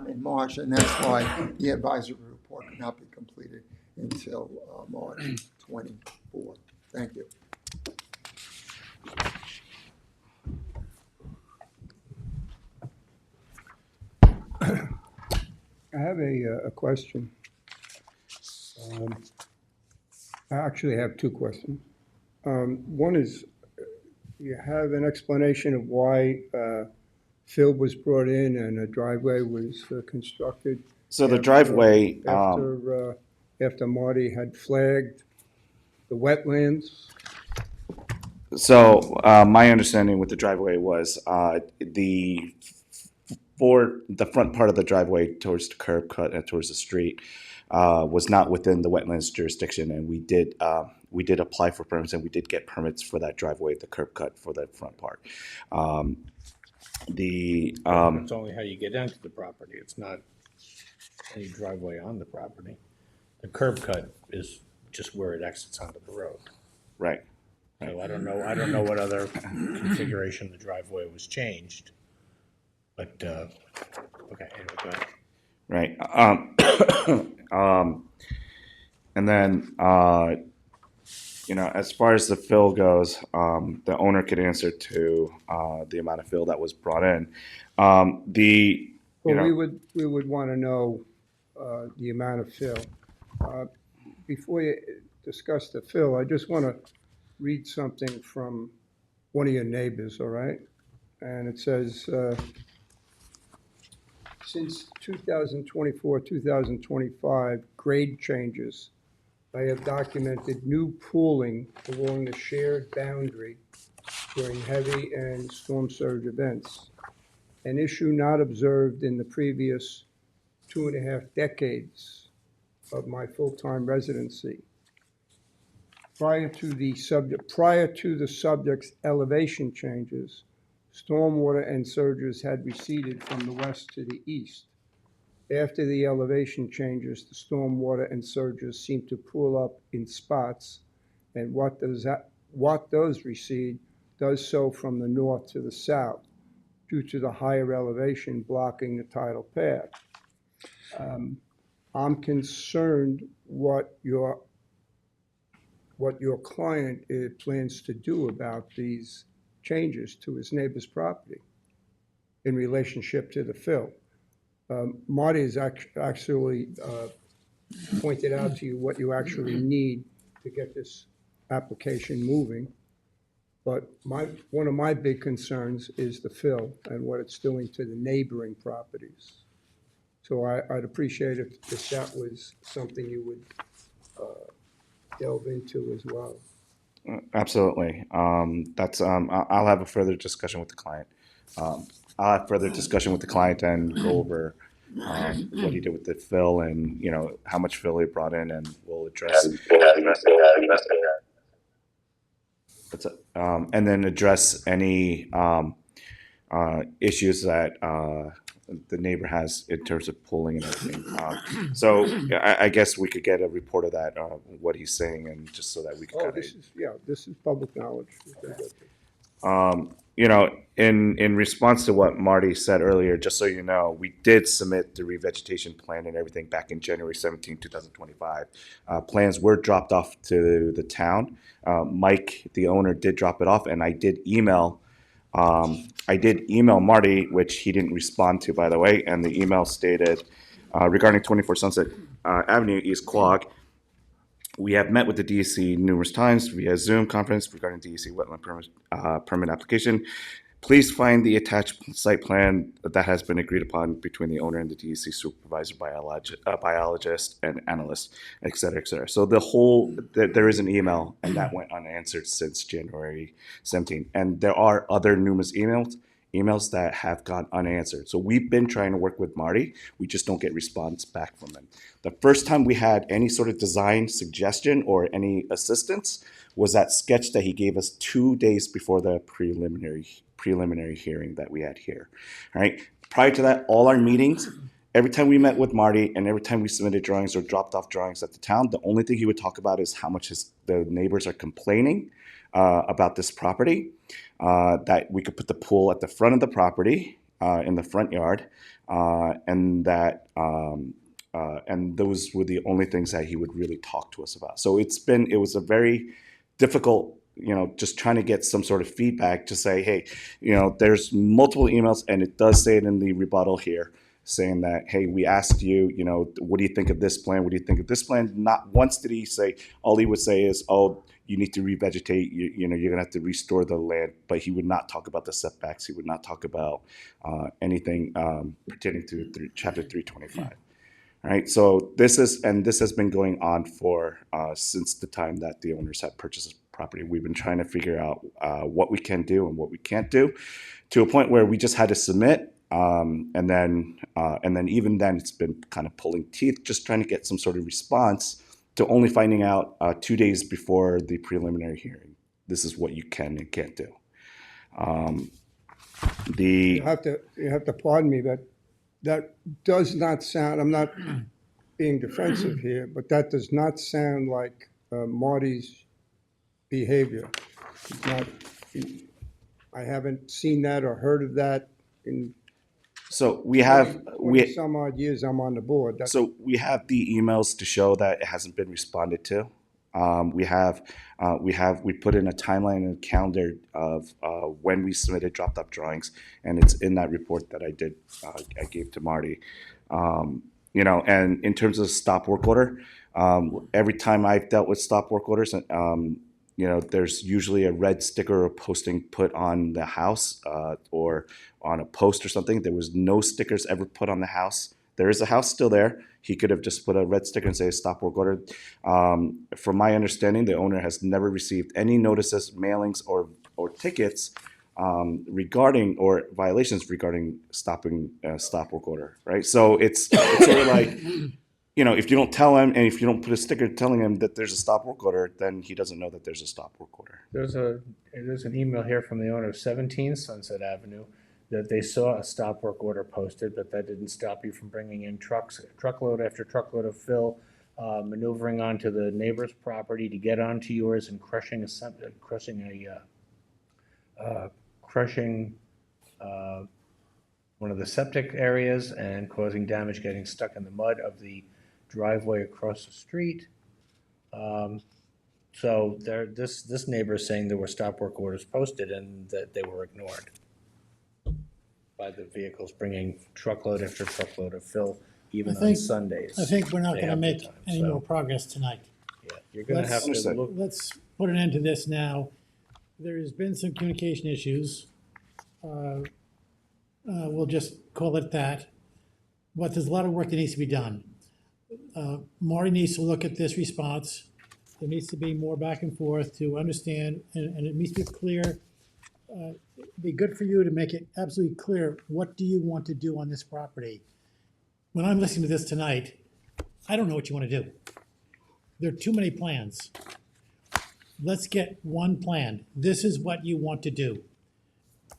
in March, and that's why the advisory report could not be completed until March 24. Thank you. I have a question. I actually have two questions. One is, you have an explanation of why fill was brought in and a driveway was constructed? So the driveway, After Marty had flagged the wetlands? so my understanding with the driveway was the front part of the driveway towards the curb cut and towards the street was not within the wetlands jurisdiction, and we did apply for permits, and we did get permits for that driveway, the curb cut for the front part. It's only how you get into the property. It's not any driveway on the property. The curb cut is just where it exits onto the road. Right. So I don't know what other configuration the driveway was changed. But, okay, anyway, go ahead. Right. And then, as far as the fill goes, the owner could answer to the amount of fill that was brought in. We would want to know the amount of fill. Before you discuss the fill, I just want to read something from one of your neighbors, all right? And it says, since 2024, 2025, grade changes, I have documented new pooling along the shared boundary during heavy and storm surge events, an issue not observed in the previous 2.5 decades of my full-time residency. Prior to the subject's elevation changes, stormwater and surges had receded from the west to the east. After the elevation changes, the stormwater and surges seemed to pool up in spots And what does recede does so from the north to the south due to the higher elevation blocking the tidal path. I'm concerned what your client plans to do about these changes to his neighbor's property in relationship to the fill. Marty has actually pointed out to you what you actually need to get this application moving. But one of my big concerns is the fill and what it's doing to the neighboring properties. So I'd appreciate if that was something you would delve into as well. Absolutely. I'll have a further discussion with the client. I'll have further discussion with the client and go over what he did with the fill and, you know, how much fill he brought in, and we'll address and then address any issues that the neighbor has in terms of pulling and everything. So I guess we could get a report of that, what he's saying, and just so that we can. Oh, this is public knowledge. You know, in response to what Marty said earlier, just so you know, we did submit the revegetation plan and everything back in January 17, 2025. Plans were dropped off to the town. Mike, the owner, did drop it off, and I did email Marty, which he didn't respond to, by the way, and the email stated, regarding 24 Sunset Avenue, East Quogue, we have met with the DEC numerous times via Zoom conference regarding DEC wetland permit application. Please find the attached site plan that has been agreed upon between the owner and the DEC supervisor, biologist, and analyst, et cetera, et cetera. So there is an email, and that went unanswered since January 17. And there are other numerous emails that have gone unanswered. So we've been trying to work with Marty. We just don't get response back from him. The first time we had any sort of design suggestion or any assistance was that sketch that he gave us 2 days before the preliminary hearing that we had here. All right. Prior to that, all our meetings, every time we met with Marty and every time we submitted drawings or dropped off drawings at the town, the only thing he would talk about is how much the neighbors are complaining about this property, that we could put the pool at the front of the property in the front yard, and that and those were the only things that he would really talk to us about. So it was a very difficult, you know, just trying to get some sort of feedback to say, hey, you know, there's multiple emails, and it does say it in the rebuttal here, saying that, hey, we asked you, you know, what do you think of this plan? What do you think of this plan? Not once did he say, all he would say is, oh, you need to revegetate, you know, you're gonna have to restore the land, but he would not talk about the setbacks. He would not talk about anything pertaining to chapter 325. All right, so this has been going on for since the time that the owners have purchased this property. We've been trying to figure out what we can do and what we can't do, to a point where we just had to submit, and then even then it's been kind of pulling teeth, just trying to get some sort of response, to only finding out 2 days before the preliminary hearing, this is what you can and can't do. You have to pardon me, but that does not sound, I'm not being defensive here, but that does not sound like Marty's behavior. I haven't seen that or heard of that in So we have 20 some odd years I'm on the board. So we have the emails to show that it hasn't been responded to. We put in a timeline and a calendar of when we submitted dropped off drawings, and it's in that report that I gave to Marty. You know, and in terms of stop work order, every time I've dealt with stop work orders, you know, there's usually a red sticker or posting put on the house or on a post or something. There was no stickers ever put on the house. There is a house still there. He could have just put a red sticker and say stop work order. From my understanding, the owner has never received any notices, mailings, or tickets regarding, or violations regarding stopping stop work order, right? So it's sort of like, you know, if you don't tell him, and if you don't put a sticker telling him that there's a stop work order, then he doesn't know that there's a stop work order. There's an email here from the owner of 17 Sunset Avenue that they saw a stop work order posted, but that didn't stop you from bringing in truckload after truckload of fill maneuvering onto the neighbor's property to get onto yours and crushing one of the septic areas and causing damage, getting stuck in the mud of the driveway across the street. So this neighbor is saying there were stop work orders posted and that they were ignored by the vehicles bringing truckload after truckload of fill, even I on think- Sundays. I think we're not They gonna have their make time, any so, more progress tonight. yeah, you're gonna have to Understood. look, Let's put an end to this now. There's been some communication issues. We'll just call it that. But there's a lot of work that needs to be done. Marty needs to look at this response. There needs to be more back and forth to understand, and it needs to be clear. It'd be good for you to make it absolutely clear, what do you want to do on this property? When I'm listening to this tonight, I don't know what you want to do. There are too many plans. Let's get one plan. This is what you want to do.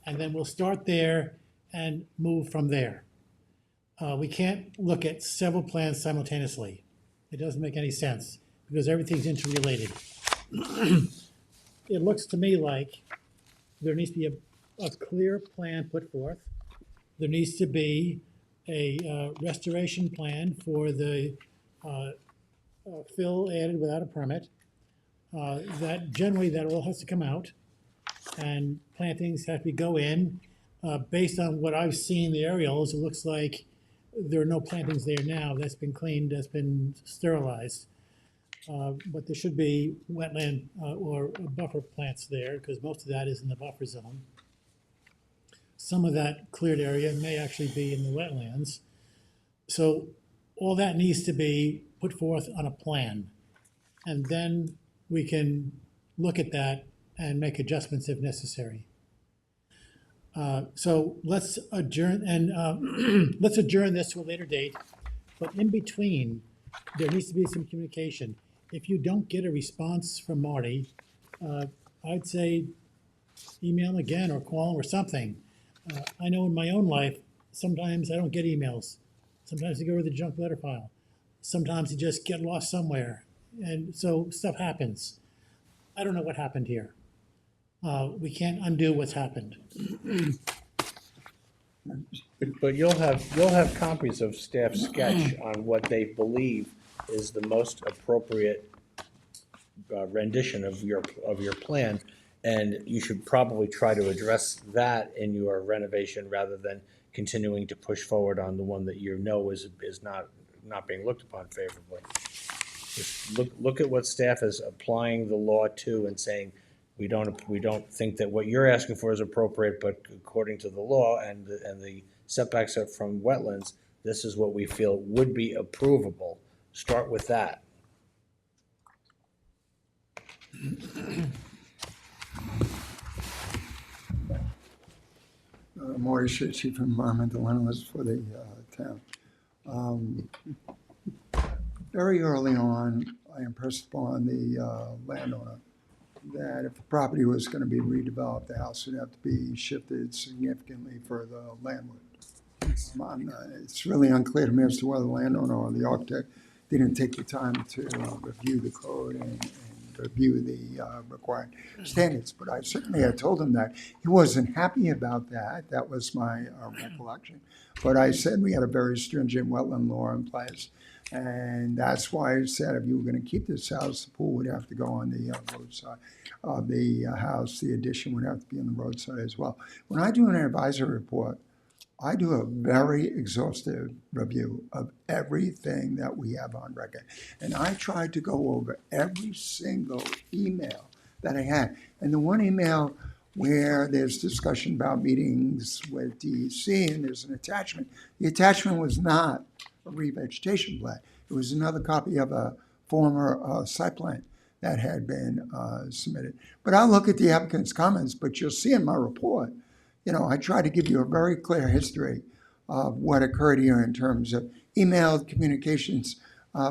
And then we'll start there and move from there. We can't look at several plans simultaneously. It doesn't make any sense because everything's interrelated. It looks to me like there needs to be a clear plan put forth. There needs to be a restoration plan for the fill added without a permit. That generally that all has to come out, and plantings have to go in. Based on what I've seen the aerials, it looks like there are no plantings there now. That's been cleaned, that's been sterilized. But there should be wetland or buffer plants there, because most of that is in the buffer zone. Some of that cleared area may actually be in the wetlands. So all that needs to be put forth on a plan. And then we can look at that and make adjustments if necessary. So let's adjourn, and let's adjourn this to a later date. But in between, there needs to be some communication. If you don't get a response from Marty, I'd say email him again or call him or something. I know in my own life, sometimes I don't get emails. Sometimes they go to the junk letter file. Sometimes they just get lost somewhere. And so stuff happens. I don't know what happened here. We can't undo what's happened. but you'll have copies of staff sketch on what they believe is the most appropriate rendition of your plan. And you should probably try to address that in your renovation rather than continuing to push forward on the one that you know is not being looked upon favorably. Just look at what staff is applying the law to and saying, we don't think that what you're asking for is appropriate, but according to the law and the setbacks from wetlands, this is what we feel would be approvable. Start with that. Marty Shea, Chief Environmental Analyst for the town. Very early on, I impressed upon the landowner that if the property was going to be redeveloped, the house would have to be shifted significantly further landward. It's really unclear to me as to whether the landowner or the architect didn't take the time to review the code and review the required standards. But I certainly had told him that. He wasn't happy about that. That was my recollection. But I said we had a very stringent wetland law in place. And that's why I said if you were going to keep this house, the pool would have to go on the roadside of the house. The addition would have to be on the roadside as well. When I do an advisory report, I do a very exhaustive review of everything that we have on record. And I tried to go over every single email that I had. And the one email where there's discussion about meetings with DEC and there's an attachment, the attachment was not a revegetation plan. It was another copy of a former site plan that had been submitted. But I'll look at the applicant's comments, but you'll see in my report, I try to give you a very clear history of what occurred here in terms of emailed communications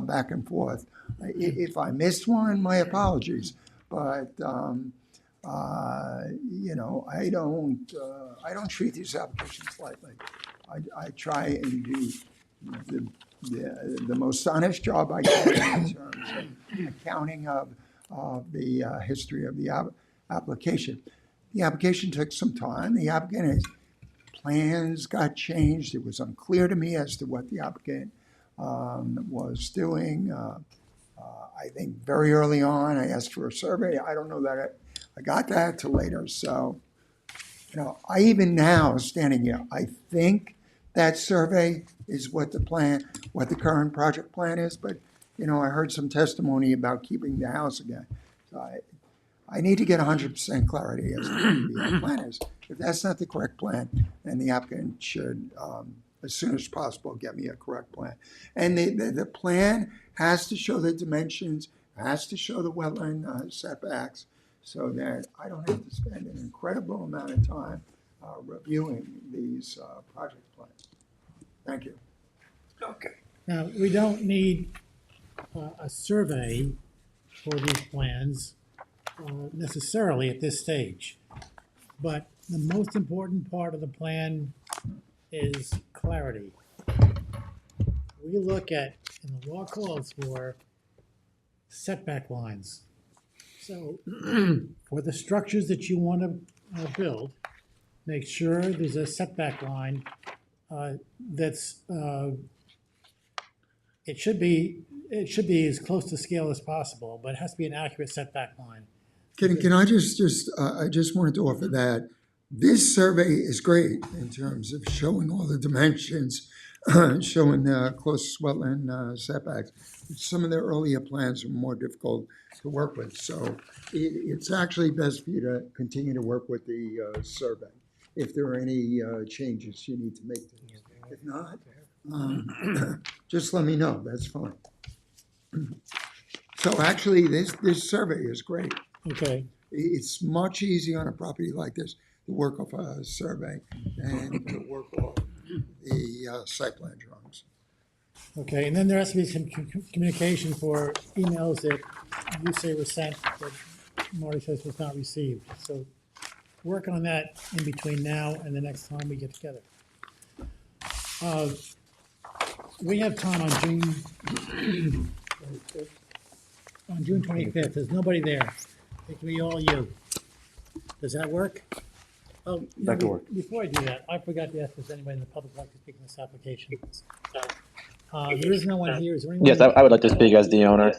back and forth. If I missed one, my apologies. But I don't treat these applications lightly. I try and do the most honest job I can in terms of accounting of the history of the application. The application took some time. The applicant's plans got changed. It was unclear to me as to what the applicant was doing. I think very early on, I asked for a survey. I don't know that I got that till later. So, I even now standing here, I think that survey is what the current project plan is. But, I heard some testimony about keeping the house again. So I need to get 100% clarity as to what the plan is. If that's not the correct plan, then the applicant should, as soon as possible, get me a correct plan. And the plan has to show the dimensions, has to show the wetland setbacks, so that I don't have to spend an incredible amount of time reviewing these project plans. Thank you. Okay. Now, we don't need a survey for these plans necessarily at this stage. But the most important part of the plan is clarity. We look at, and the law calls for setback lines. So for the structures that you want to build, make sure there's a setback line that's, it should be as close to scale as possible, but it has to be an accurate setback line. Can I I just wanted to offer that this survey is great in terms of showing all the dimensions, showing the closest wetland setbacks. Some of the earlier plans are more difficult to work with. So it's actually best for you to continue to work with the survey if there are any changes you need to make to it. If not, just let me know. That's fine. So actually, this survey is great. Okay. It's much easier on a property like this to work off a survey and to work off the site plan drawings. Okay, and then there has to be some communication for emails that you say were sent, but Marty says was not received. So work on that in between now and the next time we get together. We have time on June 25th. There's nobody there. It can be all you. Does that work? Oh, That could work. Before I do that, I forgot to ask if there's anybody in the public like to speak on this application. There is no one here. Is there anyone? Yes, I would like to speak as the owner.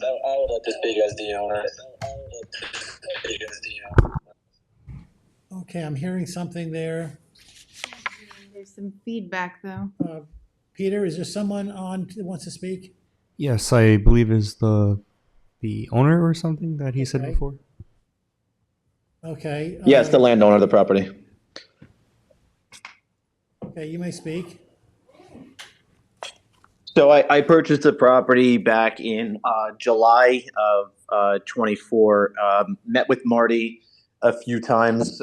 Okay, I'm hearing something there. There's some feedback, though. Peter, is there someone on that wants to speak? Yes, I believe is the owner or something that he said Okay. before. Okay. Yes, the landowner of the property. Okay, you may speak. So I purchased the property back in July of 24. Met with Marty a few times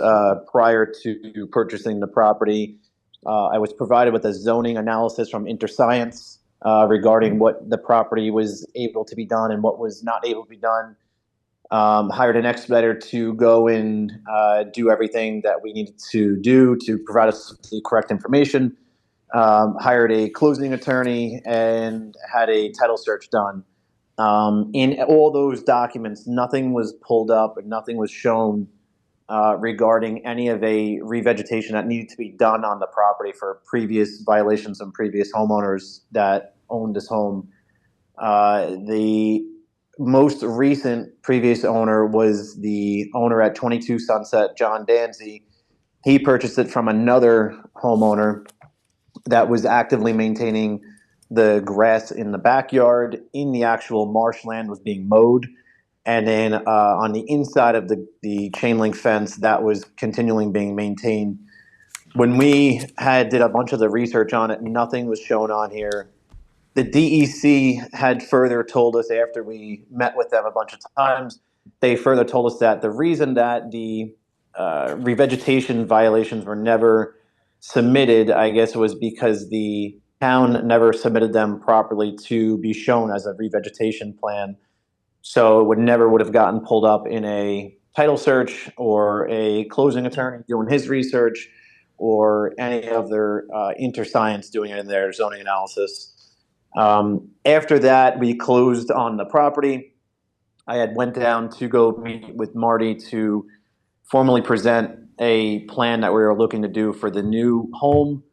prior to purchasing the property. I was provided with a zoning analysis from InterScience regarding what the property was able to be done and what was not able to be done. Hired an expediter to go and do everything that we needed to do to provide us the correct information. Hired a closing attorney and had a title search done. In all those documents, nothing was pulled up and nothing was shown regarding any of a revegetation that needed to be done on the property for previous violations from previous homeowners that owned this home. The most recent previous owner was the owner at 22 Sunset, John Danzy. He purchased it from another homeowner that was actively maintaining the grass in the backyard. In the actual marshland was being mowed. And then on the inside of the chain link fence, that was continually being maintained. When we did a bunch of the research on it, nothing was shown on here. The DEC had further told us after we met with them a bunch of times, they further told us that the reason that the revegetation violations were never submitted, I guess, was because the town never submitted them properly to be shown as a revegetation plan. So it would have gotten pulled up in a title search or a closing attorney doing his research or any of their InterScience doing it in their zoning analysis. After that, we closed on the property. I had went down to go meet with Marty to formally present a plan that we were looking to do for the new home,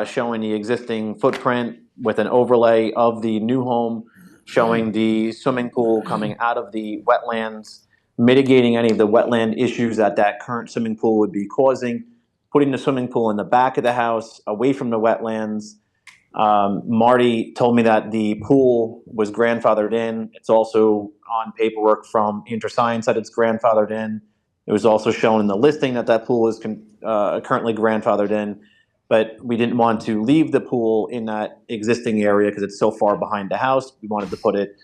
showing the existing footprint with an overlay of the new home, showing the swimming pool coming out of the wetlands, mitigating any of the wetland issues that that current swimming pool would be causing, putting the swimming pool in the back of the house, away from the wetlands. Marty told me that the pool was grandfathered in. It's also on paperwork from InterScience that it's grandfathered in. It was also shown in the listing that that pool is currently grandfathered in, but we didn't want to leave the pool in that existing area because it's so far behind the house. We wanted to put it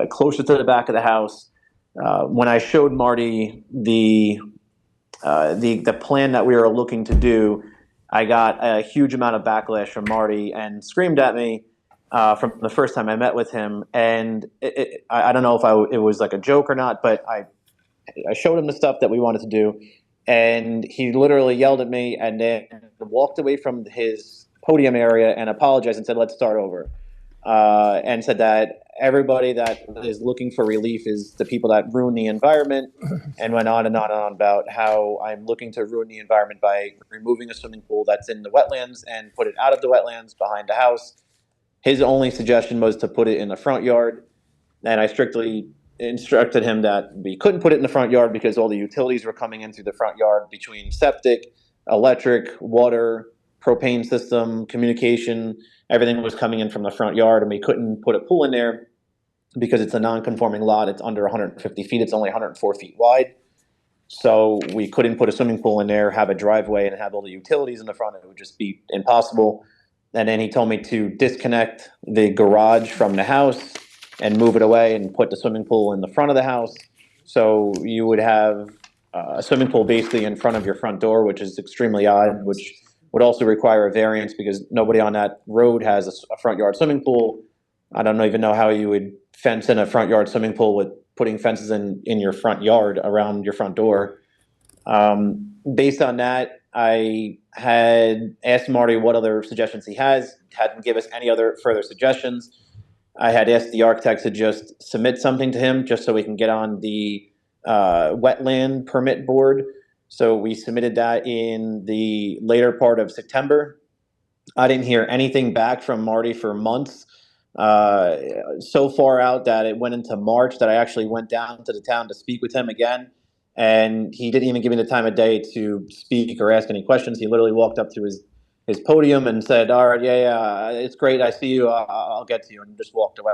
closer to the back of the house. When I showed Marty the plan that we were looking to do, I got a huge amount of backlash from Marty and screamed at me from the first time I met with him. And I don't know if it was like a joke or not, but I showed him the stuff that we wanted to do, and he literally yelled at me and then walked away from his podium area and apologized and said, "Let's start over." And said that everybody that is looking for relief is the people that ruin the environment, and went on and on and on about how I'm looking to ruin the environment by removing a swimming pool that's in the wetlands and put it out of the wetlands behind the house. His only suggestion was to put it in the front yard, and I strictly instructed him that we couldn't put it in the front yard because all the utilities were coming in through the front yard between septic, electric, water, propane system, communication. Everything was coming in from the front yard, and we couldn't put a pool in there because it's a non-conforming lot. It's under 150 feet. It's only 104 feet wide. So we couldn't put a swimming pool in there, have a driveway, and have all the utilities in the front. It would just be impossible. And then he told me to disconnect the garage from the house and move it away and put the swimming pool in the front of the house. So you would have a swimming pool basically in front of your front door, which is extremely odd, which would also require a variance because nobody on that road has a front yard swimming pool. I don't even know how you would fence in a front yard swimming pool with putting fences in your front yard around your front door. Based on that, I had asked Marty what other suggestions he has, hadn't give us any other further suggestions. I had asked the architect to just submit something to him just so we can get on the wetland permit board. So we submitted that in the later part of September. I didn't hear anything back from Marty for months. So far out that it went into March that I actually went down to the town to speak with him again. And he didn't even give me the time of day to speak or ask any questions. He literally walked up to his podium and said, "All right, yeah, it's great. I see you. I'll get to you," and just walked away.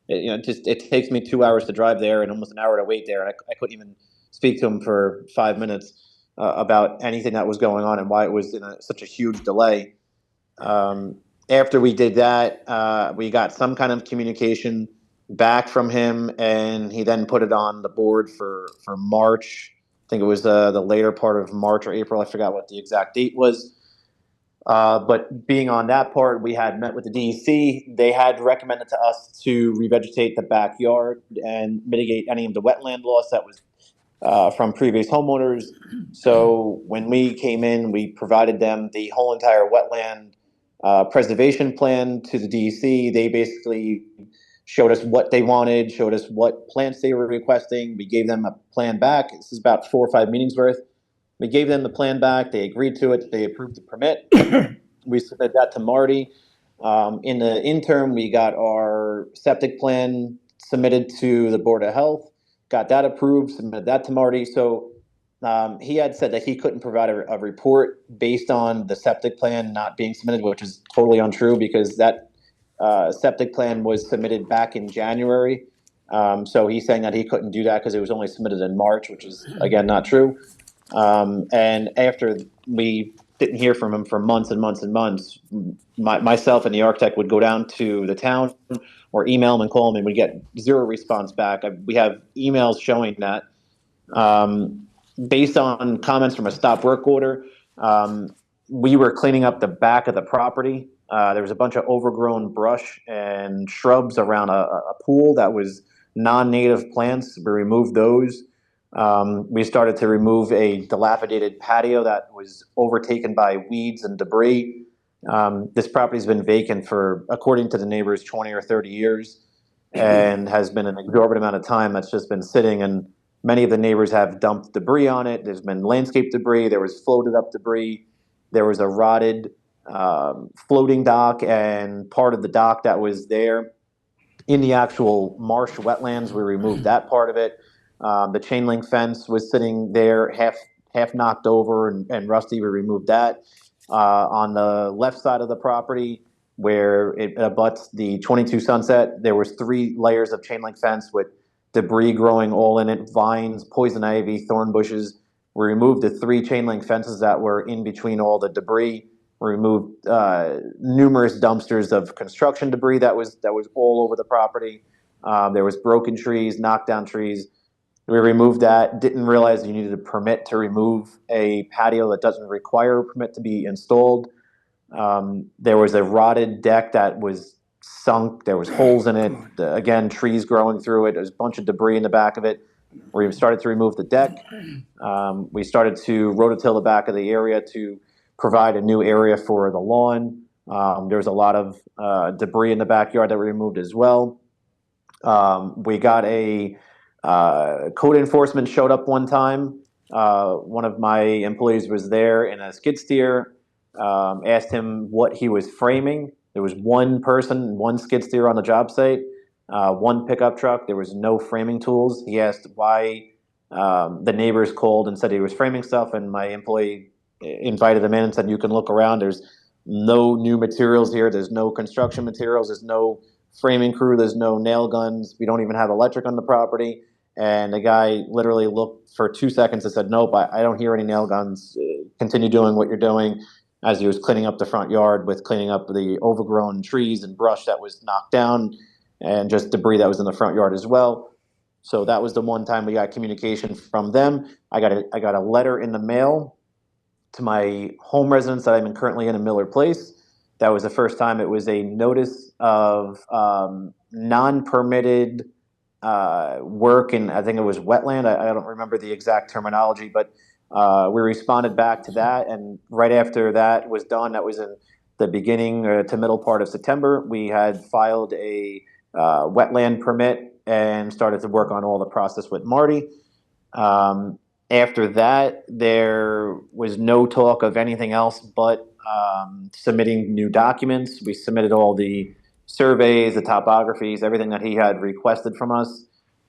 It takes me 2 hours to drive there and almost an hour to wait there. And I couldn't even speak to him for 5 minutes about anything that was going on and why it was in such a huge delay. After we did that, we got some kind of communication back from him, and he then put it on the board for March. I think it was the later part of March or April. I forgot what the exact date was. But being on that part, we had met with the DEC. They had recommended to us to revegetate the backyard and mitigate any of the wetland loss that was from previous homeowners. So when we came in, we provided them the whole entire wetland preservation plan to the DEC. They basically showed us what they wanted, showed us what plants they were requesting. We gave them a plan back. This is about 4 or 5 meetings worth. We gave them the plan back. They agreed to it. They approved the permit. We submitted that to Marty. In the interim, we got our septic plan submitted to the Board of Health, got that approved, submitted that to Marty. So he had said that he couldn't provide a report based on the septic plan not being submitted, which is totally untrue because that septic plan was submitted back in January. So he's saying that he couldn't do that because it was only submitted in March, which is, again, not true. And after we didn't hear from him for months and months and months, myself and the architect would go down to the town or email him and call him, and we'd get zero response back. We have emails showing that based on comments from a stop work order, we were cleaning up the back of the property. There was a bunch of overgrown brush and shrubs around a pool that was non-native plants. We removed those. We started to remove a dilapidated patio that was overtaken by weeds and debris. This property's been vacant for, according to the neighbors, 20 or 30 years, and has been an exorbitant amount of time that's just been sitting. And many of the neighbors have dumped debris on it. There's been landscape debris. There was floated up debris. There was a rotted floating dock, and part of the dock that was there in the actual marsh wetlands, we removed that part of it. The chain link fence was sitting there, half knocked over and rusty. We removed that. On the left side of the property, where it abuts the 22 Sunset, there was 3 layers of chain link fence with debris growing all in it, vines, poison ivy, thorn bushes. We removed the 3 chain link fences that were in between all the debris. We removed numerous dumpsters of construction debris that was all over the property. There was broken trees, knocked down trees. We removed that. Didn't realize you needed a permit to remove a patio that doesn't require a permit to be installed. There was a rotted deck that was sunk. There was holes in it. Again, trees growing through it. There's a bunch of debris in the back of it. We started to remove the deck. We started to rototill the back of the area to provide a new area for the lawn. There's a lot of debris in the backyard that we removed as well. We got a code enforcement showed up one time. One of my employees was there in a skid steer. Asked him what he was framing. There was one person, one skid steer on the job site, one pickup truck. There was no framing tools. He asked why. The neighbors called and said he was framing stuff, and my employee invited him in and said, "You can look around. There's no new materials here. There's no construction materials. There's no framing crew. There's no nail guns. We don't even have electric on the property." And the guy literally looked for 2 seconds and said, "Nope, I don't hear any nail guns. Continue doing what you're doing," as he was cleaning up the front yard with cleaning up the overgrown trees and brush that was knocked down and just debris that was in the front yard as well. So that was the one time we got communication from them. I got a letter in the mail to my home residence that I'm currently in Miller Place. That was the first time it was a notice of non-permitted work, and I think it was wetland. I don't remember the exact terminology, but we responded back to that, and right after that was done, that was in the beginning to middle part of September, we had filed a wetland permit and started to work on all the process with Marty. After that, there was no talk of anything else but submitting new documents. We submitted all the surveys, the topographies, everything that he had requested from us,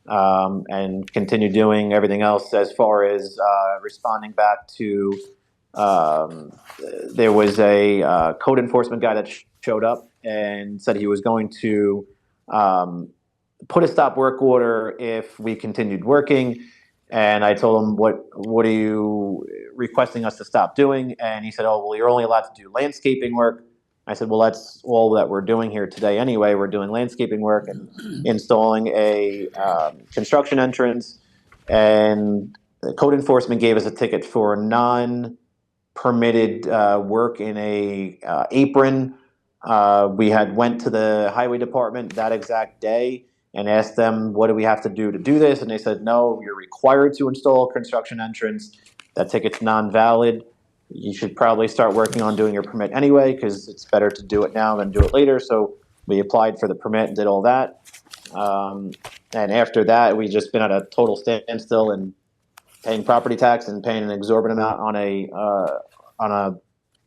and continued doing everything else as far as responding back to. There was a code enforcement guy that showed up and said he was going to put a stop work order if we continued working. And I told him, what are you requesting us to stop doing? And he said, "Oh, well, you're only allowed to do landscaping work." I said, "Well, that's all that we're doing here today anyway. We're doing landscaping work and installing a construction entrance." And the code enforcement gave us a ticket for non-permitted work in a apron. We had went to the highway department that exact day and asked them, "What do we have to do this?" And they said, "No, you're required to install a construction entrance. That ticket's non-valid. You should probably start working on doing your permit anyway, because it's better to do it now than do it later." So we applied for the permit and did all that. And after that, we've just been at a total standstill and paying property tax and paying an exorbitant amount on a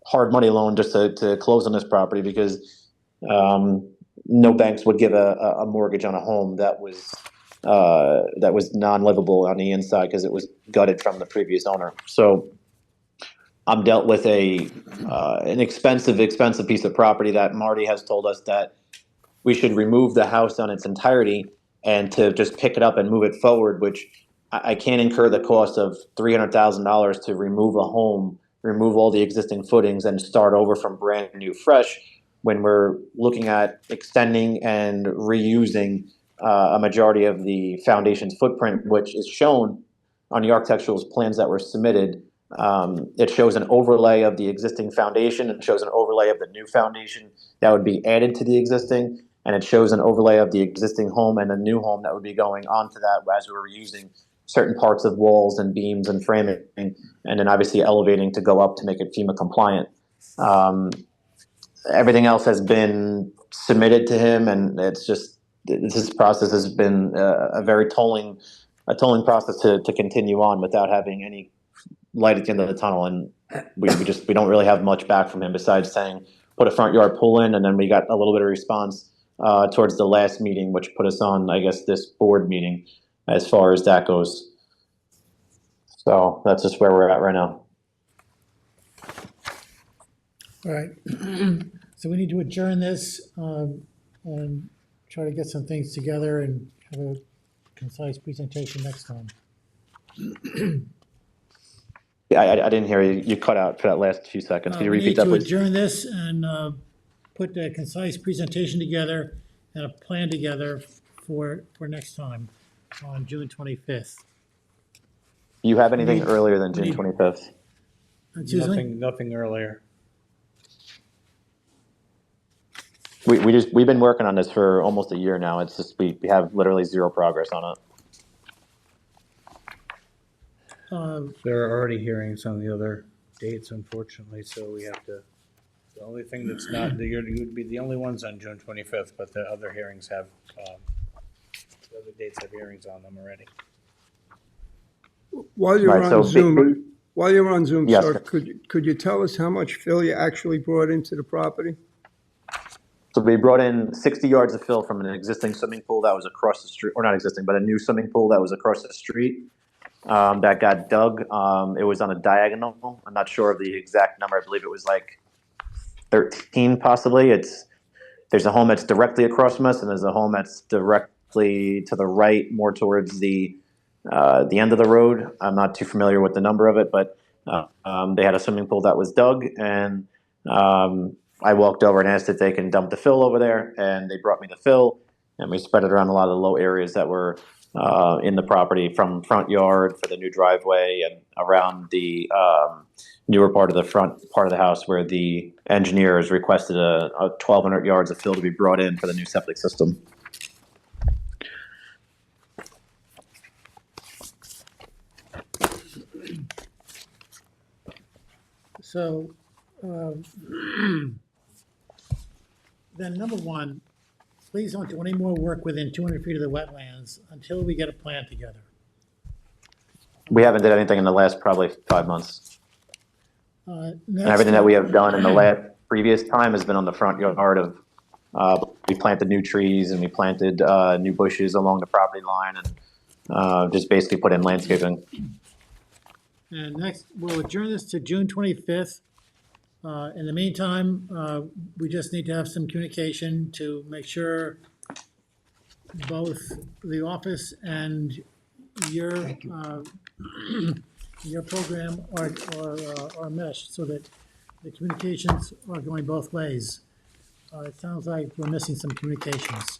hard money loan just to close on this property, because no banks would give a mortgage on a home that was non-livable on the inside because it was gutted from the previous owner. So I'm dealt with an expensive piece of property that Marty has told us that we should remove the house on its entirety and to just pick it up and move it forward, which I can't incur the cost of $300,000 to remove a home, remove all the existing footings, and start over from brand new, fresh, when we're looking at extending and reusing a majority of the foundation's footprint, which is shown on the architectural plans that were submitted. It shows an overlay of the existing foundation. It shows an overlay of the new foundation that would be added to the existing, and it shows an overlay of the existing home and a new home that would be going onto that as we're reusing certain parts of walls and beams and framing, and then obviously elevating to go up to make it FEMA compliant. everything else has been submitted to him, and it's just this process has been a tolling process to continue on without having any light at the end of the tunnel. And we don't really have much back from him besides saying put a front yard pool in, and then we got a little bit of response towards the last meeting, which put us on, I guess, this board meeting as far as that goes. So that's just where we're at right now. All right. So we need to adjourn this and try to get some things together and have a concise presentation next time. Yeah, I didn't hear you. You cut out for that last few seconds. Can you repeat that, We need please? to adjourn this and put a concise presentation together and a plan together for next time on June 25th. Do you have anything need- earlier than we June need- 25th? Excuse me? Nothing earlier. We've been working on this for almost a year now. It's just we have literally zero progress on it. There are already hearings on the other dates, unfortunately, so we have to, the only thing that's not, you would be the only ones on June 25th, but the other hearings have, the other dates have hearings on them already. While you're Right, on so Zoom, Yes, sir, sir. could you tell us how much fill you actually brought into the property? So we brought in 60 yards of fill from an existing swimming pool that was across the street, or not existing, but a new swimming pool that was across the street that got dug. It was on a diagonal. I'm not sure of the exact number. I believe it was like 13 possibly. There's a home that's directly across from us, and there's a home that's directly to the right, more towards the end of the road. I'm not too familiar with the number of it, but they had a swimming pool that was dug, and I walked over and asked if they can dump the fill over there, and they brought me the fill, and we spread it around a lot of the low areas that were in the property, from front yard for the new driveway and around the newer part of the front part of the house where the engineers requested a 1,200 yards of fill to be brought in for the new septic system. So, then number one, please don't do any more work within 200 feet of the wetlands until we get a plan together. We haven't did anything in the last probably 5 months. And everything that we have done in the last previous time has been on the front yard of, we planted new trees and we planted new bushes along the property line and just basically put in landscaping. And next, we'll adjourn this to June 25th. In the meantime, we just need to have some communication to make sure both the office and your program are meshed so that the communications are going both ways. It sounds like we're missing some communications.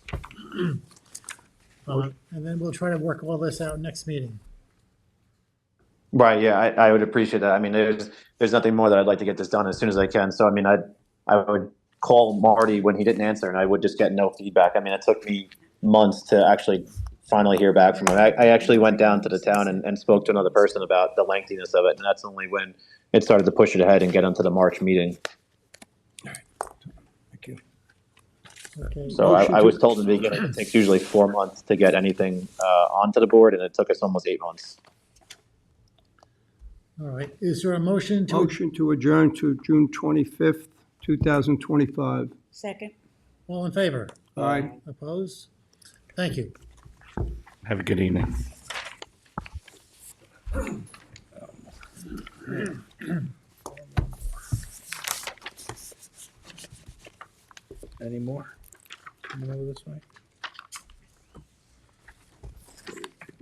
And then we'll try to work all this out next meeting. Right. Yeah, I would appreciate that. I mean, there's nothing more that I'd like to get this done as soon as I can. So, I mean, I would call Marty when he didn't answer, and I would just get no feedback. I mean, it took me months to actually finally hear back from him. I actually went down to the town and spoke to another person about the lengthiness of it, and that's only when it started to push it ahead and get into the March meeting. Thank you. Okay. So I was told in the beginning it takes usually 4 months to get anything onto the board, and it took us almost 8 months. All right. Is there a motion to? Motion to adjourn to June 25th, 2025. Second. All in favor? Aye. Opposed? Thank you. Have a good evening. Any more? Coming over this way?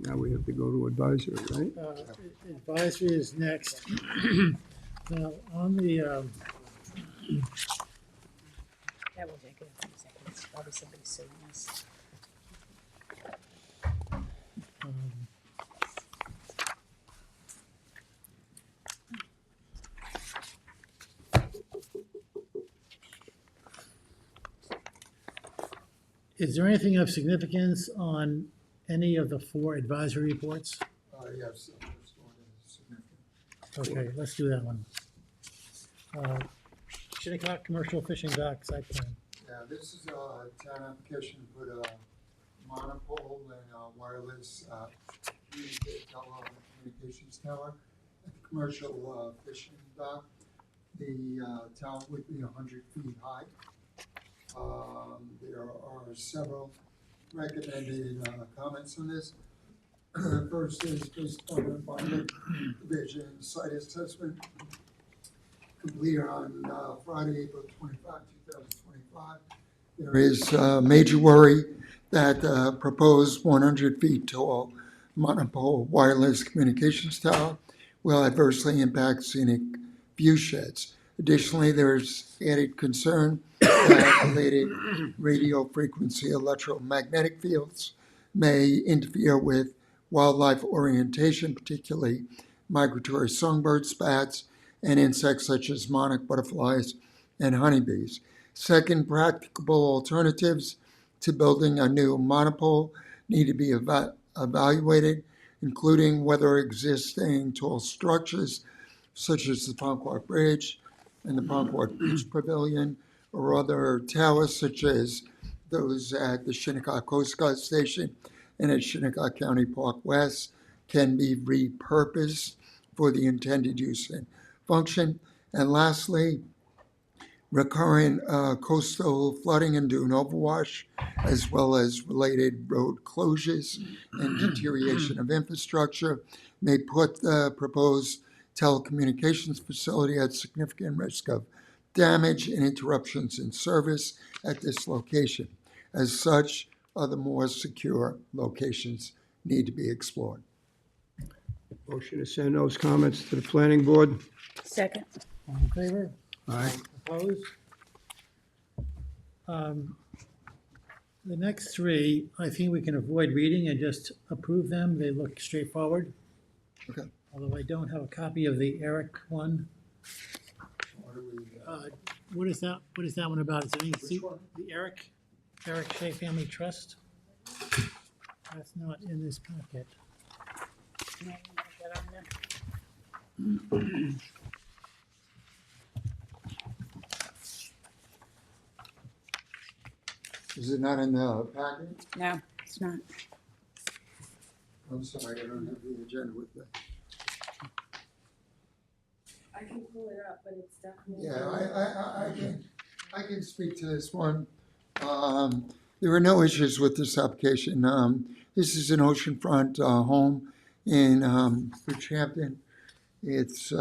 Now we have to go to advisory, right? Advisory is next. Now, on the, That will take a few seconds. Probably somebody suing us. is there anything of significance on any of the 4 advisory reports? Yes. Okay, let's do that one. Shinnecock Commercial Fishing Dock site plan. Yeah, this is a town application to put a monopole and a wireless telecommunications tower at the commercial fishing dock. The tower would be 100 feet high. There are several recommended comments on this. First is based on the environment division site assessment completed on Friday, April 25, 2025. There is major worry that proposed 100 feet tall monopole wireless communications tower will adversely impact scenic view sheds. Additionally, there's added concern that related radio frequency electromagnetic fields may interfere with wildlife orientation, particularly migratory songbirds, bats, and insects such as monarch butterflies and honeybees. Second, practicable alternatives to building a new monopole need to be evaluated, including whether existing tall structures such as the Ponquart Bridge and the Ponquart Beach Pavilion or other towers such as those at the Shinnecock Coast Guard Station and at Shinnecock County Park West can be repurposed for the intended use and function. And lastly, recurrent coastal flooding and dune overwash, as well as related road closures and deterioration of infrastructure, may put the proposed telecommunications facility at significant risk of damage and interruptions in service at this location. As such, other more secure locations need to be explored. Motion to send those comments to the planning board. Second. All in favor? Aye. Opposed? The next three, I think we can avoid reading and just approve them. They look straightforward. Okay. Although I don't have a copy of the Eric one. What is that? What is that one about? Is it any, Which one? the Eric Shea Family Trust? That's not in this packet. Is it not in the packet? No, it's not. I'm sorry, I don't have the agenda with me. I can pull it up, but it's definitely. Yeah, I can speak to this one. There are no issues with this application. This is an oceanfront home in Southampton. It's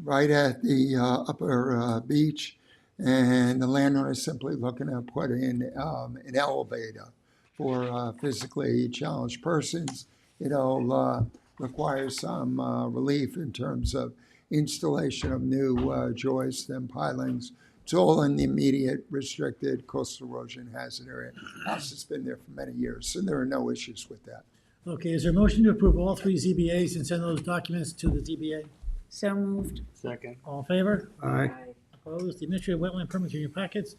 right at the upper beach, and the landowner is simply looking to put in an elevator for physically challenged persons. It'll require some relief in terms of installation of new joists and pilings. It's all in the immediate restricted coastal erosion hazard area. House has been there for many years, so there are no issues with that. Okay, is there a motion to approve all three ZBAs and send those documents to the ZBA? So moved. Second. All in favor? Aye. Opposed? The administrative wetland permits in your packets.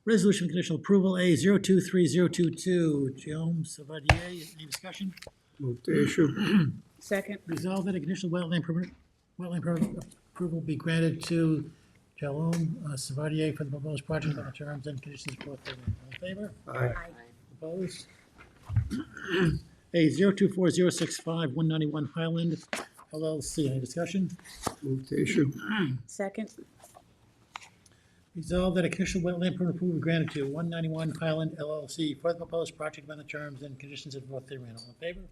Resolution conditional approval A 023022. Jerome Savadier, any discussion? Move to issue. Second. Resolve that a conditional wetland permit approval be granted to Jerome Savadier for the proposed project on the terms and conditions for the all in favor? Aye. Opposed? A 024065 191 Highland LLC, any discussion? Move to issue. Second. Resolve that a conditional wetland permit approval be granted to 191 Highland LLC for the proposed project on the terms and conditions of forth therein. All in favor?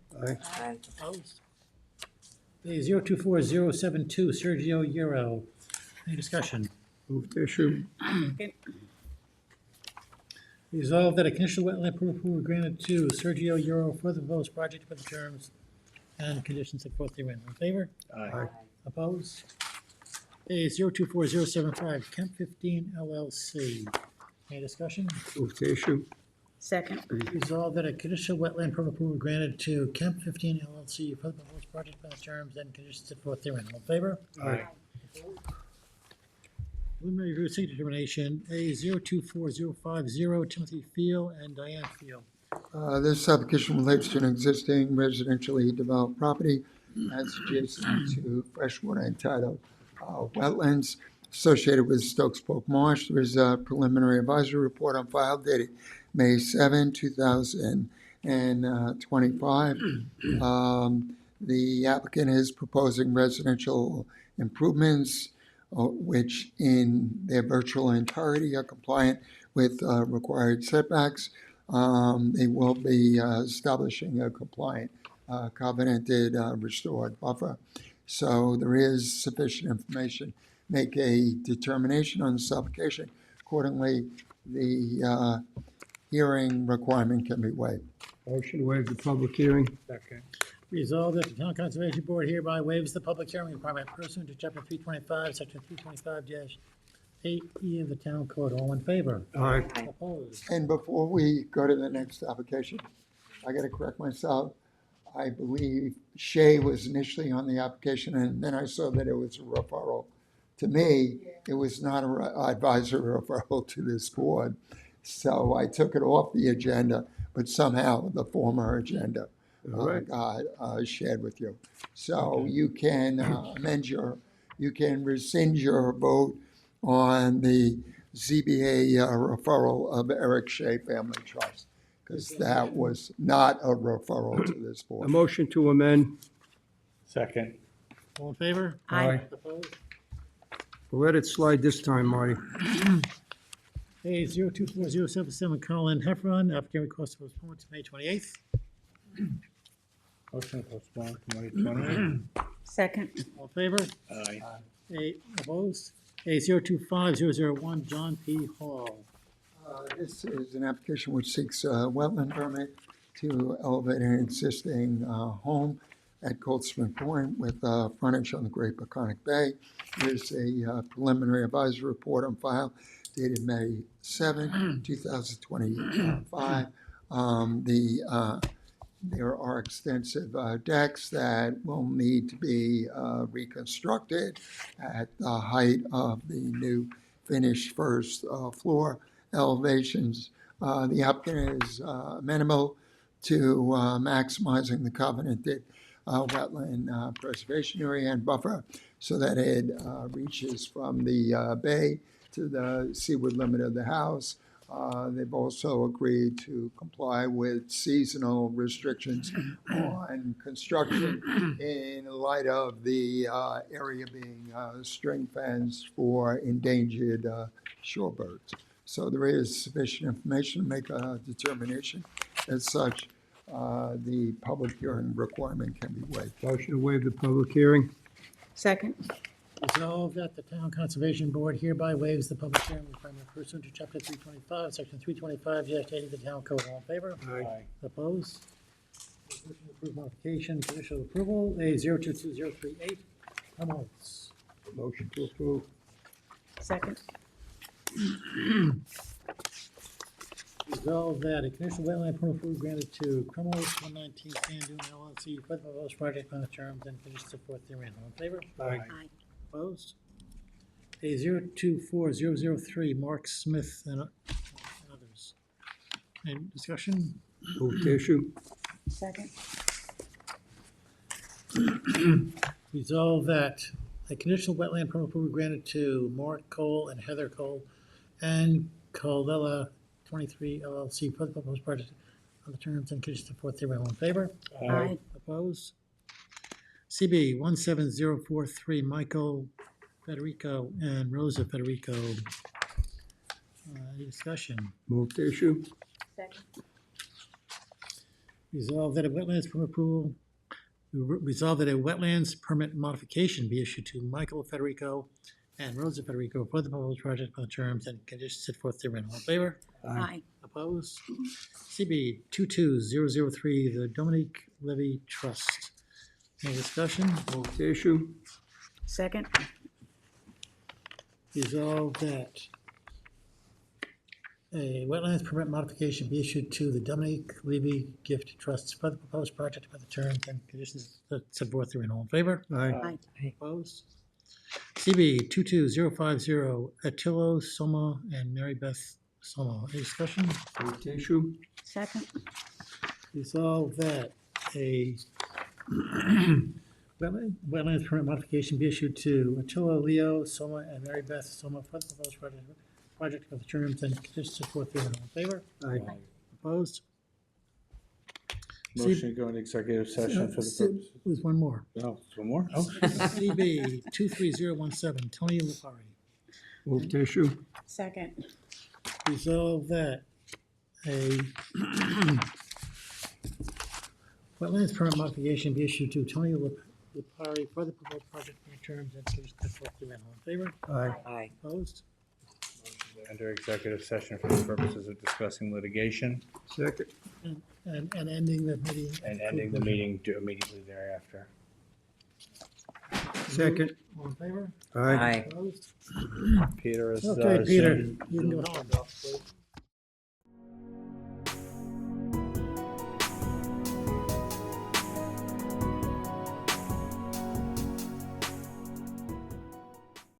Aye. Opposed? A 024072 Sergio Euro, any discussion? Move to issue. Second. Resolve that a conditional wetland permit approval be granted to Sergio Euro for the proposed project for the terms and conditions of forth therein. All in favor? Aye. Opposed? A 024075 Kemp 15 LLC, any discussion? Move to issue. Second. Resolve that a conditional wetland permit approval be granted to Kemp 15 LLC for the proposed project for the terms and conditions of forth therein. All in favor? Aye. Preliminary review seat determination, A 024050 Timothy Field and Diane Field. This application relates to an existing residentially developed property that's adjacent to freshwater and tidal wetlands. associated with Stokes Polk Marsh. There is a preliminary advisory report on file dated May 7, 2025. The applicant is proposing residential improvements, which in their virtual entirety are compliant with required setbacks. They will be establishing a compliant covenanted restored buffer. So there is sufficient information. Make a determination on this application. Accordingly, the hearing requirement can be waived. Motion to waive the public hearing. Second. Resolved that the Town Conservation Board hereby waives the public hearing requirement pursuant to Chapter 325, Section 325-8E of the Town Code. All in favor? Aye. Opposed? And before we go to the next application, I got to correct myself. I believe Shay was initially on the application, and then I saw that it was a referral. To me, it was not an advisory referral to this board. So I took it off the agenda, but somehow the former agenda got shared with you. So you can you can rescind your vote on the ZBA referral of Eric Shea Family Trust, because that was not a referral to this A board. motion to amend. Second. All in favor? Aye. Opposed? We'll let it slide this time, Marty. A 024077 Colin Heffron, applicant requests to postpone to May 28th. Motion to postpone to May 28th. Second. All in favor? Aye. A opposed? A 025001 John P. Hall. This is an application which seeks a wetland permit to elevate an existing home at Cold Spring Point with frontage on the Great Peconic Bay. There's a preliminary advisory report on file dated May 7, 2025. There are extensive decks that will need to be reconstructed at the height of the new finished first floor elevations. The applicant is amenable to maximizing the covenanted wetland preservation area and buffer so that it reaches from the bay to the seaward limit of the house. They've also agreed to comply with seasonal restrictions on construction in light of the area being string fenced for endangered shorebirds. So there is sufficient information to make a determination. As such, the public hearing requirement can be waived. Motion to waive the public hearing. Second. Resolved that the Town Conservation Board hereby waives the public hearing requirement pursuant to Chapter 325, Section 325-8 of the Town Code. All in favor? Aye. Opposed? Motion to approve modification, conditional approval, A 022038, Helmholtz. Motion to approve. Second. Resolved that a conditional wetland permit approval granted to Cromwell 119 Sand Dune LLC for the proposed project on the terms and conditions set forth therein. All in favor? Aye. Opposed? A 024003, Mark Smith and others. Any discussion? Move to issue. Second. Resolve that a conditional wetland permit approval granted to Mark Cole and Heather Cole and Colella 23 LLC for the proposed project on the terms and conditions set forth therein. All in favor? Aye. Opposed? CB 17043, Michael Federico and Rosa Federico. Any discussion? Move to issue. Second. Resolve that a wetlands permit approval, resolve that a wetlands permit modification be issued to Michael Federico and Rosa Federico for the proposed project on the terms and conditions set forth therein. All in favor? Aye. Opposed? CB 22003, the Dominique Levy Trust. Any discussion? Move to issue. Second. Resolve that a wetlands permit modification be issued to the Dominique Levy Gift Trust for the proposed project by the terms and conditions set forth therein. All in favor? Aye. Aye. Opposed? CB 22050, Attilo Soma and Mary Beth Soma. Any discussion? Move to issue. Second. Resolve that a Wetlands permit modification be issued to Attila, Leo, Soma, and Mary Beth Soma for the proposed project of the terms and conditions set forth here. All in favor? Aye. Opposed? Motion to go into executive session for the purpose. There's one more. Oh, one more? Oh. CB 23017, Tony Lupari. Move to issue. Second. Resolve that a wetlands permit modification be issued to Tony Lupari for the proposed project in terms and conditions set forth herein. All in favor? Aye. Aye. Opposed? Enter executive session for the purposes of discussing litigation Second. And ending the meeting. and ending the meeting immediately thereafter. Second. All in favor? Aye. Aye. Opposed? Peter is. Okay, Peter, Zoom. you can go home.